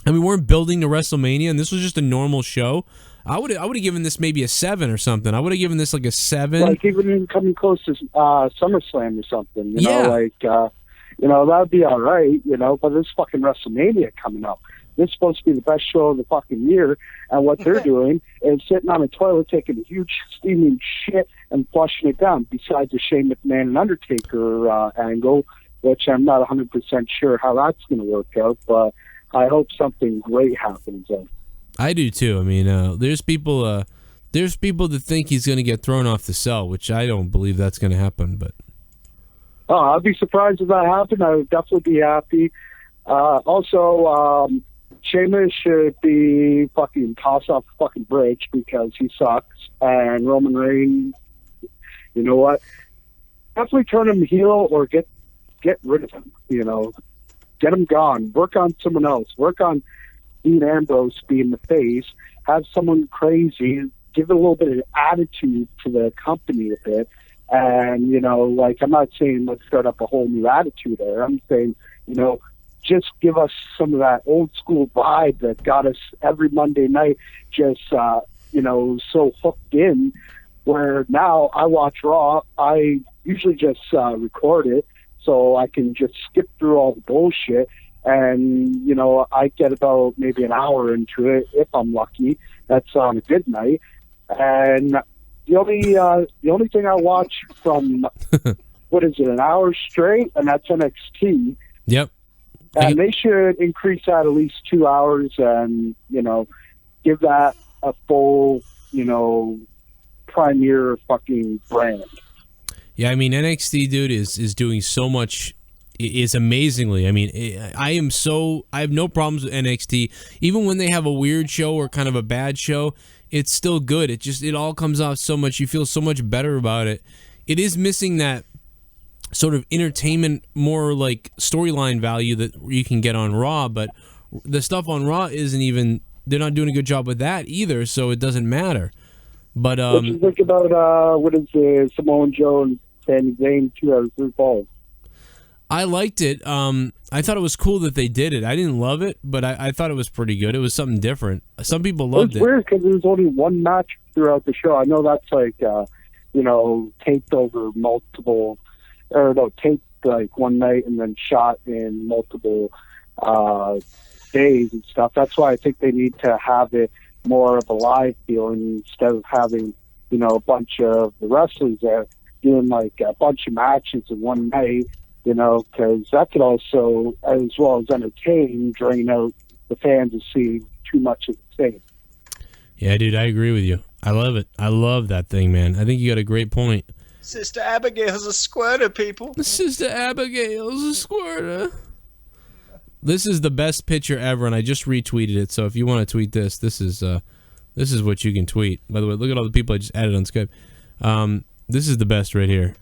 and we weren't building to WrestleMania, and this was just a normal show, I would have given this maybe a 7 or something. I would have given this a 7. Even coming close to SummerSlam or something. That would be all right. But this fucking WrestleMania coming up. This is supposed to be the best show of the fucking year, and what they're doing is sitting on a toilet taking a huge steaming shit and flushing it down, besides the Shane McMahon and Undertaker angle, which I'm not 100% sure how that's going to work out, but I hope something great happens. I do too. I mean, there's people that think he's going to get thrown off the cell, which I don't believe that's going to happen. But I'd be surprised if that happened. I would definitely be happy. Also, Sheamus should be fucking tossed off the fucking bridge because he sucks. And Roman Reigns, you know what? Definitely turn him heel or get rid of him. Get him gone. Work on someone else. Work on Dean Ambrose being the face. Have someone crazy. Give a little bit of attitude to the company a bit. And, I'm not saying let's start up a whole new attitude there. I'm saying, just give us some of that old school vibe that got us every Monday night just, so hooked in, where now I watch Raw. I usually just record it so I can just skip through all the bullshit. And, I get about maybe an hour into it if I'm lucky. That's on a good night. And the only thing I watch from, an hour straight, and that's NXT. Yep. And they should increase that at least 2 hours and, give that a full, premier fucking brand. Yeah, I mean, NXT, dude, is doing so much, is amazingly. I mean, I have no problems with NXT. Even when they have a weird show or kind of a bad show, it's still good. It all comes off so much, you feel so much better about it. It is missing that sort of entertainment, more like storyline value that you can get on Raw, but the stuff on Raw isn't even, they're not doing a good job with that either, so it doesn't matter. But what do you think about Samoa Joe and Sami Zayn 2 out of 3 falls? I liked it. I thought it was cool that they did it. I didn't love it, but I thought it was pretty good. It was something different. Some people loved it. It's weird because there was only one match throughout the show. I know that's taped over multiple, taped like one night and then shot in multiple days and stuff. That's why I think they need to have it more of a live feeling instead of having a bunch of the wrestlers there doing like a bunch of matches in one night, because that could also, as well as entertain, drain out the fans of seeing too much of the same. Yeah, dude, I agree with you. I love it. I love that thing, man. I think you got a great point. Sister Abigail's a squirter, people. Sister Abigail's a squirter. This is the best picture ever, and I just retweeted it. So if you want to tweet this, this is what you can tweet. By the way, look at all the people I just added on Skype. This is the best right here.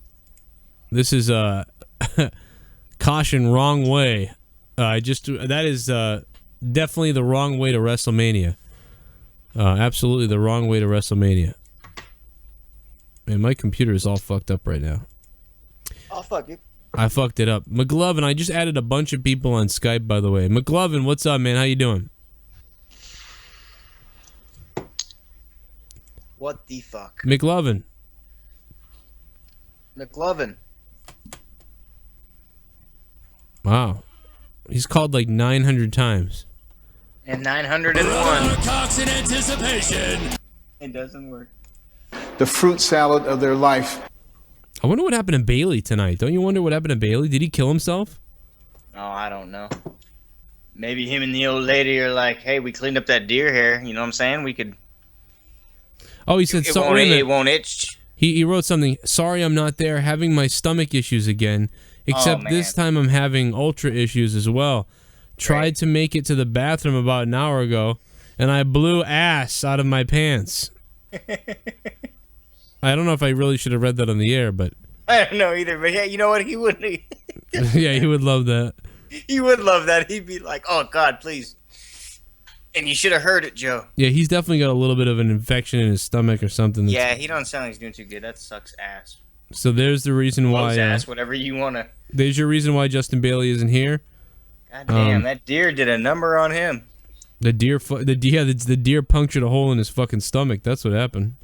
This is caution, wrong way. That is definitely the wrong way to WrestleMania. Absolutely the wrong way to WrestleMania. Man, my computer is all fucked up right now. Oh, fuck it. I fucked it up. McLovin, I just added a bunch of people on Skype, by the way. McLovin, what's up, man? How you doing? What the fuck? McLovin. McLovin. Wow. He's called like 900 times. And 901. Cox in anticipation. It doesn't work. The fruit salad of their life. I wonder what happened to Bailey tonight. Don't you wonder what happened to Bailey? Did he kill himself? Oh, I don't know. Maybe him and the old lady are like, hey, we cleaned up that deer hair. You know what I'm saying? We could... Oh, he said... It won't itch. He wrote something. Sorry I'm not there. Having my stomach issues again. Except this time I'm having ultra issues as well. Tried to make it to the bathroom about an hour ago, and I blew ass out of my pants. I don't know if I really should have read that on the air, but... I don't know either, but yeah, you know what? He wouldn't... Yeah, he would love that. He would love that. He'd be like, oh, God, please. And you should have heard it, Joe. Yeah, he's definitely got a little bit of an infection in his stomach or something. Yeah, he don't sound like he's doing too good. That sucks ass. So there's the reason why... ass, whatever you want to... There's your reason why Justin Bailey isn't here. God damn, that deer did a number on him. The deer punctured a hole in his fucking stomach. That's what happened.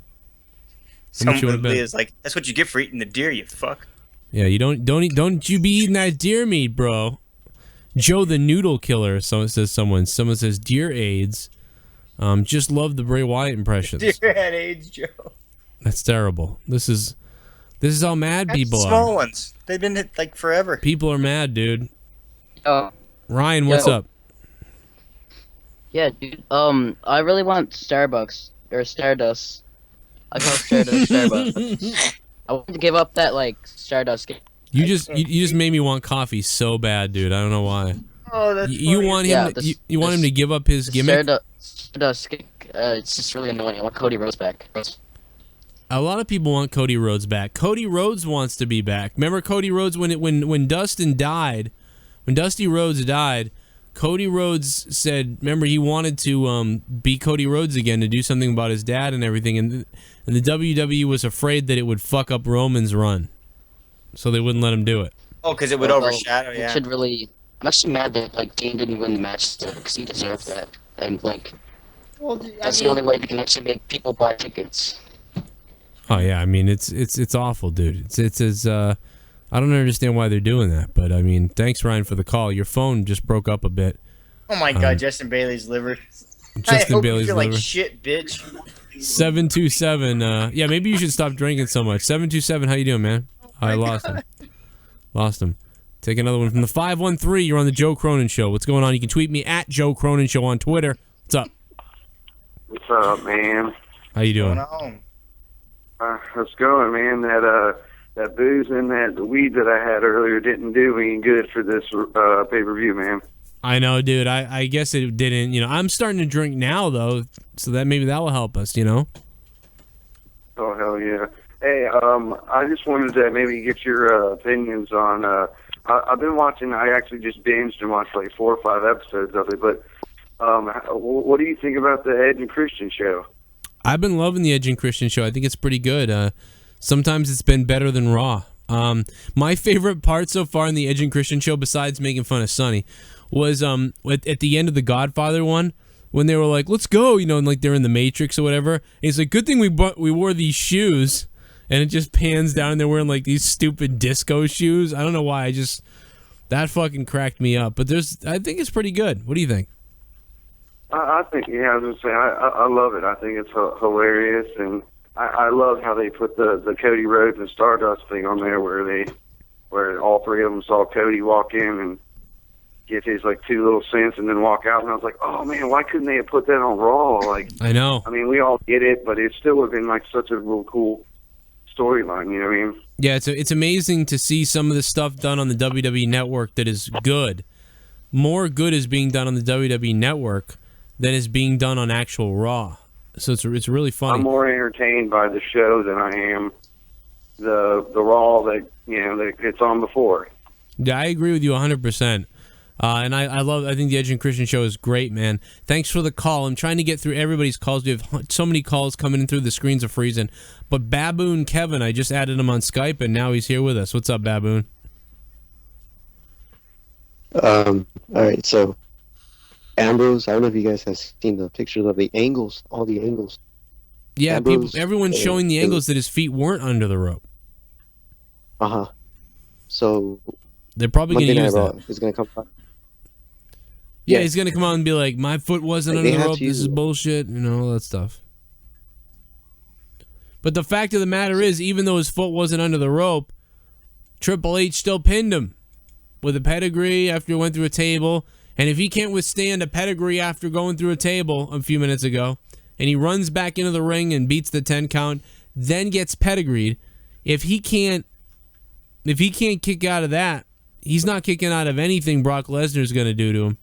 Somebody is like, that's what you get for eating the deer, you fuck. Yeah, you don't you be eating that deer meat, bro. Joe the Noodle Killer. Someone says deer AIDS. Just love the Bray Wyatt impressions. Deer had AIDS, Joe. That's terrible. This is how mad people are. Small ones. They've been hit like forever. People are mad, dude. Oh. Ryan, what's up? Yeah, dude. I really want Starbucks or Stardust. I call Stardust Starbucks. I want to give up that like Stardust. You just made me want coffee so bad, dude. I don't know why. Oh, that's you funny. want him? You want him to give up his gimmick? Stardust. It's just really annoying. I want Cody Rhodes back. A lot of people want Cody Rhodes back. Cody Rhodes wants to be back. Remember Cody Rhodes when Dustin died? When Dusty Rhodes died, Cody Rhodes said, remember, he wanted to be Cody Rhodes again, to do something about his dad and everything, and the WWE was afraid that it would fuck up Roman's run, so they wouldn't let him do it. Oh, because it would overshadow, yeah. Should really... I'm actually mad that like Dean didn't win the match because he deserved that, and like that's the only way we can actually make people buy tickets. Oh yeah, I mean it's awful, dude. It's as I don't understand why they're doing that, but I mean, thanks Ryan for the call. Your phone just broke up a bit. Oh my God, Justin Bailey's liver. Justin I hope Bailey's you feel liver. like shit, bitch. 727. Yeah, maybe you should stop drinking so much. 727. How you doing, man? I lost him. Lost him. Take another one from the 513. You're on the Joe Cronin Show. What's going on? You can tweet me at Joe Cronin Show on Twitter. What's up? What's up, man? How you doing? How's going, man? That booze and that weed that I had earlier didn't do me good for this pay-per-view, man. I know, dude. I guess it didn't. You know, I'm starting to drink now, though, so that maybe that will help us, you know? Oh, hell yeah. Hey, I just wanted to maybe get your opinions on... I've been watching... I actually just binged and watched like 4 or 5 episodes of it, but what do you think about the Edge and Christian show? I've been loving the Edge and Christian show. I think it's pretty good. Sometimes it's been better than Raw. My favorite part so far in the Edge and Christian show, besides making fun of Sonny, was at the end of the Godfather one, when they were like, let's go, you know, and like they're in the Matrix or whatever. And it's like, good thing we wore these shoes. And it just pans down and they're wearing like these stupid disco shoes. I don't know why. That fucking cracked me up. But I think it's pretty good. What do you think? I think, yeah, I was going to say, I love it. I think it's hilarious, and I love how they put the Cody Rhodes and Stardust thing on there, where all three of them saw Cody walk in and get his like 2 little cents and then walk out, and I was like, oh man, why couldn't they have put that on Raw? Like, I know. I mean, we all get it, but it still would have been like such a real cool storyline. You know what I mean? Yeah, it's amazing to see some of the stuff done on the WWE Network that is good. More good is being done on the WWE Network than is being done on actual Raw. So it's really funny. I'm more entertained by the show than I am the Raw that that it's on before. Yeah, I agree with you 100%. And I think the Edge and Christian show is great, man. Thanks for the call. I'm trying to get through everybody's calls. We have so many calls coming in through. The screens are freezing. But Baboon Kevin, I just added him on Skype, and now he's here with us. What's up, Baboon? All right, so Ambrose, I don't know if you guys have seen the pictures of the angles, all the angles. Yeah, Ambrose, everyone's showing the angles that his feet weren't under the rope. Uh-huh. So they're probably going to use that. Is going to come back. Yeah, he's going to come out and be like, my foot wasn't Like, under they the have rope, to this use is it. bullshit, all that stuff. But the fact of the matter is, even though his foot wasn't under the rope, Triple H still pinned him with a pedigree after he went through a table. And if he can't withstand a pedigree after going through a table a few minutes ago, and he runs back into the ring and beats the 10 count, then gets pedigreed, if he can't kick out of that, he's not kicking out of anything Brock Lesnar's going to do to him.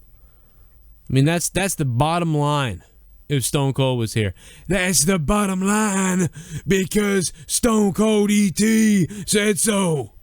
I mean, that's the bottom line. If Stone Cold was here, that's the bottom line because Stone Cold ET said so.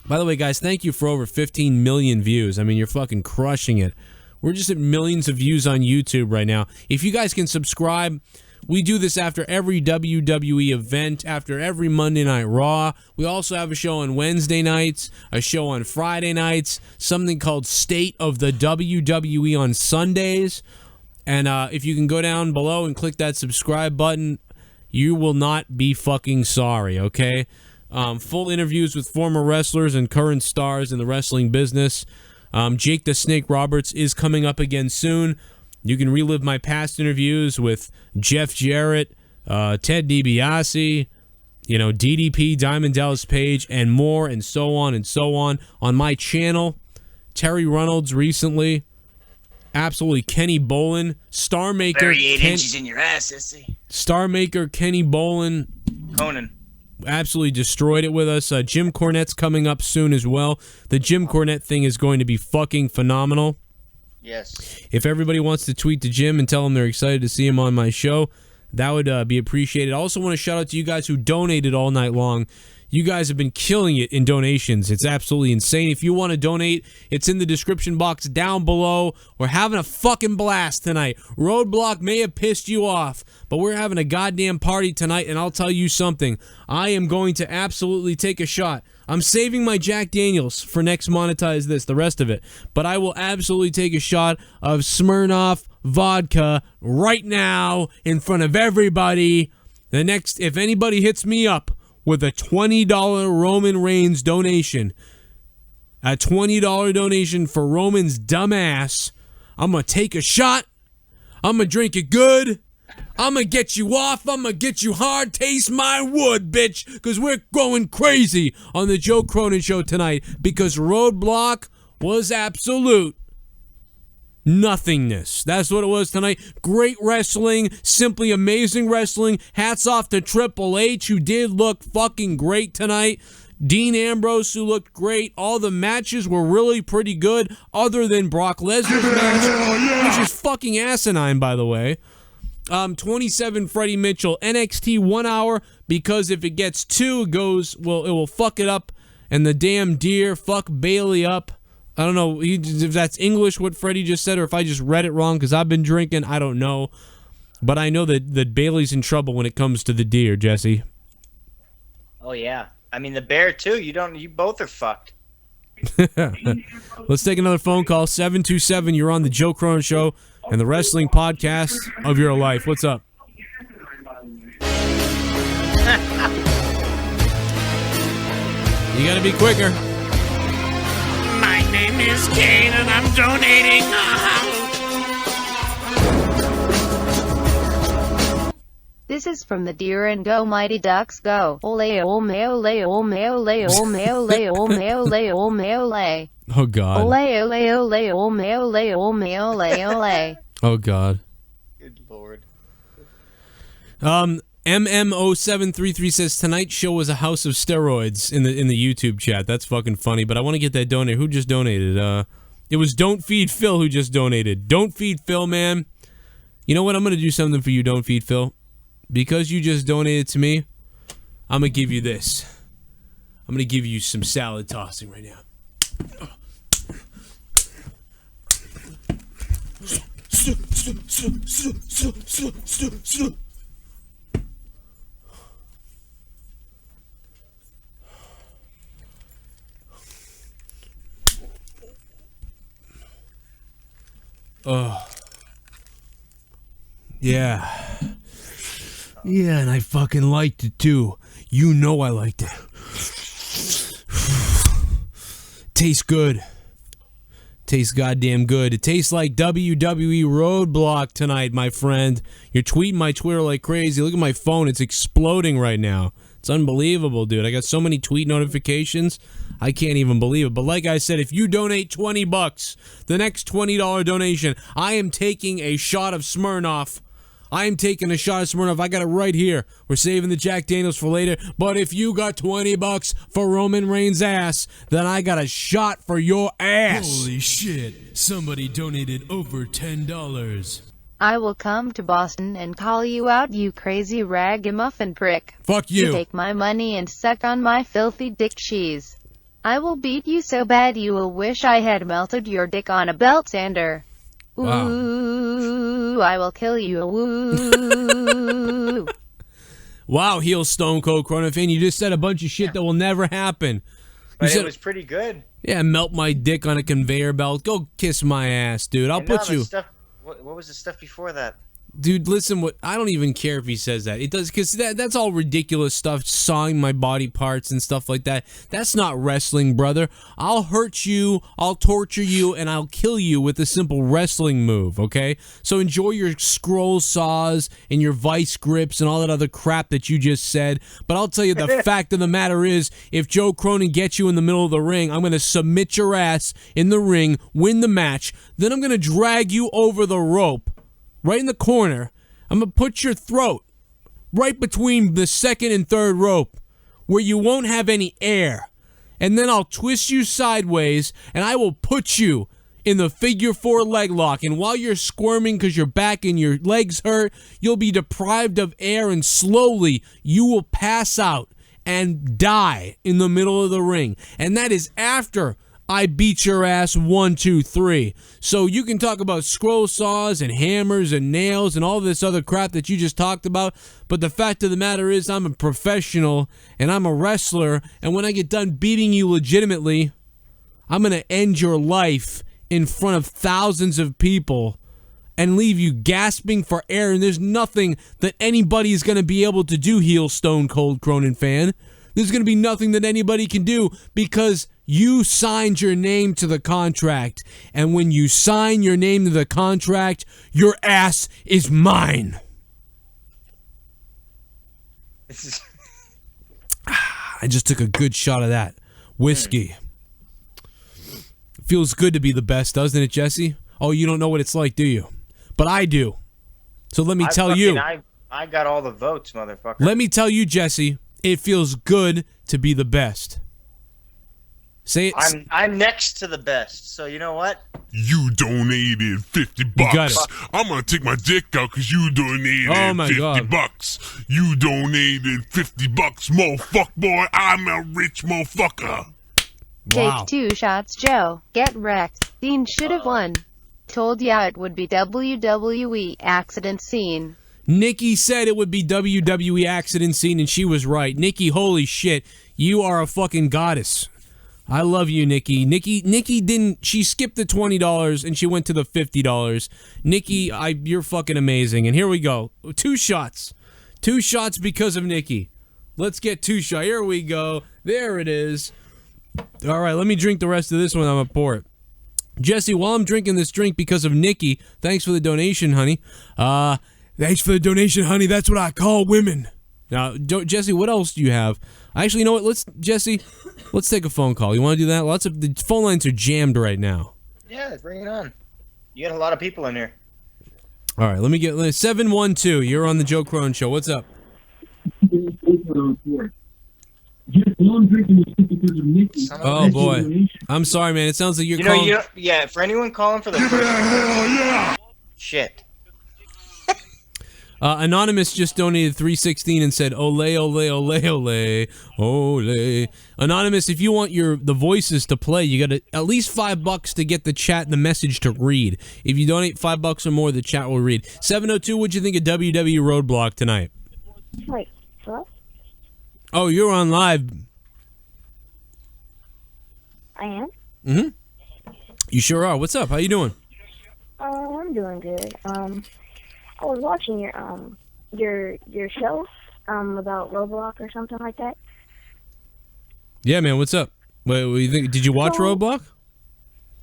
By the way, guys, thank you for over 15 million views. I mean, you're fucking crushing it. We're just at millions of views on YouTube right now. If you guys can subscribe, we do this after every WWE event, after every Monday Night Raw. We also have a show on Wednesday nights, a show on Friday nights, something called State of the WWE on Sundays. And if you can go down below and click that subscribe button, you will not be fucking sorry, okay? Full interviews with former wrestlers and current stars in the wrestling business. Jake the Snake Roberts is coming up again soon. You can relive my past interviews with Jeff Jarrett, Ted DiBiase, DDP, Diamond Dallas Page, and more, and so on my channel. Terry Reynolds recently. Absolutely, Kenny Bolin. Star Maker. 38 inches in your ass, sissy. Star Maker, Kenny Bolin. Conan. Absolutely destroyed it with us. Jim Cornette's coming up soon as well. The Jim Cornette thing is going to be fucking phenomenal. Yes. If everybody wants to tweet to Jim and tell him they're excited to see him on my show, that would be appreciated. I also want to shout out to you guys who donated all night long. You guys have been killing it in donations. It's absolutely insane. If you want to donate, it's in the description box down below. We're having a fucking blast tonight. Roadblock may have pissed you off, but we're having a goddamn party tonight, and I'll tell you something. I am going to absolutely take a shot. I'm saving my Jack Daniels for next Monetize This, the rest of it. But I will absolutely take a shot of Smirnoff vodka right now in front of everybody. If anybody hits me up with a $20 Roman Reigns donation, a $20 donation for Roman's dumbass, I'm going to take a shot. I'm going to drink it good. I'm going to get you off. I'm going to get you hard. Taste my wood, bitch, because we're going crazy on the Joe Cronin Show tonight because Roadblock was absolute nothingness. That's what it was tonight. Great wrestling, simply amazing wrestling. Hats off to Triple H, who did look fucking great tonight. Dean Ambrose, who looked great. All the matches were really pretty good, other than Brock Lesnar's match, which is fucking asinine, by the way. 27 Freddie Mitchell. NXT 1 hour, because if it gets 2, it will fuck it up. And the damn deer fuck Bailey up. I don't know if that's English, what Freddie just said, or if I just read it wrong, because I've been drinking. I don't know. But I know that Bailey's in trouble when it comes to the deer, Jesse. Oh, yeah. I mean, the bear, too. You both are fucked. Let's take another phone call. 727, you're on the Joe Cronin Show and the wrestling podcast of your life. What's up? You gotta be quicker. My name is Kane and I'm donating. This is from the Deer and Go Mighty Ducks Go. Ole ole ole ole ole ole ole ole ole ole. Oh God. Ole ole ole ole ole ole ole ole. Oh God. Good Lord. MM0733 says tonight's show was a house of steroids in the YouTube chat. That's fucking funny, but I want to get that donate. Who just donated? It was Don't Feed Phil who just donated. Don't Feed Phil, man. You know what? I'm gonna do something for you, Don't Feed Phil. Because you just donated to me, I'm gonna give you this. I'm gonna give you some salad tossing right now. Oh. Yeah. Yeah, and I fucking liked it too. You know I liked it. Tastes good. Tastes goddamn good. It tastes like WWE ROADBLOCK tonight, my friend. You're tweeting my Twitter like crazy. Look at my phone. It's exploding right now. It's unbelievable, dude. I got so many tweet notifications. I can't even believe it. But like I said, if you donate $20, the next $20 donation, I am taking a shot of Smirnoff. I am taking a shot of Smirnoff. I got it right here. We're saving the Jack Daniels for later. But if you got $20 for Roman Reigns' ass, then I got a shot for your ass. Holy shit. Somebody donated over $10. I will come to Boston and call you out, you crazy ragamuffin prick. Fuck you. Take my money and suck on my filthy dick cheese. I will beat you so bad you will wish I had melted your dick on a belt sander. Wow. Ooh, I will kill you. Ooh. Wow, heel Stone Cold Cronin fan, you just said a bunch of shit that will never happen. But said, it was pretty good. yeah, melt my dick on a conveyor belt. Go kiss my ass, dude. I'll And put no, you. the stuff, what was the stuff before that? Dude, listen, what I don't even care if he says that. It does, because that's all ridiculous stuff, sawing my body parts and stuff like that. That's not wrestling, brother. I'll hurt you, I'll torture you, and I'll kill you with a simple wrestling move, okay? So enjoy your scroll saws and your vice grips and all that other crap that you just said. But I'll tell you, the fact of the matter is, if Joe Cronin gets you in the middle of the ring, I'm going to submit your ass in the ring, win the match, then I'm going to drag you over the rope. Right in the corner, I'm going to put your throat right between the second and third rope where you won't have any air. And then I'll twist you sideways and I will put you in the figure 4 leg lock. And while you're squirming because your back and your legs hurt, you'll be deprived of air and slowly you will pass out and die in the middle of the ring. And that is after I beat your ass 1, 2, 3. So you can talk about scroll saws and hammers and nails and all this other crap that you just talked about, but the fact of the matter is I'm a professional and I'm a wrestler, and when I get done beating you legitimately, I'm going to end your life in front of thousands of people and leave you gasping for air, and there's nothing that anybody is going to be able to do, heel Stone Cold Cronin fan. There's going to be nothing that anybody can do because you signed your name to the contract. And when you sign your name to the contract, your ass is mine. I just took a good shot of that whiskey. Feels good to be the best, doesn't it, Jesse? Oh, you don't know what it's like, do you? But I do. So let me tell you. I got all the votes, motherfucker. Let me tell you, Jesse. It feels good to be the best. Say it. I'm next to the best, so you know what? You donated $50. got it. I'm gonna take my dick out because you donated $50. You donated $50, motherfucker, boy. I'm a rich motherfucker. Take 2 shots, Joe. Get wrecked. Dean should have won. Told ya it would be WWE accident scene. Nikki said it would be WWE accident scene, and she was right. Nikki, holy shit, you are a fucking goddess. I love you, Nikki. Nikki didn't. She skipped the $20 and she went to the $50. Nikki, you're fucking amazing. And here we go. 2 shots. 2 shots because of Nikki. Let's get 2 shots. Here we go. There it is. All right, let me drink the rest of this one. I'm gonna pour it. Jesse, while I'm drinking this drink because of Nikki, thanks for the donation, honey. Thanks for the donation, honey. That's what I call women. Now, Jesse, what else do you have? Actually, you know what? Jesse, let's take a phone call. You want to do that? The phone lines are jammed right now. Yeah, bring it on. You got a lot of people in here. All right, let me get 712. You're on the Joe Cronin Show. What's up? Oh boy, I'm sorry, man. It sounds like you're calling. Yeah, for anyone calling for the first time, shit. Anonymous just donated $3.16 and said, "Ole, ole, ole, ole, ole." Anonymous, if you want the voices to play, you got at least $5 to get the chat and the message to read. If you donate $5 or more, the chat will read. 702, what'd you think of WWE Roadblock tonight? Wait, hello? Oh, you're on live. I am? Mm-hmm. You sure are. What's up? How you doing? I'm doing good. I was watching your show about Roblox or something like that. Yeah, man. What's up? Wait, what do you think? Did you watch Roadblock?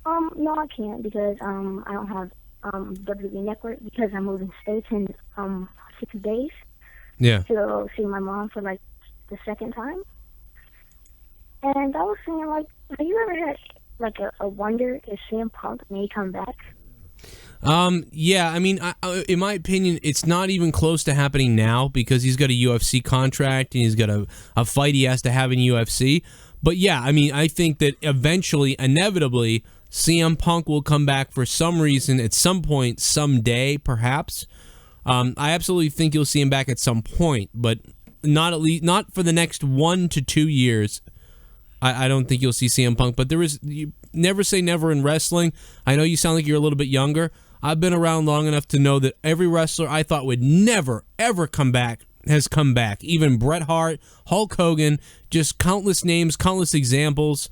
No, I can't because I don't have WWE Network because I'm moving states in 6 days. Yeah. To go see my mom for like the second time. And I was saying, like, have you ever had like a wonder if CM Punk may come back? Yeah, I mean, in my opinion, it's not even close to happening now because he's got a UFC contract and he's got a fight he has to have in UFC. But yeah, I mean, I think that eventually, inevitably, CM Punk will come back for some reason at some point, someday, perhaps. I absolutely think you'll see him back at some point, but not for the next 1 to 2 years. I don't think you'll see CM Punk, but you never say never in wrestling. I know you sound like you're a little bit younger. I've been around long enough to know that every wrestler I thought would never, ever come back has come back. Even Bret Hart, Hulk Hogan, just countless names, countless examples,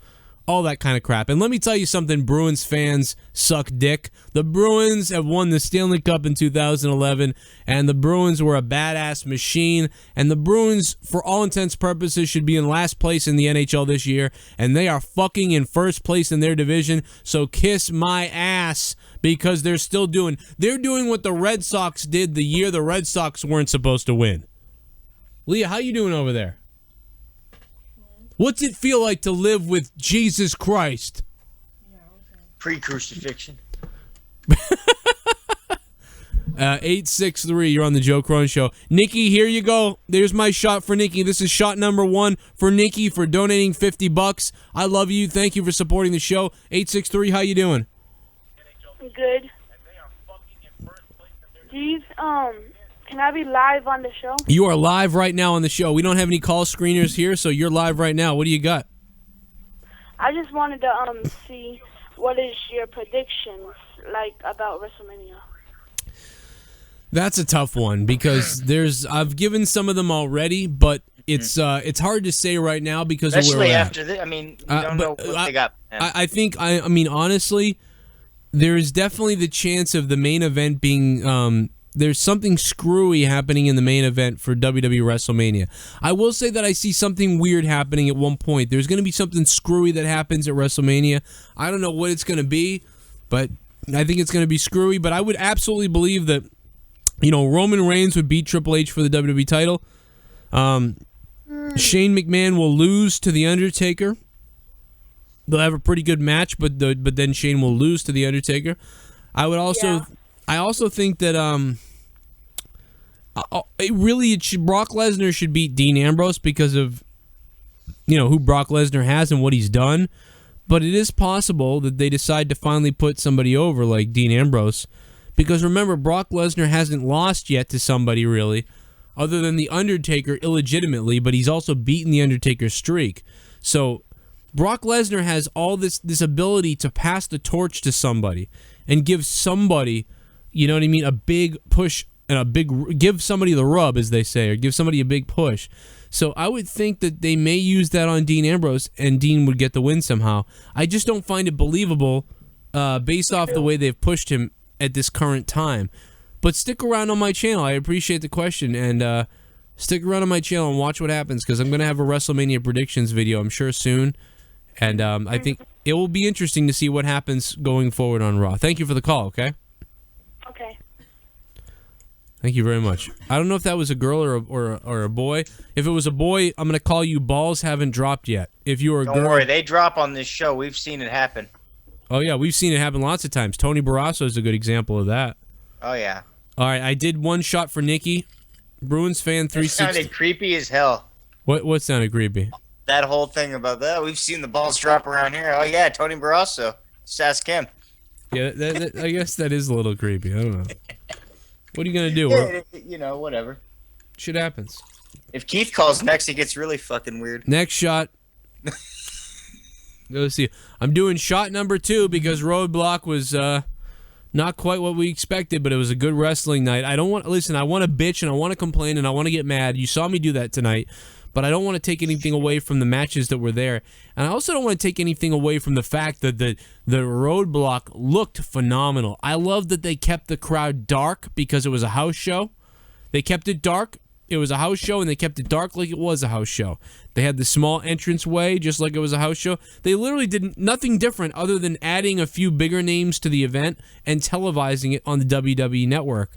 all that kind of crap. And let me tell you something, Bruins fans suck dick. The Bruins have won the Stanley Cup in 2011, and the Bruins were a badass machine, and the Bruins, for all intents and purposes, should be in last place in the NHL this year, and they are fucking in first place in their division, so kiss my ass, because they're doing what the Red Sox did the year the Red Sox weren't supposed to win. Leah, how you doing over there? What's it feel like to live with Jesus Christ? Pre-crucifixion. 863, you're on the Joe Cronin Show. Nikki, here you go. There's my shot for Nikki. This is shot number 1 for Nikki for donating $50. I love you. Thank you for supporting the show. 863, how you doing? Good. Steve, can I be live on the show? You are live right now on the show. We don't have any call screeners here, so you're live right now. What do you got? I just wanted to see what is your predictions like about WrestleMania. That's a tough one because I've given some of them already, but it's hard to say right now because especially of where we're after this. I mean, you don't know what they got. I mean, honestly, there is definitely the chance of the main event being there's something screwy happening in the main event for WWE WrestleMania. I will say that I see something weird happening at one point. There's going to be something screwy that happens at WrestleMania. I don't know what it's going to be, but I think it's going to be screwy. But I would absolutely believe that, Roman Reigns would beat Triple H for the WWE title. Shane McMahon will lose to The Undertaker. They'll have a pretty good match, but then Shane will lose to The Undertaker. I also think that Brock Lesnar should beat Dean Ambrose because of who Brock Lesnar has and what he's done. But it is possible that they decide to finally put somebody over like Dean Ambrose, because remember, Brock Lesnar hasn't lost yet to somebody really, other than The Undertaker illegitimately, but he's also beaten The Undertaker's streak. So Brock Lesnar has all this ability to pass the torch to somebody and give somebody, a big push and give somebody the rub, as they say, or give somebody a big push. So I would think that they may use that on Dean Ambrose and Dean would get the win somehow. I just don't find it believable based off the way they've pushed him at this current time. But stick around on my channel. I appreciate the question, and stick around on my channel and watch what happens, because I'm going to have a WrestleMania predictions video, I'm sure, soon. And I think it will be interesting to see what happens going forward on Raw. Thank you for the call, okay? Okay. Thank you very much. I don't know if that was a girl or a boy. If it was a boy, I'm gonna call you balls haven't dropped yet. If you were a girl, Don't worry, they drop on this show. We've seen it happen. Oh yeah, we've seen it happen lots of times. Tony Barrasso is a good example of that. Oh yeah. All right, I did one shot for Nikki. Bruins fan It 360. sounded creepy as hell. What sounded creepy? That whole thing about that. We've seen the balls drop around here. Oh yeah, Tony Barrasso. Just ask him. Yeah, I guess that is a little creepy. I don't know. What are you gonna do? Yeah, whatever. Shit happens. If Keith calls next, it gets really fucking weird. Next shot. Let's see. I'm doing shot number 2 because Roadblock was not quite what we expected, but it was a good wrestling night. I want to bitch and I want to complain and I want to get mad. You saw me do that tonight, but I don't want to take anything away from the matches that were there. And I also don't want to take anything away from the fact that the Roadblock looked phenomenal. I love that they kept the crowd dark because it was a house show. They kept it dark. It was a house show, and they kept it dark like it was a house show. They had the small entranceway just like it was a house show. They literally did nothing different other than adding a few bigger names to the event and televising it on the WWE Network.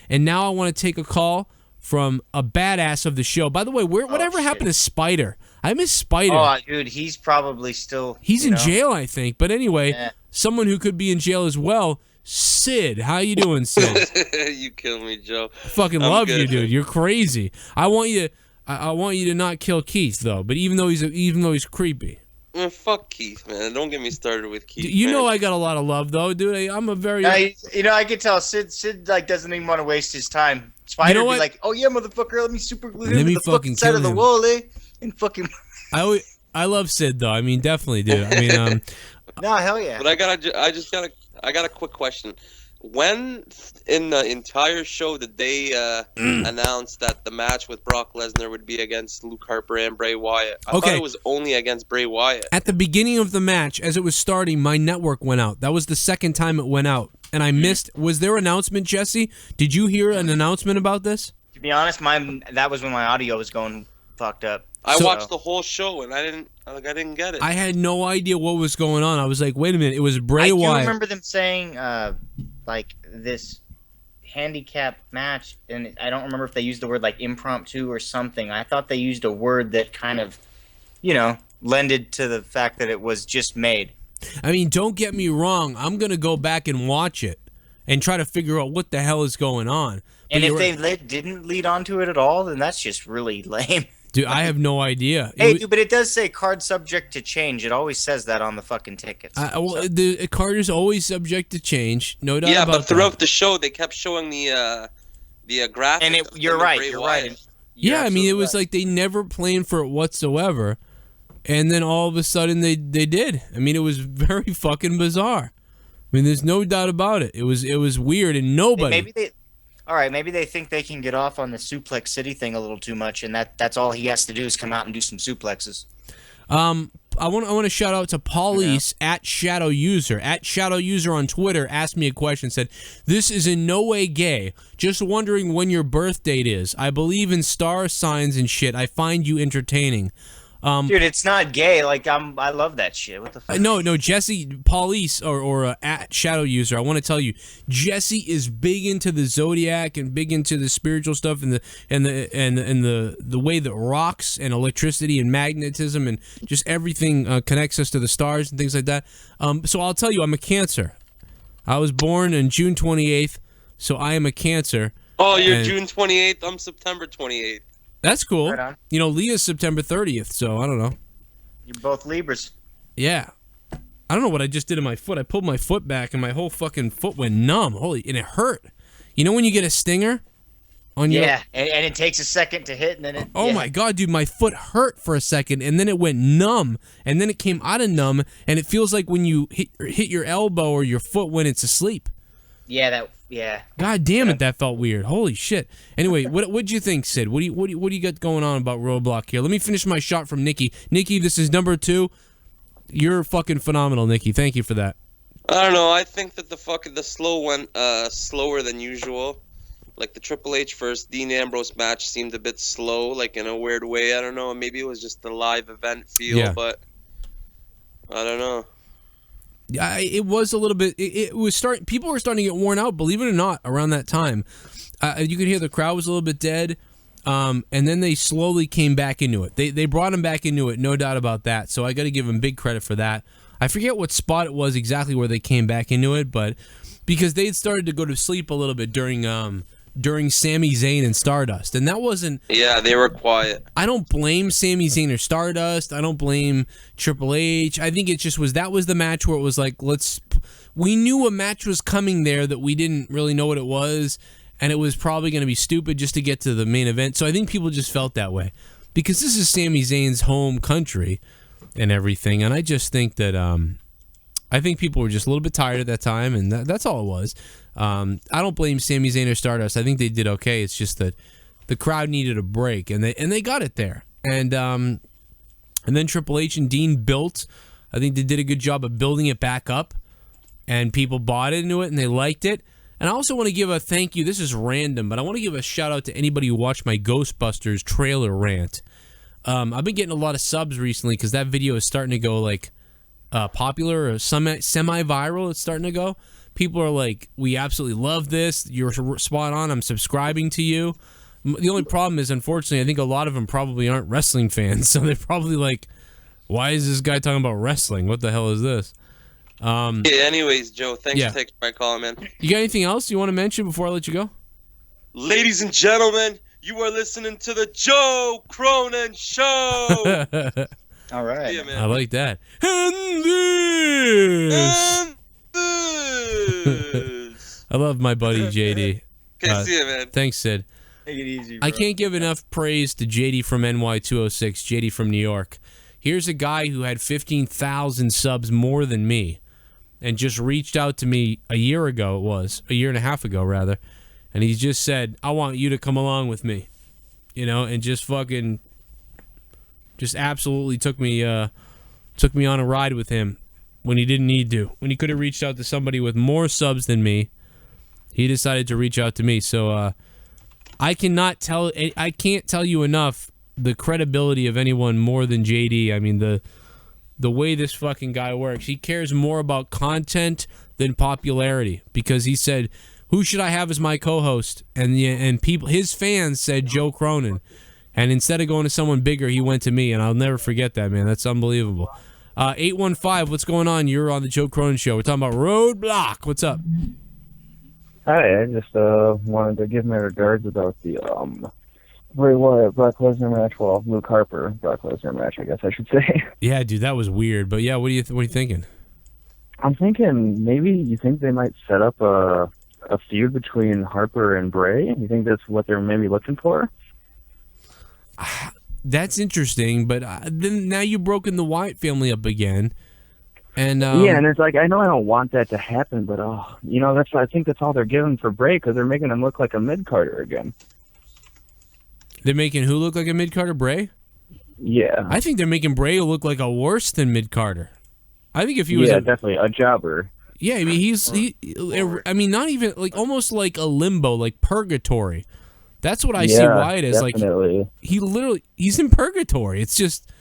And now I want to take a call from a badass of the show. By the way, whatever happened to Spider? I miss Spider. Oh, dude, he's probably still... He's in jail, I think. But anyway, someone who could be in jail as well, Sid. How you doing, Sid? You kill me, Joe. I fucking love you, dude. You're crazy. I want you to not kill Keith though. But even though he's creepy. Man, fuck Keith, man. Don't get me started with Keith. You know I got a lot of love though, dude. I'm a very. I can tell Sid like doesn't even want to waste his time. Spider would be like, oh yeah, motherfucker, let me super glue him to the fucking side of the wall, and fucking. I love Sid though. I mean, definitely, dude. I mean, no, hell yeah. But I got a quick question. When in the entire show did they announce that the match with Brock Lesnar would be against Luke Harper and Bray Wyatt? I thought it was only against Bray Wyatt. At the beginning of the match, as it was starting, my network went out. That was the second time it went out. And I missed. Was there an announcement, Jesse? Did you hear an announcement about this? To be honest, that was when my audio was going fucked up. I watched the whole show and I didn't get it. I had no idea what was going on. I was like, wait a minute, it was Bray Wyatt. I do remember them saying like this handicap match, and I don't remember if they used the word like impromptu or something. I thought they used a word that kind of, lended to the fact that it was just made. I mean, don't get me wrong. I'm going to go back and watch it and try to figure out what the hell is going on. And if they didn't lead onto it at all, then that's just really lame. Dude, I have no idea. Hey, dude, but it does say card subject to change. It always says that on the fucking tickets. The card is always subject to change. No doubt about that. Yeah, but throughout the show, they kept showing the graphic. And you're right. You're right. Yeah, I mean, it was like they never planned for it whatsoever. And then all of a sudden they did. I mean, it was very fucking bizarre. I mean, there's no doubt about it. It was weird, and nobody... Maybe they think they can get off on the Suplex City thing a little too much, and that's all he has to do is come out and do some suplexes. I want to shout out to Paulice at Shadow User. At Shadow User on Twitter asked me a question, said, "This is in no way gay. Just wondering when your birth date is. I believe in star signs and shit. I find you entertaining." Dude, it's not gay. Like I love that shit. What the fuck? No, Jesse, Paulice or at Shadow User. I want to tell you, Jesse is big into the zodiac and big into the spiritual stuff and the way that rocks and electricity and magnetism and just everything connects us to the stars and things like that. So I'll tell you, I'm a Cancer. I was born on June 28th, so I am a Cancer. Oh, you're June 28th. I'm September 28th. That's cool. Right on. Leah's September 30th, so I don't know. You're both Libras. Yeah. I don't know what I just did to my foot. I pulled my foot back and my whole fucking foot went numb. And it hurt. You know when you get a stinger on your... Yeah, and it takes a second to hit, and then it... Oh my God, dude, my foot hurt for a second, and then it went numb, and then it came out of numb, and it feels like when you hit your elbow or your foot when it's asleep. Yeah, God damn it, that felt weird. Holy shit. Anyway, what'd you think, Sid? What do you got going on about Roadblock here? Let me finish my shot from Nikki. Nikki, this is number 2. You're fucking phenomenal, Nikki. Thank you for that. I don't know. I think that the slow went slower than usual. Like the Triple H versus Dean Ambrose match seemed a bit slow, like in a weird way. I don't know. Maybe it was just the live event feel, but I don't know. It was a little bit. It was People were starting to get worn out. Believe it or not, around that time, You could hear the crowd was a little bit dead. And then they slowly came back into it. They brought him back into it, no doubt about that. So I got to give him big credit for that. I forget what spot it was exactly where they came back into it, but because they had started to go to sleep a little bit during Sami Zayn and Stardust, and that wasn't. Yeah, they were quiet. I don't blame Sami Zayn or Stardust. I don't blame Triple H. I think it just was that was the match where it was like we knew a match was coming there that we didn't really know what it was. And it was probably going to be stupid just to get to the main event. So I think people just felt that way. Because this is Sami Zayn's home country and everything. And I just think that I think people were just a little bit tired at that time. And that's all it was. I don't blame Sami Zayn or Stardust. I think they did okay. It's just that the crowd needed a break. And they got it there. And then Triple H and Dean built. I think they did a good job of building it back up. And people bought into it and they liked it. And I also want to give a thank you. This is random, but I want to give a shout out to anybody who watched my Ghostbusters trailer rant. I've been getting a lot of subs recently because that video is starting to go like popular or semi-viral. It's starting to go. People are like, "We absolutely love this. You're spot on. I'm subscribing to you." The only problem is, unfortunately, I think a lot of them probably aren't wrestling fans, so they're probably like, "Why is this guy talking about wrestling? What the hell is this?" Yeah, anyways, Joe, thanks for taking my call, man. You got anything else you want to mention before I let you go? Ladies and gentlemen, you are listening to the Joe Cronin Show. All right. Yeah, man. I like that. And this. I love my buddy JD. Okay, see you, man. Thanks, Sid. Take it easy, bro. I can't give enough praise to JD from NY206, JD from New York. Here's a guy who had 15,000 subs more than me. And just reached out to me a year and a half ago, rather. And he just said, I want you to come along with me. You know, and just absolutely took me on a ride with him when he didn't need to. When he could have reached out to somebody with more subs than me, he decided to reach out to me. So I can't tell you enough the credibility of anyone more than JD. I mean, the way this fucking guy works. He cares more about content than popularity because he said, who should I have as my co-host? And people, his fans said Joe Cronin. And instead of going to someone bigger, he went to me, and I'll never forget that, man. That's unbelievable. 815, what's going on? You're on the Joe Cronin Show. We're talking about Roadblock. What's up? Hi, I just wanted to give my regards about the Bray Wyatt Brock Lesnar match. Well, Luke Harper Brock Lesnar match, I guess I should say. Yeah, dude, that was weird. But yeah, what are you thinking? I'm thinking maybe you think they might set up a feud between Harper and Bray. You think that's what they're maybe looking for? That's interesting, but then now you've broken the Wyatt family up again. And yeah, and it's like, I know I don't want that to happen, but I think that's all they're giving for Bray because they're making him look like a mid-carder again. They're making who look like a mid-carder? Bray? Yeah. I think they're making Bray look like a worse than mid-carder. I think if he was definitely a jobber. Yeah, I mean, not even like almost like a limbo, like purgatory. That's what I see Wyatt as. Definitely. Like he's in purgatory. It's just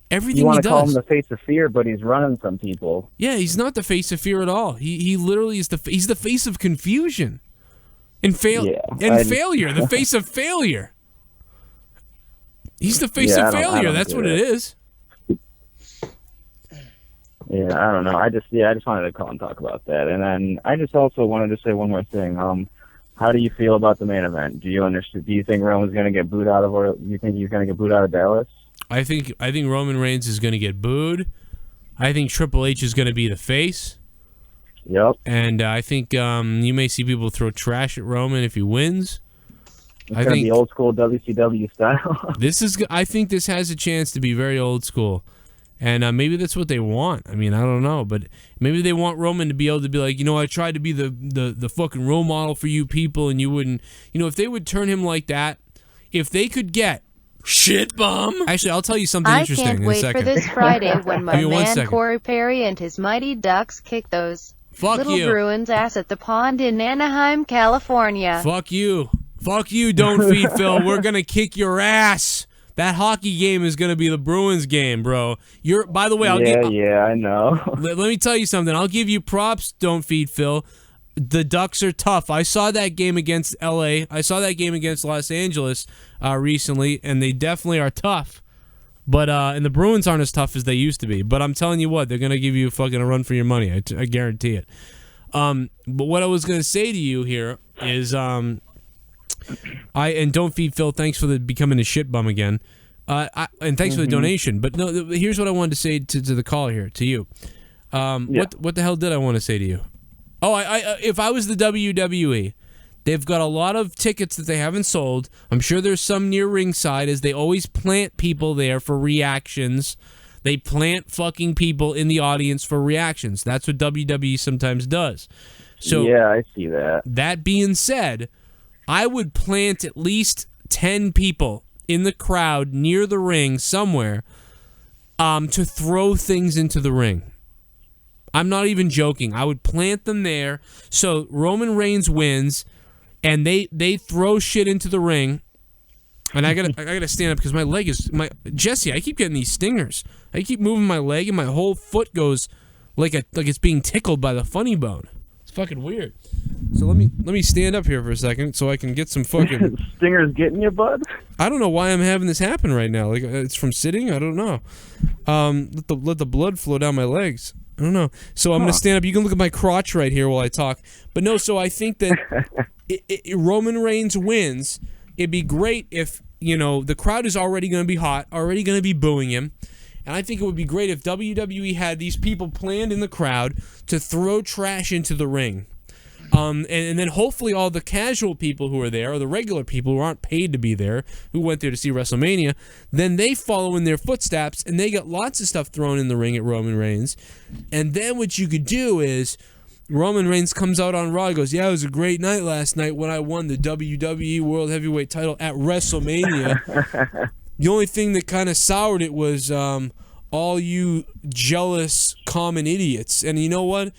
everything he does. You want to call him the face of fear, but he's running from people. Yeah, he's not the face of fear at all. He literally is he's the face of confusion and failure. The face of failure. He's the face of failure. That's what it is. Yeah, I don't know. I just wanted to call and talk about that. And then I just also wanted to say one more thing. How do you feel about the main event? Do you think Roman's going to get booed out of, or you think he's going to get booed out of Dallas? I think Roman Reigns is going to get booed. I think Triple H is going to be the face. Yep. And I think you may see people throw trash at Roman if he wins. It's going to be old school WCW style. I think this has a chance to be very old school. And maybe that's what they want. I mean, I don't know. But maybe they want Roman to be able to be like, I tried to be the fucking role model for you people, and you wouldn't. If they would turn him like that, if they could get shit bomb. Actually, I'll tell you something interesting in a second. I can't wait for this Friday when my man Corey Perry and his Mighty Ducks kick those little Bruins ass at the pond in Anaheim, California. Fuck you. Fuck you, Don't Feed Phil. We're going to kick your ass. That hockey game is going to be the Bruins game, bro. By the way, I know. Let me tell you something. I'll give you props, Don't Feed Phil. The Ducks are tough. I saw that game against LA. I saw that game against Los Angeles recently, and they definitely are tough. But and the Bruins aren't as tough as they used to be. But I'm telling you what, they're gonna give you fucking a run for your money. I guarantee it. But what I was gonna say to you here is, and don't feed Phil. Thanks for becoming a shit bum again. And thanks for the donation. But no, here's what I wanted to say to the caller here, to you. What the hell did I want to say to you? Oh, if I was the WWE, they've got a lot of tickets that they haven't sold. I'm sure there's some near ringside, as they always plant people there for reactions. They plant fucking people in the audience for reactions. That's what WWE sometimes does. So yeah, I see that. That being said, I would plant at least 10 people in the crowd near the ring somewhere to throw things into the ring. I'm not even joking. I would plant them there so Roman Reigns wins, and they throw shit into the ring. And I gotta stand up because my leg is Jesse. I keep getting these stingers. I keep moving my leg, and my whole foot goes like it's being tickled by the funny bone. It's fucking weird. So let me stand up here for a second so I can get some fucking stingers getting you, bud. I don't know why I'm having this happen right now. Like it's from sitting. I don't know. Let the blood flow down my legs. I don't know. So I'm going to stand up. You can look at my crotch right here while I talk. But no, so I think that Roman Reigns wins. It'd be great if, the crowd is already going to be hot, already going to be booing him. And I think it would be great if WWE had these people planned in the crowd to throw trash into the ring. And then hopefully all the casual people who are there, or the regular people who aren't paid to be there, who went there to see WrestleMania, then they follow in their footsteps, and they get lots of stuff thrown in the ring at Roman Reigns. And then what you could do is Roman Reigns comes out on Raw and goes, yeah, it was a great night last night when I won the WWE World Heavyweight title at WrestleMania. The only thing that kind of soured it was all you jealous common idiots. And you know what?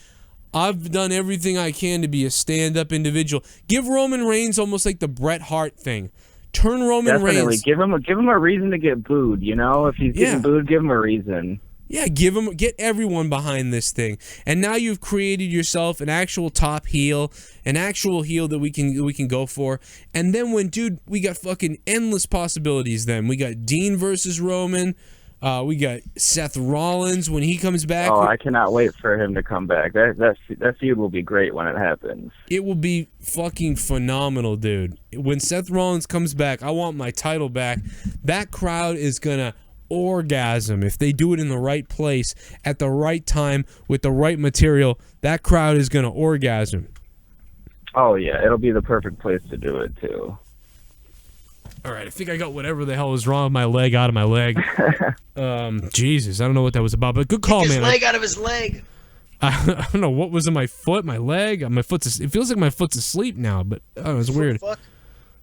I've done everything I can to be a stand-up individual. Give Roman Reigns almost like the Bret Hart thing. Turn Roman Reigns. Give him a reason to get booed. If he's getting booed, give him a reason. Yeah, get everyone behind this thing. And now you've created yourself an actual top heel, an actual heel that we can go for. And then we got fucking endless possibilities. Then we got Dean versus Roman. We got Seth Rollins when he comes back. Oh, I cannot wait for him to come back. That feud will be great when it happens. It will be fucking phenomenal, dude. When Seth Rollins comes back, I want my title back. That crowd is gonna orgasm if they do it in the right place at the right time with the right material. That crowd is gonna orgasm. Oh yeah, it'll be the perfect place to do it too. All right, I think I got whatever the hell was wrong with my leg out of my leg. Jesus, I don't know what that was about, but good call, man. His leg out of his leg. I don't know what was in my foot, my leg. My foot's. It feels like my foot's asleep now, but I don't know, it's weird. Fuck?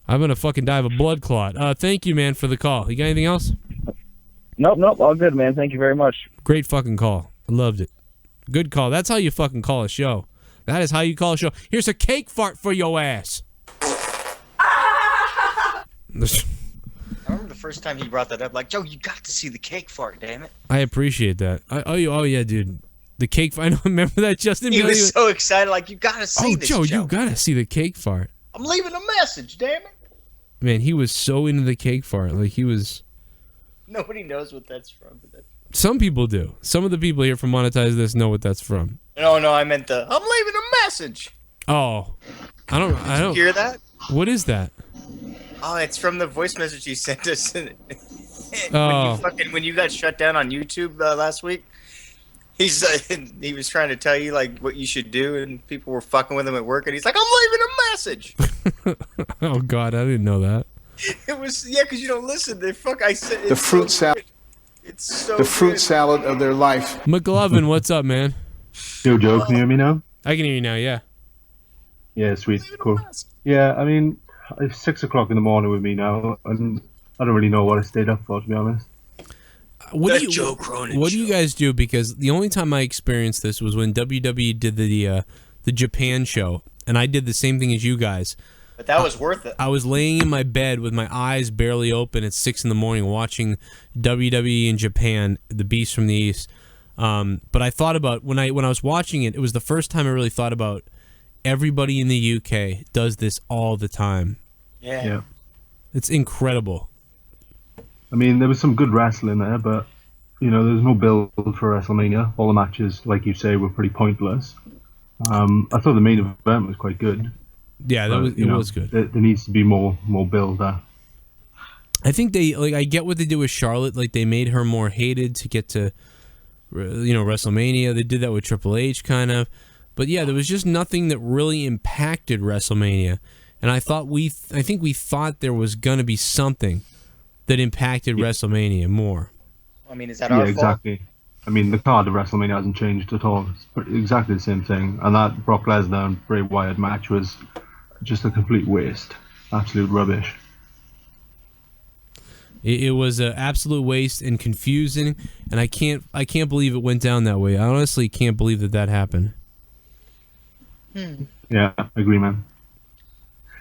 I'm gonna fucking die of a blood clot. Thank you, man, for the call. You got anything else? Nope, all good, man. Thank you very much. Great fucking call. I loved it. Good call. That's how you fucking call a show. That is how you call a show. Here's a cake fart for your ass. I remember the first time he brought that up, like, Joe, you got to see the cake fart, damn it. I appreciate that. Oh yeah, dude. The cake fart. I don't remember that, Justin. He was so excited, like, you got to see this, Joe, you got to see the cake fart. I'm leaving a message, damn it. Man, he was so into the cake fart. Like, he was... Nobody knows what that's from. But some people do. Some of the people here from Monetize This know what that's from. No, I meant I'm leaving a message. Oh. I don't... Did you hear that? What is that? Oh, it's from the voice message you sent us. Oh. When you got shut down on YouTube last week, he was trying to tell you like what you should do, and people were fucking with him at work, and he's like, "I'm leaving a message." Oh God, I didn't know that. It was because you don't listen. I said the fruit salad. It's so the fruit good. salad of their life. McLovin, what's up, man? Yo, Joe, can you hear me now? I can hear you now. Yeah. Yeah, sweet, cool. Yeah, I mean. It's 6 o'clock in the morning with me now, and I don't really know what I stayed up for, to be honest. What do you guys do? Because the only time I experienced this was when WWE did the Japan show, and I did the same thing as you guys. But that was worth it. I was laying in my bed with my eyes barely open at 6 in the morning watching WWE in Japan, the Beast from the East. But I thought about when I was watching it, it was the first time I really thought about everybody in the UK does this all the time. Yeah. It's incredible. I mean, there was some good wrestling there, but there's no build for WrestleMania. All the matches, like you say, were pretty pointless. I thought the main event was quite good. Yeah, it was good. There needs to be more build there. I think I get what they did with Charlotte. Like, they made her more hated to get to, WrestleMania. They did that with Triple H, kind of. But yeah, there was just nothing that really impacted WrestleMania. And I think we thought there was gonna be something that impacted WrestleMania more. I mean, is that our fault? Exactly. I mean, the card of WrestleMania hasn't changed at all. It's exactly the same thing. And that Brock Lesnar and Bray Wyatt match was just a complete waste. Absolute rubbish. It was an absolute waste and confusing, and I can't believe it went down that way. I honestly can't believe that happened. Yeah, agree, man.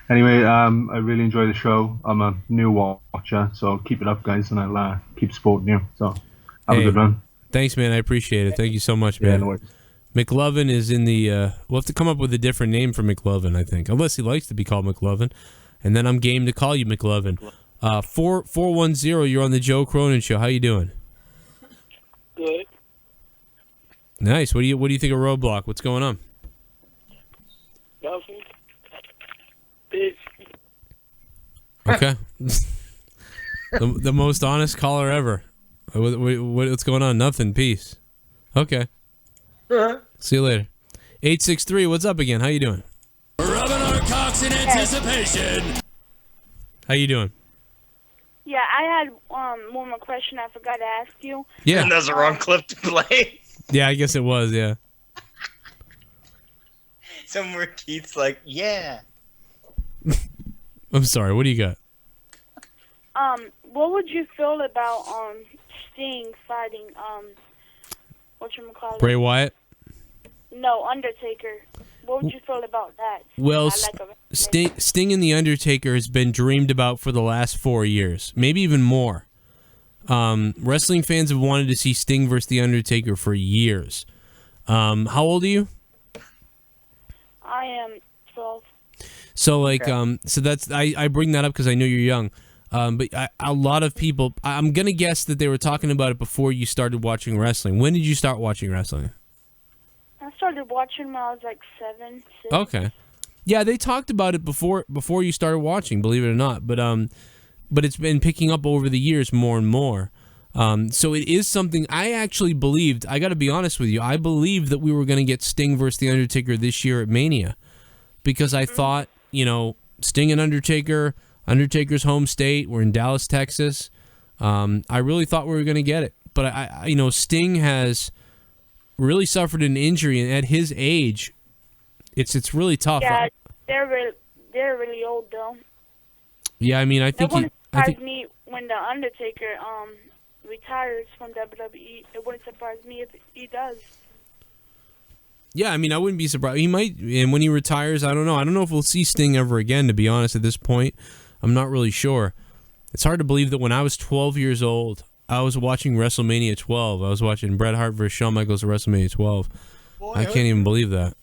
Anyway, I really enjoy the show. I'm a new watcher, so keep it up, guys, and I'll keep supporting you. So have a good one. Thanks, man. I appreciate it. Thank you so much, man. No worries. McLovin is in the... we'll have to come up with a different name for McLovin, I think, unless he likes to be called McLovin. And then I'm game to call you McLovin. 410, you're on the Joe Cronin Show. How you doing? Good. Nice. What do you think of Roadblock? What's going on? Nothing. Bitch. Okay. the most honest caller ever. What's going on? Nothing. Peace. Okay. See you later. 863. What's up again? How you doing? Rubbing our cocks in anticipation. How you doing? Yeah, I had one more question I forgot to ask you. Yeah. And that's the wrong clip to play. Yeah, I guess it was. Yeah. Somewhere Keith's like, yeah. I'm sorry. What do you got? What would you feel about Sting fighting whatchamacallit? Bray Wyatt? No, Undertaker. What would you feel about that? Well, Sting and The Undertaker has been dreamed about for the last 4 years, maybe even more. Wrestling fans have wanted to see Sting versus The Undertaker for years. How old are you? I am 12. So, so that's I bring that up because I know you're young. But a lot of people, I'm gonna guess that they were talking about it before you started watching wrestling. When did you start watching wrestling? I started watching when I was like 7, 6. Okay. Yeah, they talked about it before you started watching, believe it or not. But it's been picking up over the years more and more. So it is something I actually believed. I got to be honest with you. I believed that we were going to get Sting versus The Undertaker this year at Mania. Because I thought, Sting and Undertaker, Undertaker's home state, we're in Dallas, Texas. I really thought we were going to get it. But, Sting has really suffered an injury, and at his age, it's really tough. Yeah, they're really old though. Yeah, I mean, I think it wouldn't surprise me when the Undertaker retires from WWE. It wouldn't surprise me if he does. Yeah, I mean, I wouldn't be surprised. He might, and when he retires, I don't know. I don't know if we'll see Sting ever again, to be honest, at this point. I'm not really sure. It's hard to believe that when I was 12 years old, I was watching WrestleMania 12. I was watching Bret Hart versus Shawn Michaels at WrestleMania 12. I can't even believe that.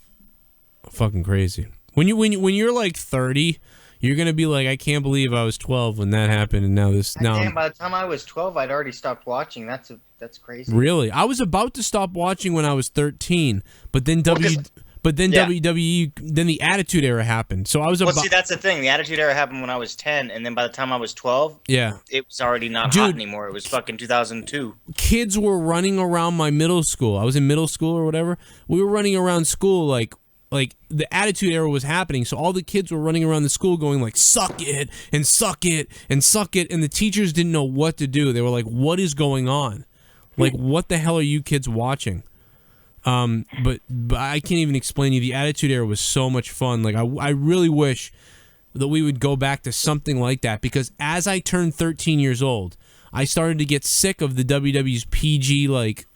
Fucking crazy. When you're like 30, you're gonna be like, I can't believe I was 12 when that happened, and now this. Damn, by the time I was 12, I'd already stopped watching. That's crazy. Really, I was about to stop watching when I was 13, but then WWE, then the Attitude Era happened. So I was about. Well, see, that's the thing. The Attitude Era happened when I was 10, and then by the time I was 12, yeah, it was already not hot anymore. It was fucking 2002. Kids were running around my middle school. I was in middle school or whatever. We were running around school like the Attitude Era was happening, so all the kids were running around the school going like, suck it, and suck it, and suck it, and the teachers didn't know what to do. They were like, what is going on? Like, what the hell are you kids watching? But I can't even explain to you. The Attitude Era was so much fun. Like, I really wish that we would go back to something like that, because as I turned 13 years old, I started to get sick of the WWE's PG, like,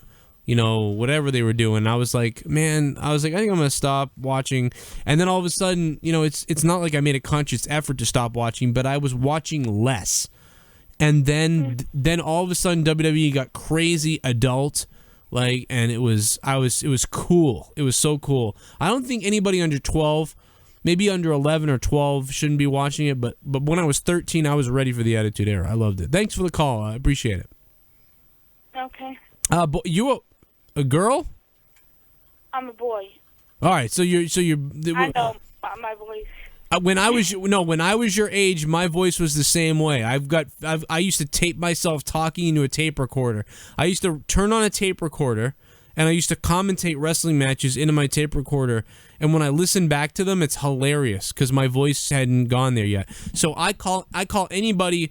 whatever they were doing. I was like, I think I'm gonna stop watching. And then all of a sudden, it's not like I made a conscious effort to stop watching, but I was watching less. And then all of a sudden, WWE got crazy adult Like, and it was cool. It was so cool. I don't think anybody under 12, maybe under 11 or 12, shouldn't be watching it. But when I was 13, I was ready for the Attitude Era. I loved it. Thanks for the call. I appreciate it. Okay. But you a girl? I'm a boy. All right. So you're. I know my voice. When I was your age, my voice was the same way. I used to tape myself talking into a tape recorder. I used to turn on a tape recorder, and I used to commentate wrestling matches into my tape recorder. And when I listen back to them, it's hilarious because my voice hadn't gone there yet. So I call anybody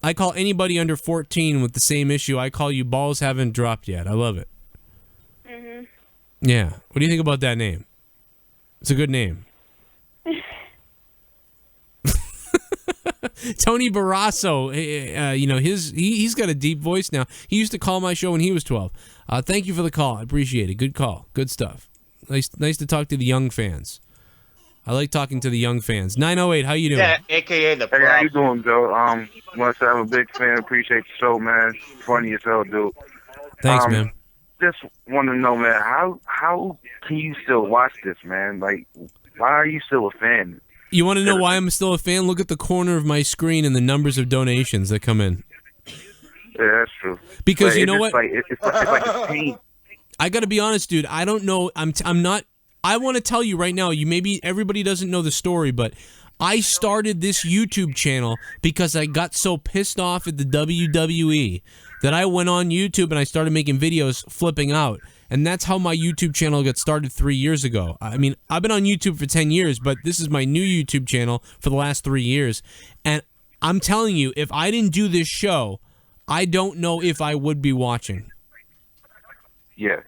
under 14 with the same issue. I call you balls haven't dropped yet. I love it. Mhm. Yeah. What do you think about that name? It's a good name. Tony Barrasso, he's got a deep voice now. He used to call my show when he was 12. Thank you for the call. I appreciate it. Good call. Good stuff. Nice to talk to the young fans. I like talking to the young fans. 908, how you doing? Yeah, a.k.a. the Hey, how you doing, Joe? Want to say I'm a big fan. Appreciate the show, man. Funny as hell, dude. Thanks, man. Just want to know, man, how can you still watch this, man? Like, why are you still a fan? You want to know why I'm still a fan? Look at the corner of my screen and the numbers of donations that come in. Yeah, that's true. Because but you know what? It's like a pain. I got to be honest, dude. I don't know. I'm not. I want to tell you right now. Maybe everybody doesn't know the story, but I started this YouTube channel because I got so pissed off at the WWE that I went on YouTube and I started making videos flipping out. And that's how my YouTube channel got started 3 years ago. I mean, I've been on YouTube for 10 years, but this is my new YouTube channel for the last 3 years. And I'm telling you, if I didn't do this show, I don't know if I would be watching. Yeah.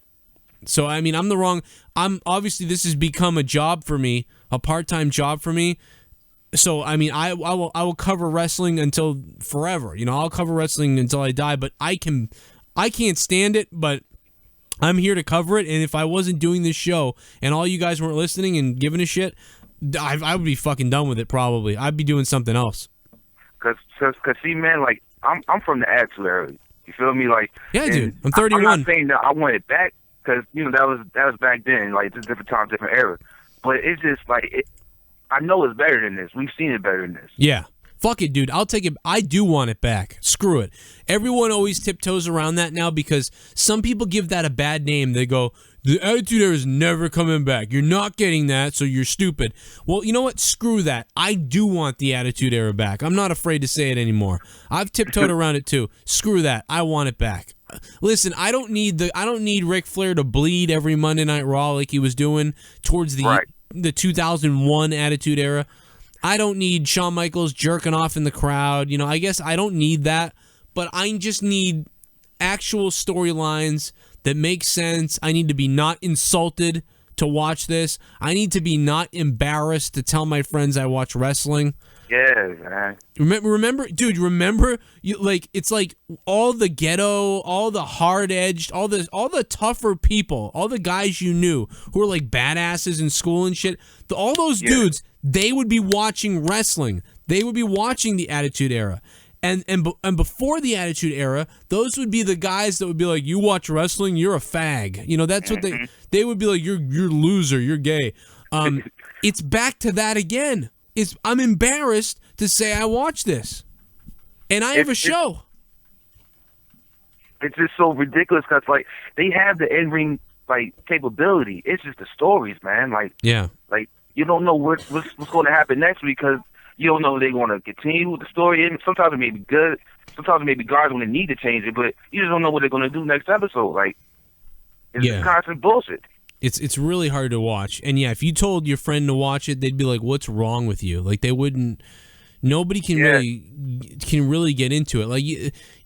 So, I mean, obviously this has become a job for me, a part-time job for me. So, I mean, I will cover wrestling until forever. You know, I'll cover wrestling until I die, but I can't stand it, but I'm here to cover it, and if I wasn't doing this show and all you guys weren't listening and giving a shit, I would be fucking done with it probably. I'd be doing something else. Cause see, man, like I'm from the Attitude Era. You feel me? Like, yeah, dude. I'm 31. I'm not saying that I want it back, because that was back then. Like, it's a different time, different era. But it's just like I know it's better than this. We've seen it better than this. Yeah. Fuck it, dude. I'll take it. I do want it back. Screw it. Everyone always tiptoes around that now because some people give that a bad name. They go, the Attitude Era is never coming back. You're not getting that, so you're stupid. Well, you know what? Screw that. I do want the Attitude Era back. I'm not afraid to say it anymore. I've tiptoed around it too. Screw that. I want it back. Listen, I don't need Ric Flair to bleed every Monday Night Raw like he was doing towards the 2001 Attitude Era. I don't need Shawn Michaels jerking off in the crowd. You know, I guess I don't need that, but I just need actual storylines that make sense. I need to be not insulted to watch this. I need to be not embarrassed to tell my friends I watch wrestling. Yeah, man. Remember, dude. Remember, it's like all the ghetto, all the hard-edged, all the tougher people, all the guys you knew who were like badasses in school and shit. All those dudes, they would be watching wrestling. They would be watching the Attitude Era, and before the Attitude Era, those would be the guys that would be like, "You watch wrestling, you're a fag." You know, that's what they would be like. You're loser. You're gay. It's back to that again. I'm embarrassed to say I watch this, and I have a show. It's just so ridiculous because like they have the in-ring like capability. It's just the stories, man. Like, yeah, like you don't know what's going to happen next week because you don't know if they're going to continue with the story. And sometimes it may be good, sometimes it may be guards when they need to change it, but you just don't know what they're going to do next episode. Like, it's just constant bullshit. It's really hard to watch. And yeah, if you told your friend to watch it, they'd be like, "What's wrong with you?" Like they wouldn't. Nobody can really get into it. Like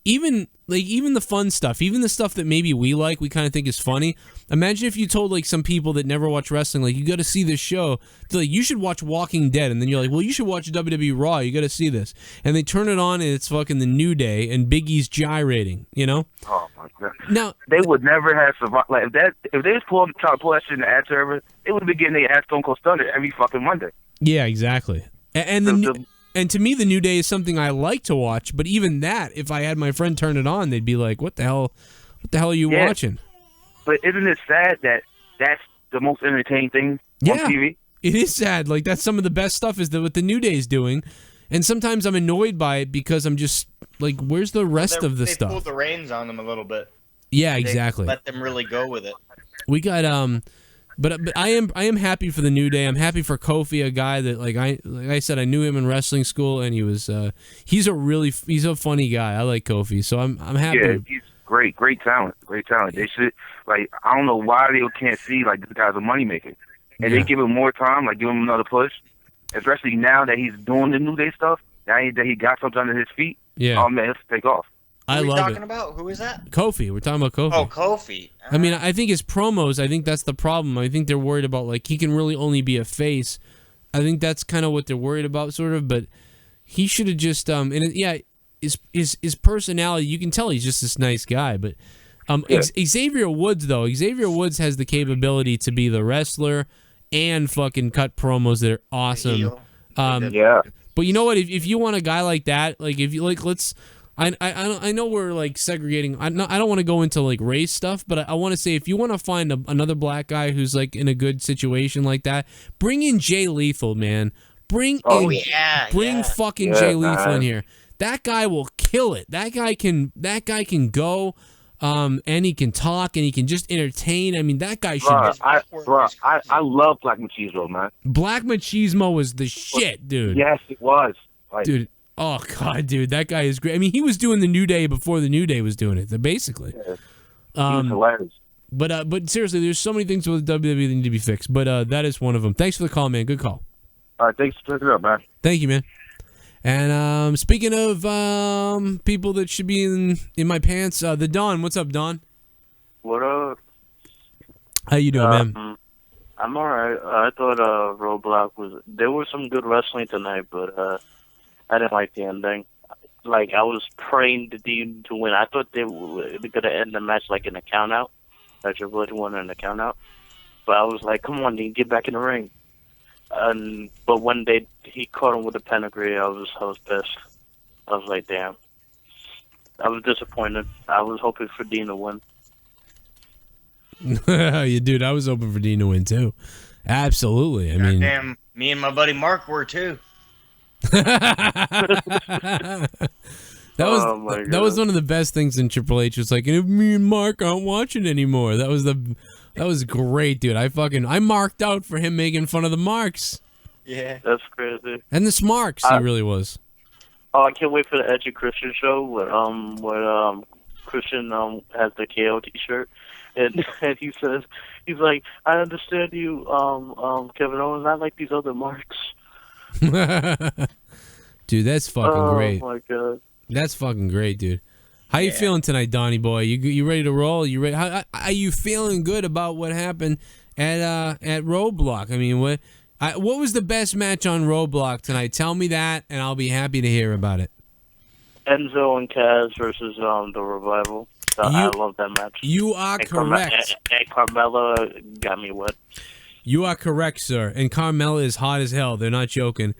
even the fun stuff, even the stuff that maybe we kind of think is funny. Imagine if you told like some people that never watch wrestling, like, you got to see this show. They're like, you should watch Walking Dead, and then you're like, well, you should watch WWE Raw. You got to see this, and they turn it on, and it's fucking the New Day and Big E's gyrating. You know? Oh my god! Now they would never have survived. Like if they was trying to pull that shit in the ad server, they would be getting their ass Stone Cold Stunner every fucking Monday. Yeah, exactly. And to me, the New Day is something I like to watch. But even that, if I had my friend turn it on, they'd be like, "What the hell? What the hell are you watching?" But isn't it sad that that's the most entertaining thing on TV? It is sad. Like, that's some of the best stuff is what the New Day is doing. And sometimes I'm annoyed by it because I'm just like, where's the rest of the They stuff? pulled the reins on them a little bit. Yeah, They exactly. let them really go with it. We got but I am happy for the New Day. I'm happy for Kofi, a guy that like I said, I knew him in wrestling school, and he's a funny guy. I like Kofi, so I'm happy. Yeah, he's great talent. They should, like, I don't know why they can't see like this guy's a moneymaker, and they give him more time, like give him another push, especially now that he's doing the New Day stuff. Now that he got something under his feet. Yeah. Oh man, let's take off. I love talking it. about? Who is that? Kofi. We're talking about Kofi. Oh, Kofi. I mean, I think his promos, I think that's the problem. I think they're worried about, like, he can really only be a face. I think that's kind of what they're worried about, sort of, but he should have just, his personality, you can tell he's just this nice guy, but Xavier Woods, though, Xavier Woods has the capability to be the wrestler and fucking cut promos that are awesome. But you know what, if you want a guy like that, like, if you, like, I know we're like segregating. I don't want to go into like race stuff, but I want to say if you want to find another black guy who's like in a good situation like that, bring in Jay Lethal, man. Bring fucking Jay Lethal in here. That guy will kill it. That guy can go, and he can talk and he can just entertain. I mean, that guy should. I love Black Machismo, man. Black Machismo was the shit, dude. Yes, it was, dude. Oh god, dude, that guy is great. I mean, he was doing the New Day before the New Day was doing it, basically. Yeah. He was hilarious. But seriously, there's so many things with WWE that need to be fixed. But that is one of them. Thanks for the call, man. Good call. All right, thanks for picking up, man. Thank you, man. And speaking of people that should be in my pants, the Don. What's up, Don? What up? How you doing, man? I'm alright. I thought Roadblock there was some good wrestling tonight, but I didn't like the ending. Like, I was praying the Dean to win. I thought they were going to end the match like in a count out. Like Triple H won in a count out. But I was like, come on, Dean, get back in the ring. But when he caught him with a pedigree, I was pissed. I was like, damn. I was disappointed. I was hoping for Dean to win. Yeah, dude, I was hoping for Dean to win too. Absolutely. I mean, damn, me and my buddy Mark were too. that was one of the best things in Triple H. It's like, if me and Mark aren't watching anymore. That was great, dude. I marked out for him making fun of the Marks. Yeah, that's crazy. And the Smarks, he really was. Oh, I can't wait for the Edge and Christian show where Christian has the KO T-shirt, and he says, he's like, I understand you, Kevin Owens, not like these other Marks. Dude, that's fucking great. Oh my god, that's fucking great, dude. How you feeling tonight, Donnie boy? You ready to roll? You ready? How are you feeling good about what happened at Roadblock? I mean, what was the best match on Roadblock tonight? Tell me that, and I'll be happy to hear about it. Enzo and Kaz versus the Revival. I love that match. You are correct. And Carmella got me wet. You are correct, sir. And Carmella is hot as hell. They're not joking.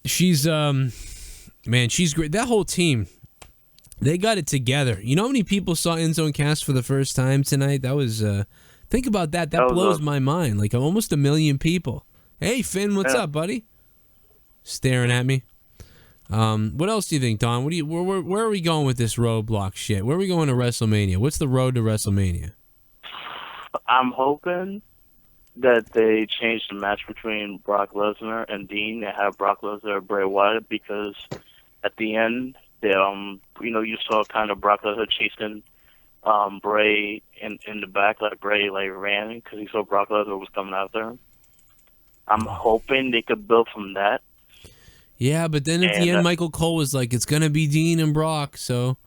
She's man, she's great. That whole team, they got it together. You know how many people saw Enzo and Cass for the first time tonight? That was think about that. That blows my mind. Like almost 1 million people. Hey Finn, what's up, buddy? Staring at me. What else do you think, Don? Where are we going with this Roadblock shit? Where are we going to WrestleMania? What's the road to WrestleMania? I'm hoping that they change the match between Brock Lesnar and Dean and have Brock Lesnar and Bray Wyatt, because at the end, they, you saw kind of Brock Lesnar chasing Bray in the back, like Bray ran because he saw Brock Lesnar was coming after him. I'm hoping they could build from that. Yeah, but then at the end, Michael Cole was like, it's going to be Dean and Brock, so...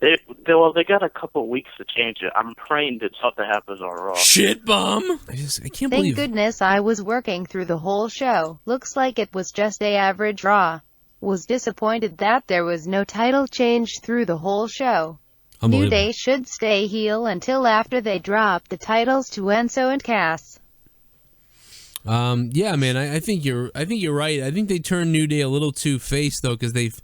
They got a couple weeks to change it. I'm praying that something happens on Raw. Shit bomb! I can't believe... Thank goodness I was working through the whole show. Looks like it was just a average Raw. Was disappointed that there was no title change through the whole show. New Day should stay heel until after they drop the titles to Enzo and Cass. Yeah, man, I think you're right. I think they turned New Day a little too face though, because they've,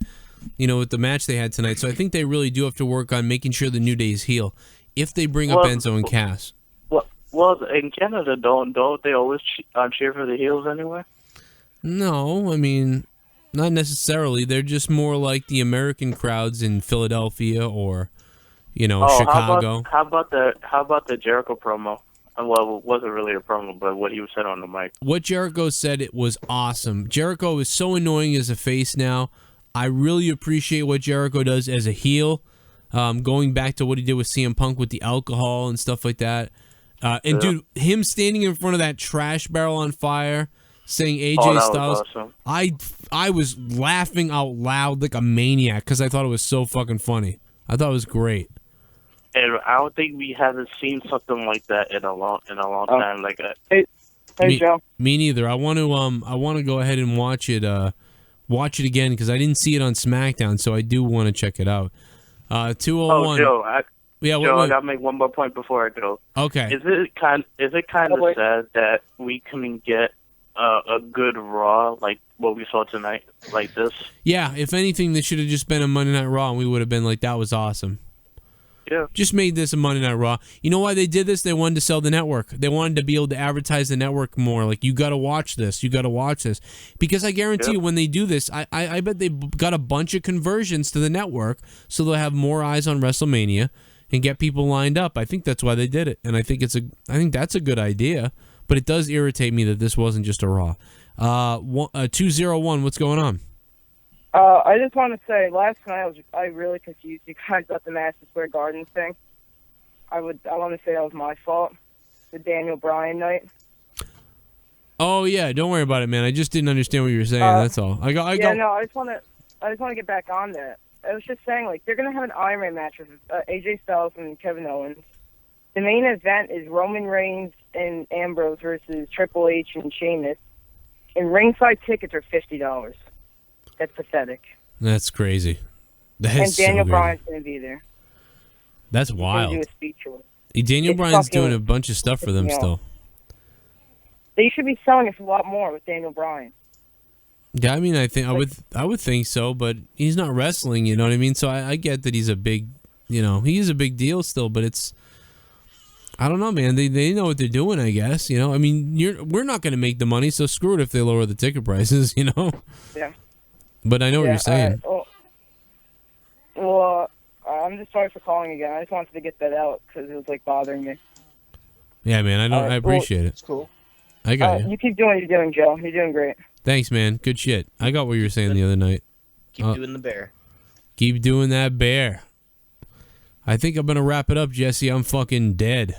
with the match they had tonight. So I think they really do have to work on making sure the New Day is heel. if they bring up Enzo and Cass. Well, in Canada, don't they always cheer for the heels anyway? No, I mean, not necessarily. They're just more like the American crowds in Philadelphia or, Chicago. How about the Jericho promo? Well, it wasn't really a promo, but what he said on the mic. What Jericho said, it was awesome. Jericho is so annoying as a face now. I really appreciate what Jericho does as a heel. Going back to what he did with CM Punk with the alcohol and stuff like that. Dude, him standing in front of that trash barrel on fire, saying AJ Styles, awesome. I was laughing out loud like a maniac because I thought it was so fucking funny. I thought it was great. And I don't think we haven't seen something like that in a long time. Like that. Hey, Joe. Me neither. I want to go ahead and watch it again because I didn't see it on SmackDown, so I do want to check it out. 201. Oh, Joe, I gotta make one more point before I go. Okay. Is it kind of sad that we couldn't get a good Raw like what we saw tonight, like this? Yeah. If anything, this should have just been a Monday Night Raw, and we would have been like, that was awesome. Yeah. Just made this a Monday Night Raw. You know why they did this? They wanted to sell the network. They wanted to be able to advertise the network more. Like, you got to watch this. You got to watch this. Because I guarantee you when they do this, I bet they got a bunch of conversions to the network so they'll have more eyes on WrestleMania and get people lined up. I think that's why they did it. And I think that's a good idea. But it does irritate me that this wasn't just a Raw. 201, what's going on? I just want to say, last night I really confused you guys about the Madison Square Garden thing. I want to say that was my fault. The Daniel Bryan night. Oh yeah, don't worry about it, man. I just didn't understand what you were saying. That's all. I just want to get back on that. I was just saying, like, they're gonna have an Iron Man match with AJ Styles and Kevin Owens. The main event is Roman Reigns and Ambrose versus Triple H and Sheamus. And ringside tickets are $50. That's pathetic. That's crazy. And Daniel Bryan's going to be there. That's wild. Do a speech with him. Daniel Bryan's doing a bunch of stuff for them still. They should be selling it for a lot more with Daniel Bryan. Yeah, I mean, I would think so, but he's not wrestling. You know what I mean? So I get that he's a big, he is a big deal still, but it's. I don't know, man. They know what they're doing, I guess. I mean, we're not going to make the money, so screw it if they lower the ticket prices. Yeah. But I know what you're saying. I'm just sorry for calling again. I just wanted to get that out because it was bothering me. Yeah, man. I appreciate it. It's cool. I got you. You keep doing what you're doing, Joe. You're doing great. Thanks, man. Good shit. I got what you were saying the other night. Keep doing the bear. Keep doing that bear. I think I'm gonna wrap it up, Jesse. I'm fucking dead.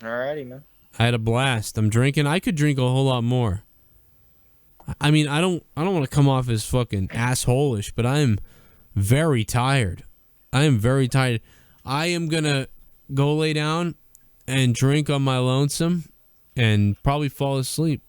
Alrighty, man. I had a blast. I'm drinking. I could drink a whole lot more. I mean, I don't want to come off as fucking asshole-ish, but I'm very tired. I am very tired. I am gonna go lay down and drink on my lonesome and probably fall asleep.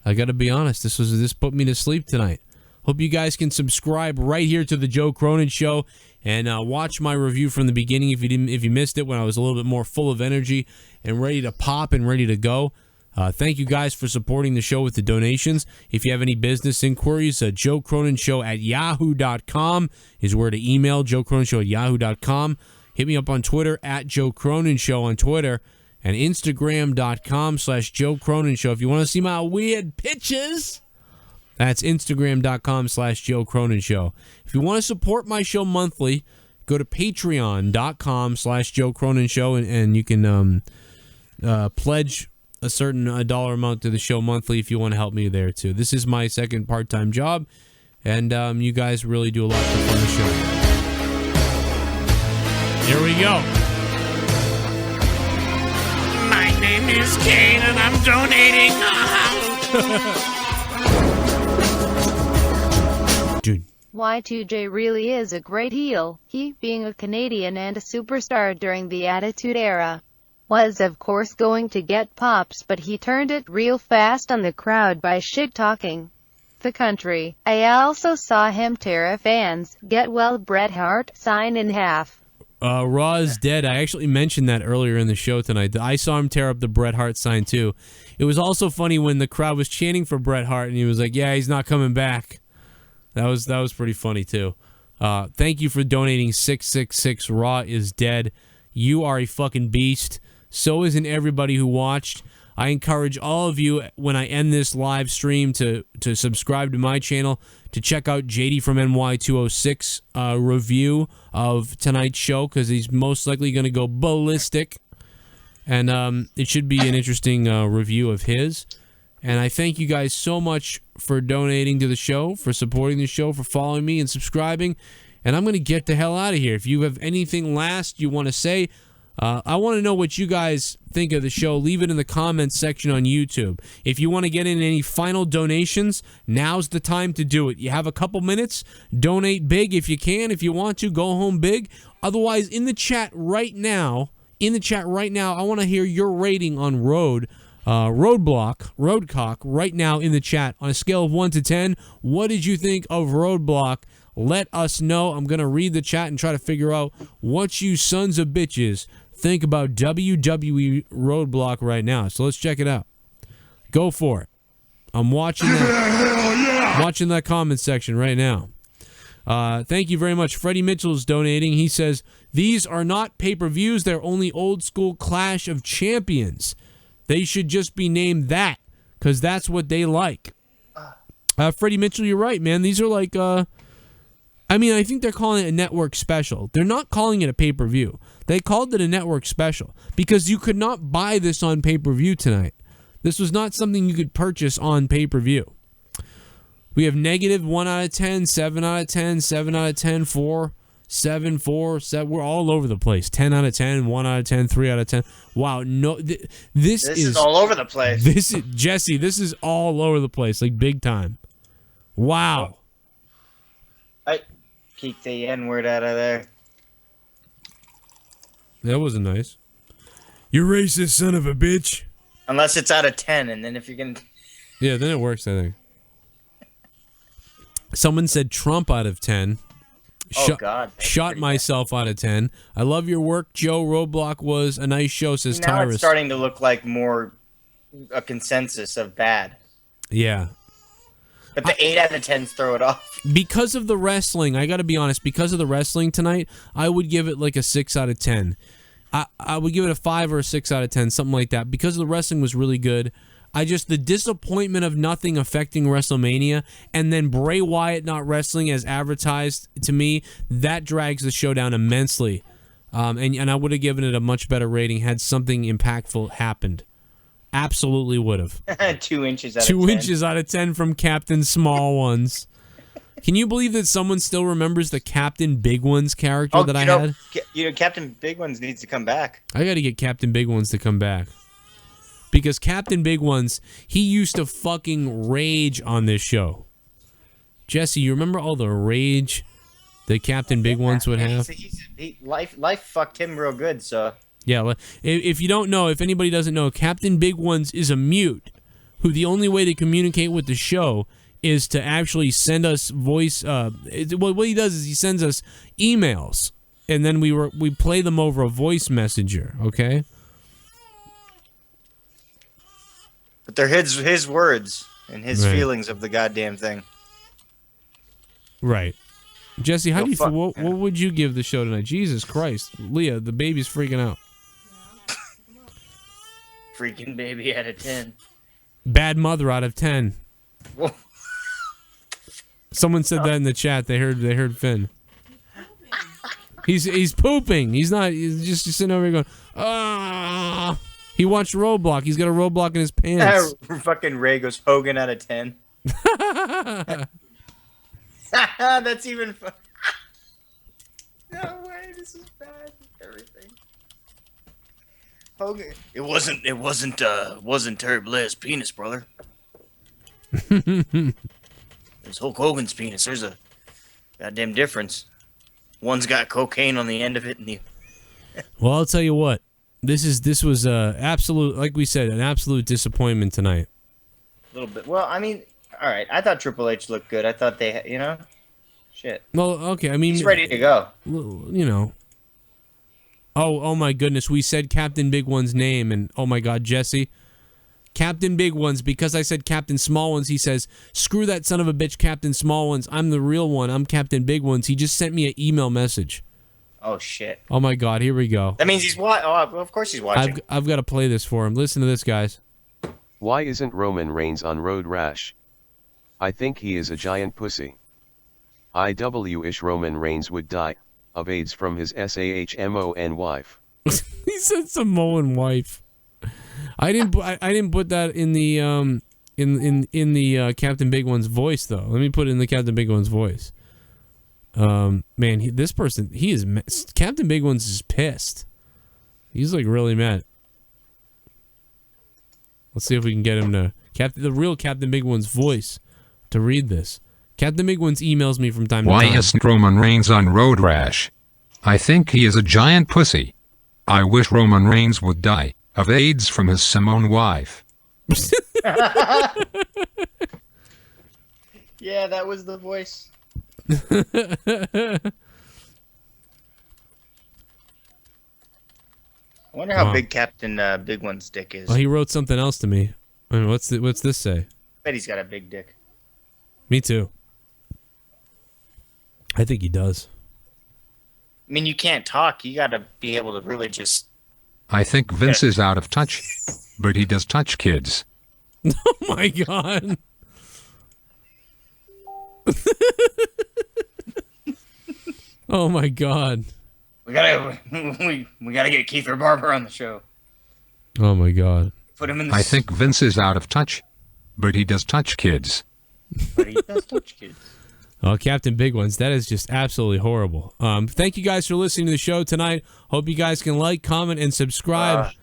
I gotta be honest. This put me to sleep tonight. Hope you guys can subscribe right here to the Joe Cronin Show and watch my review from the beginning if you missed it when I was a little bit more full of energy and ready to pop and ready to go. Thank you guys for supporting the show with the donations. If you have any business inquiries, joecroninshow@yahoo.com is where to email, joecroninshow@yahoo.com. Hit me up on Twitter @joecroninshow on Twitter and Instagram.com/Joe Cronin Show. If you want to see my weird pictures, that's Instagram.com/Joe Cronin Show. If you want to support my show monthly, go to Patreon.com/Joe Cronin Show and you can pledge a certain dollar amount to the show monthly if you want to help me there too. This is my second part-time job, and you guys really do a lot to fund the show. Here we go. My name is Kane, and I'm donating. Dude. Y2J really is a great heel. He, being a Canadian and a superstar during the Attitude Era, was of course going to get pops, but he turned it real fast on the crowd by shit-talking the country. I also saw him tear a fan's "Get Well Bret Hart" sign in half. Raw is dead. I actually mentioned that earlier in the show tonight. I saw him tear up the Bret Hart sign too. It was also funny when the crowd was chanting for Bret Hart and he was like, yeah, he's not coming back. That was pretty funny too. Thank you for donating 666. Raw is dead. You are a fucking beast. So isn't everybody who watched. I encourage all of you, when I end this live stream, to subscribe to my channel, to check out JD from NY206 review of tonight's show, because he's most likely going to go ballistic. And it should be an interesting review of his. And I thank you guys so much for donating to the show, for supporting the show, for following me and subscribing. And I'm going to get the hell out of here. If you have anything last you want to say, I want to know what you guys think of the show. Leave it in the comments section on YouTube. If you want to get in any final donations, now's the time to do it. You have a couple minutes. Donate big if you can. If you want to, go home big. Otherwise, in the chat right now, I want to hear your rating on Roadblock right now in the chat. On a scale of 1 to 10, what did you think of Roadblock? Let us know. I'm going to read the chat and try to figure out what you sons of bitches think about WWE Roadblock right now. So let's check it out. Go for it. I'm watching that, watching that comment section right now. Thank you very much. Freddie Mitchell's donating. He says, these are not pay-per-views. They're only old-school Clash of Champions. They should just be named that, because that's what they like. Freddie Mitchell, you're right, man. These are like... I think they're calling it a network special. They're not calling it a pay-per-view. They called it a network special because you could not buy this on pay-per-view tonight. This was not something you could purchase on pay-per-view. We have negative 1 out of 10, 7 out of 10, 7 out of 10, 4, 7, 4, 7. We're all over the place. 10 out of 10, 1 out of 10, 3 out of 10. Wow, no, this is all over the place. Jesse, this is all over the place, like big time. Wow. Keep the N-word out of there. That wasn't nice. You racist son of a bitch. Unless it's out of 10, and then if you're going to... Yeah, then it works, I think. Someone said Trump out of 10. God. Shot myself out of 10. I love your work, Joe. Roadblock was a nice show, says now Tyrus. It's starting to look like more a consensus of bad. Yeah. But the 8 out of 10s throw it off. Because of the wrestling, I got to be honest, because of the wrestling tonight, I would give it like a 6 out of 10. I would give it a 5 or a 6 out of 10, something like that. Because the wrestling was really good. The disappointment of nothing affecting WrestleMania, and then Bray Wyatt not wrestling as advertised, to me, that drags the show down immensely. And I would have given it a much better rating had something impactful happened. Absolutely would have. 2 inches out of 10. 2 inches out of 10 from Captain Small Ones. Can you believe that someone still remembers the Captain Big Ones character that I had? Captain Big Ones needs to come back. I got to get Captain Big Ones to come back. Because Captain Big Ones, he used to fucking rage on this show. Jesse, you remember all the rage that Captain Big Ones would have? Life fucked him real good, so... Yeah, if you don't know, if anybody doesn't know, Captain Big Ones is a mute who the only way to communicate with the show is to actually send us voice. What he does is he sends us emails, and then we play them over a voice messenger. Okay. But they're his words and his feelings of the goddamn thing. Right. Jesse, how do you feel? What would you give the show tonight? Jesus Christ, Leah, the baby's freaking out. Freaking baby out of 10. Bad mother out of 10. Whoa. Someone said that in the chat. They heard Finn. He's pooping. He's not. He's just sitting over here going, ah. He watched Roadblock. He's got a roadblock in his pants. Fucking Ray goes Hogan out of 10. That's even fun. No way, this is bad. Everything. Hogan. It wasn't Terry Blair's penis, brother. It's Hulk Hogan's penis. There's a goddamn difference. One's got cocaine on the end of it, and the. Well, I'll tell you what. This was absolute, like we said, an absolute disappointment tonight. A little bit. Well, I mean, all right. I thought Triple H looked good. I thought they, shit. Well, okay. I mean, he's ready to go. Oh my goodness. We said Captain Big One's name, and oh my God, Jesse. Captain Big Ones, because I said Captain Small Ones, he says, screw that son of a bitch, Captain Small Ones. I'm the real one. I'm Captain Big Ones. He just sent me an email message. Oh shit. Oh my God, here we go. That means he's watching. Oh, well, of course he's watching. I've got to play this for him. Listen to this, guys. Why isn't Roman Reigns on Road Rash? I think he is a giant pussy. I wish Roman Reigns would die of AIDS from his SAHMON wife. He said Samoan wife. I didn't put that in the in the Captain Big One's voice though. Let me put it in the Captain Big One's voice. Man, this person, he is Captain Big One's is pissed. He's like really mad. Let's see if we can get him to the real Captain Big One's voice to read this. Captain Big One's emails me from time to time. Why isn't Roman Reigns on Road Rash? I think he is a giant pussy. I wish Roman Reigns would die of AIDS from his Simone wife. Yeah, that was the voice. I wonder how big Captain Big One's dick is. Oh, he wrote something else to me. I mean, what's this say? Bet he's got a big dick. Me too. I think he does. I mean, you can't talk. You got to be able to really just... I think Vince is out of touch, but he does touch kids. Oh my God. Oh my God. We gotta get Kiefer Barber on the show. Oh my God. Put him in the... I think Vince is out of touch, but he does touch kids. But he does touch kids. Oh, Captain Big Ones, that is just absolutely horrible. Thank you guys for listening to the show tonight. Hope you guys can like, comment, and subscribe.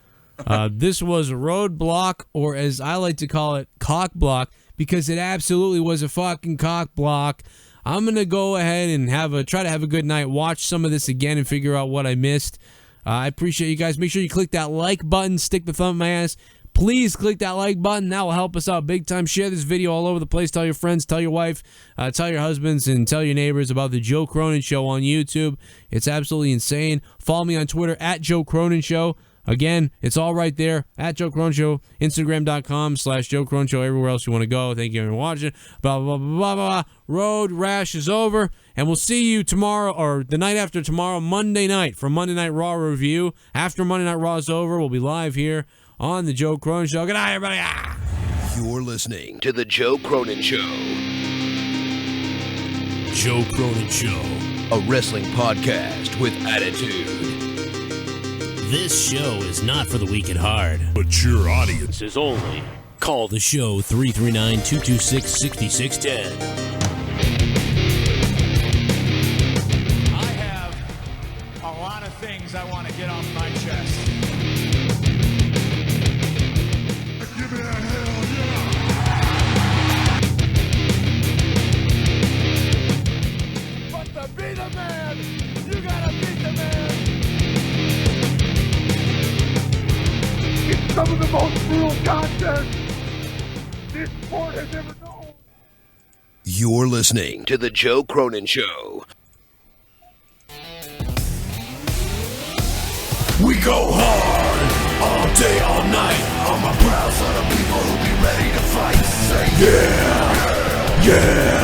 This was Roadblock, or as I like to call it, Cock Block, because it absolutely was a fucking cock block. I'm going to go ahead and try to have a good night, watch some of this again, and figure out what I missed. I appreciate you guys. Make sure you click that like button, stick the thumb in my ass. Please click that like button. That will help us out big time. Share this video all over the place. Tell your friends, tell your wife, tell your husbands, and tell your neighbors about the Joe Cronin Show on YouTube. It's absolutely insane. Follow me on Twitter at Joe Cronin Show. Again, it's all right there at Joe Cronin Show. Instagram.com/Joe Cronin Show. Everywhere else you want to go. Thank you for watching. Blah, blah, blah, blah, blah. Road Rash is over. And we'll see you tomorrow or the night after tomorrow, Monday night, for Monday Night Raw review. After Monday Night Raw is over, we'll be live here on the Joe Cronin Show. Good night, everybody. You're listening to the Joe Cronin Show. Joe Cronin Show. A wrestling podcast with attitude. This show is not for the weak at heart. But your audience is only. Call the show 339-226-6610. I have a lot of things I want to get off my chest. Give me that hell yeah! But to be the man, you gotta beat the man. It's some of the most brutal content this sport has ever known. You're listening to the Joe Cronin Show. We go hard all day, all night. I'm a proud son of people who be ready to fight. Say yeah, yeah.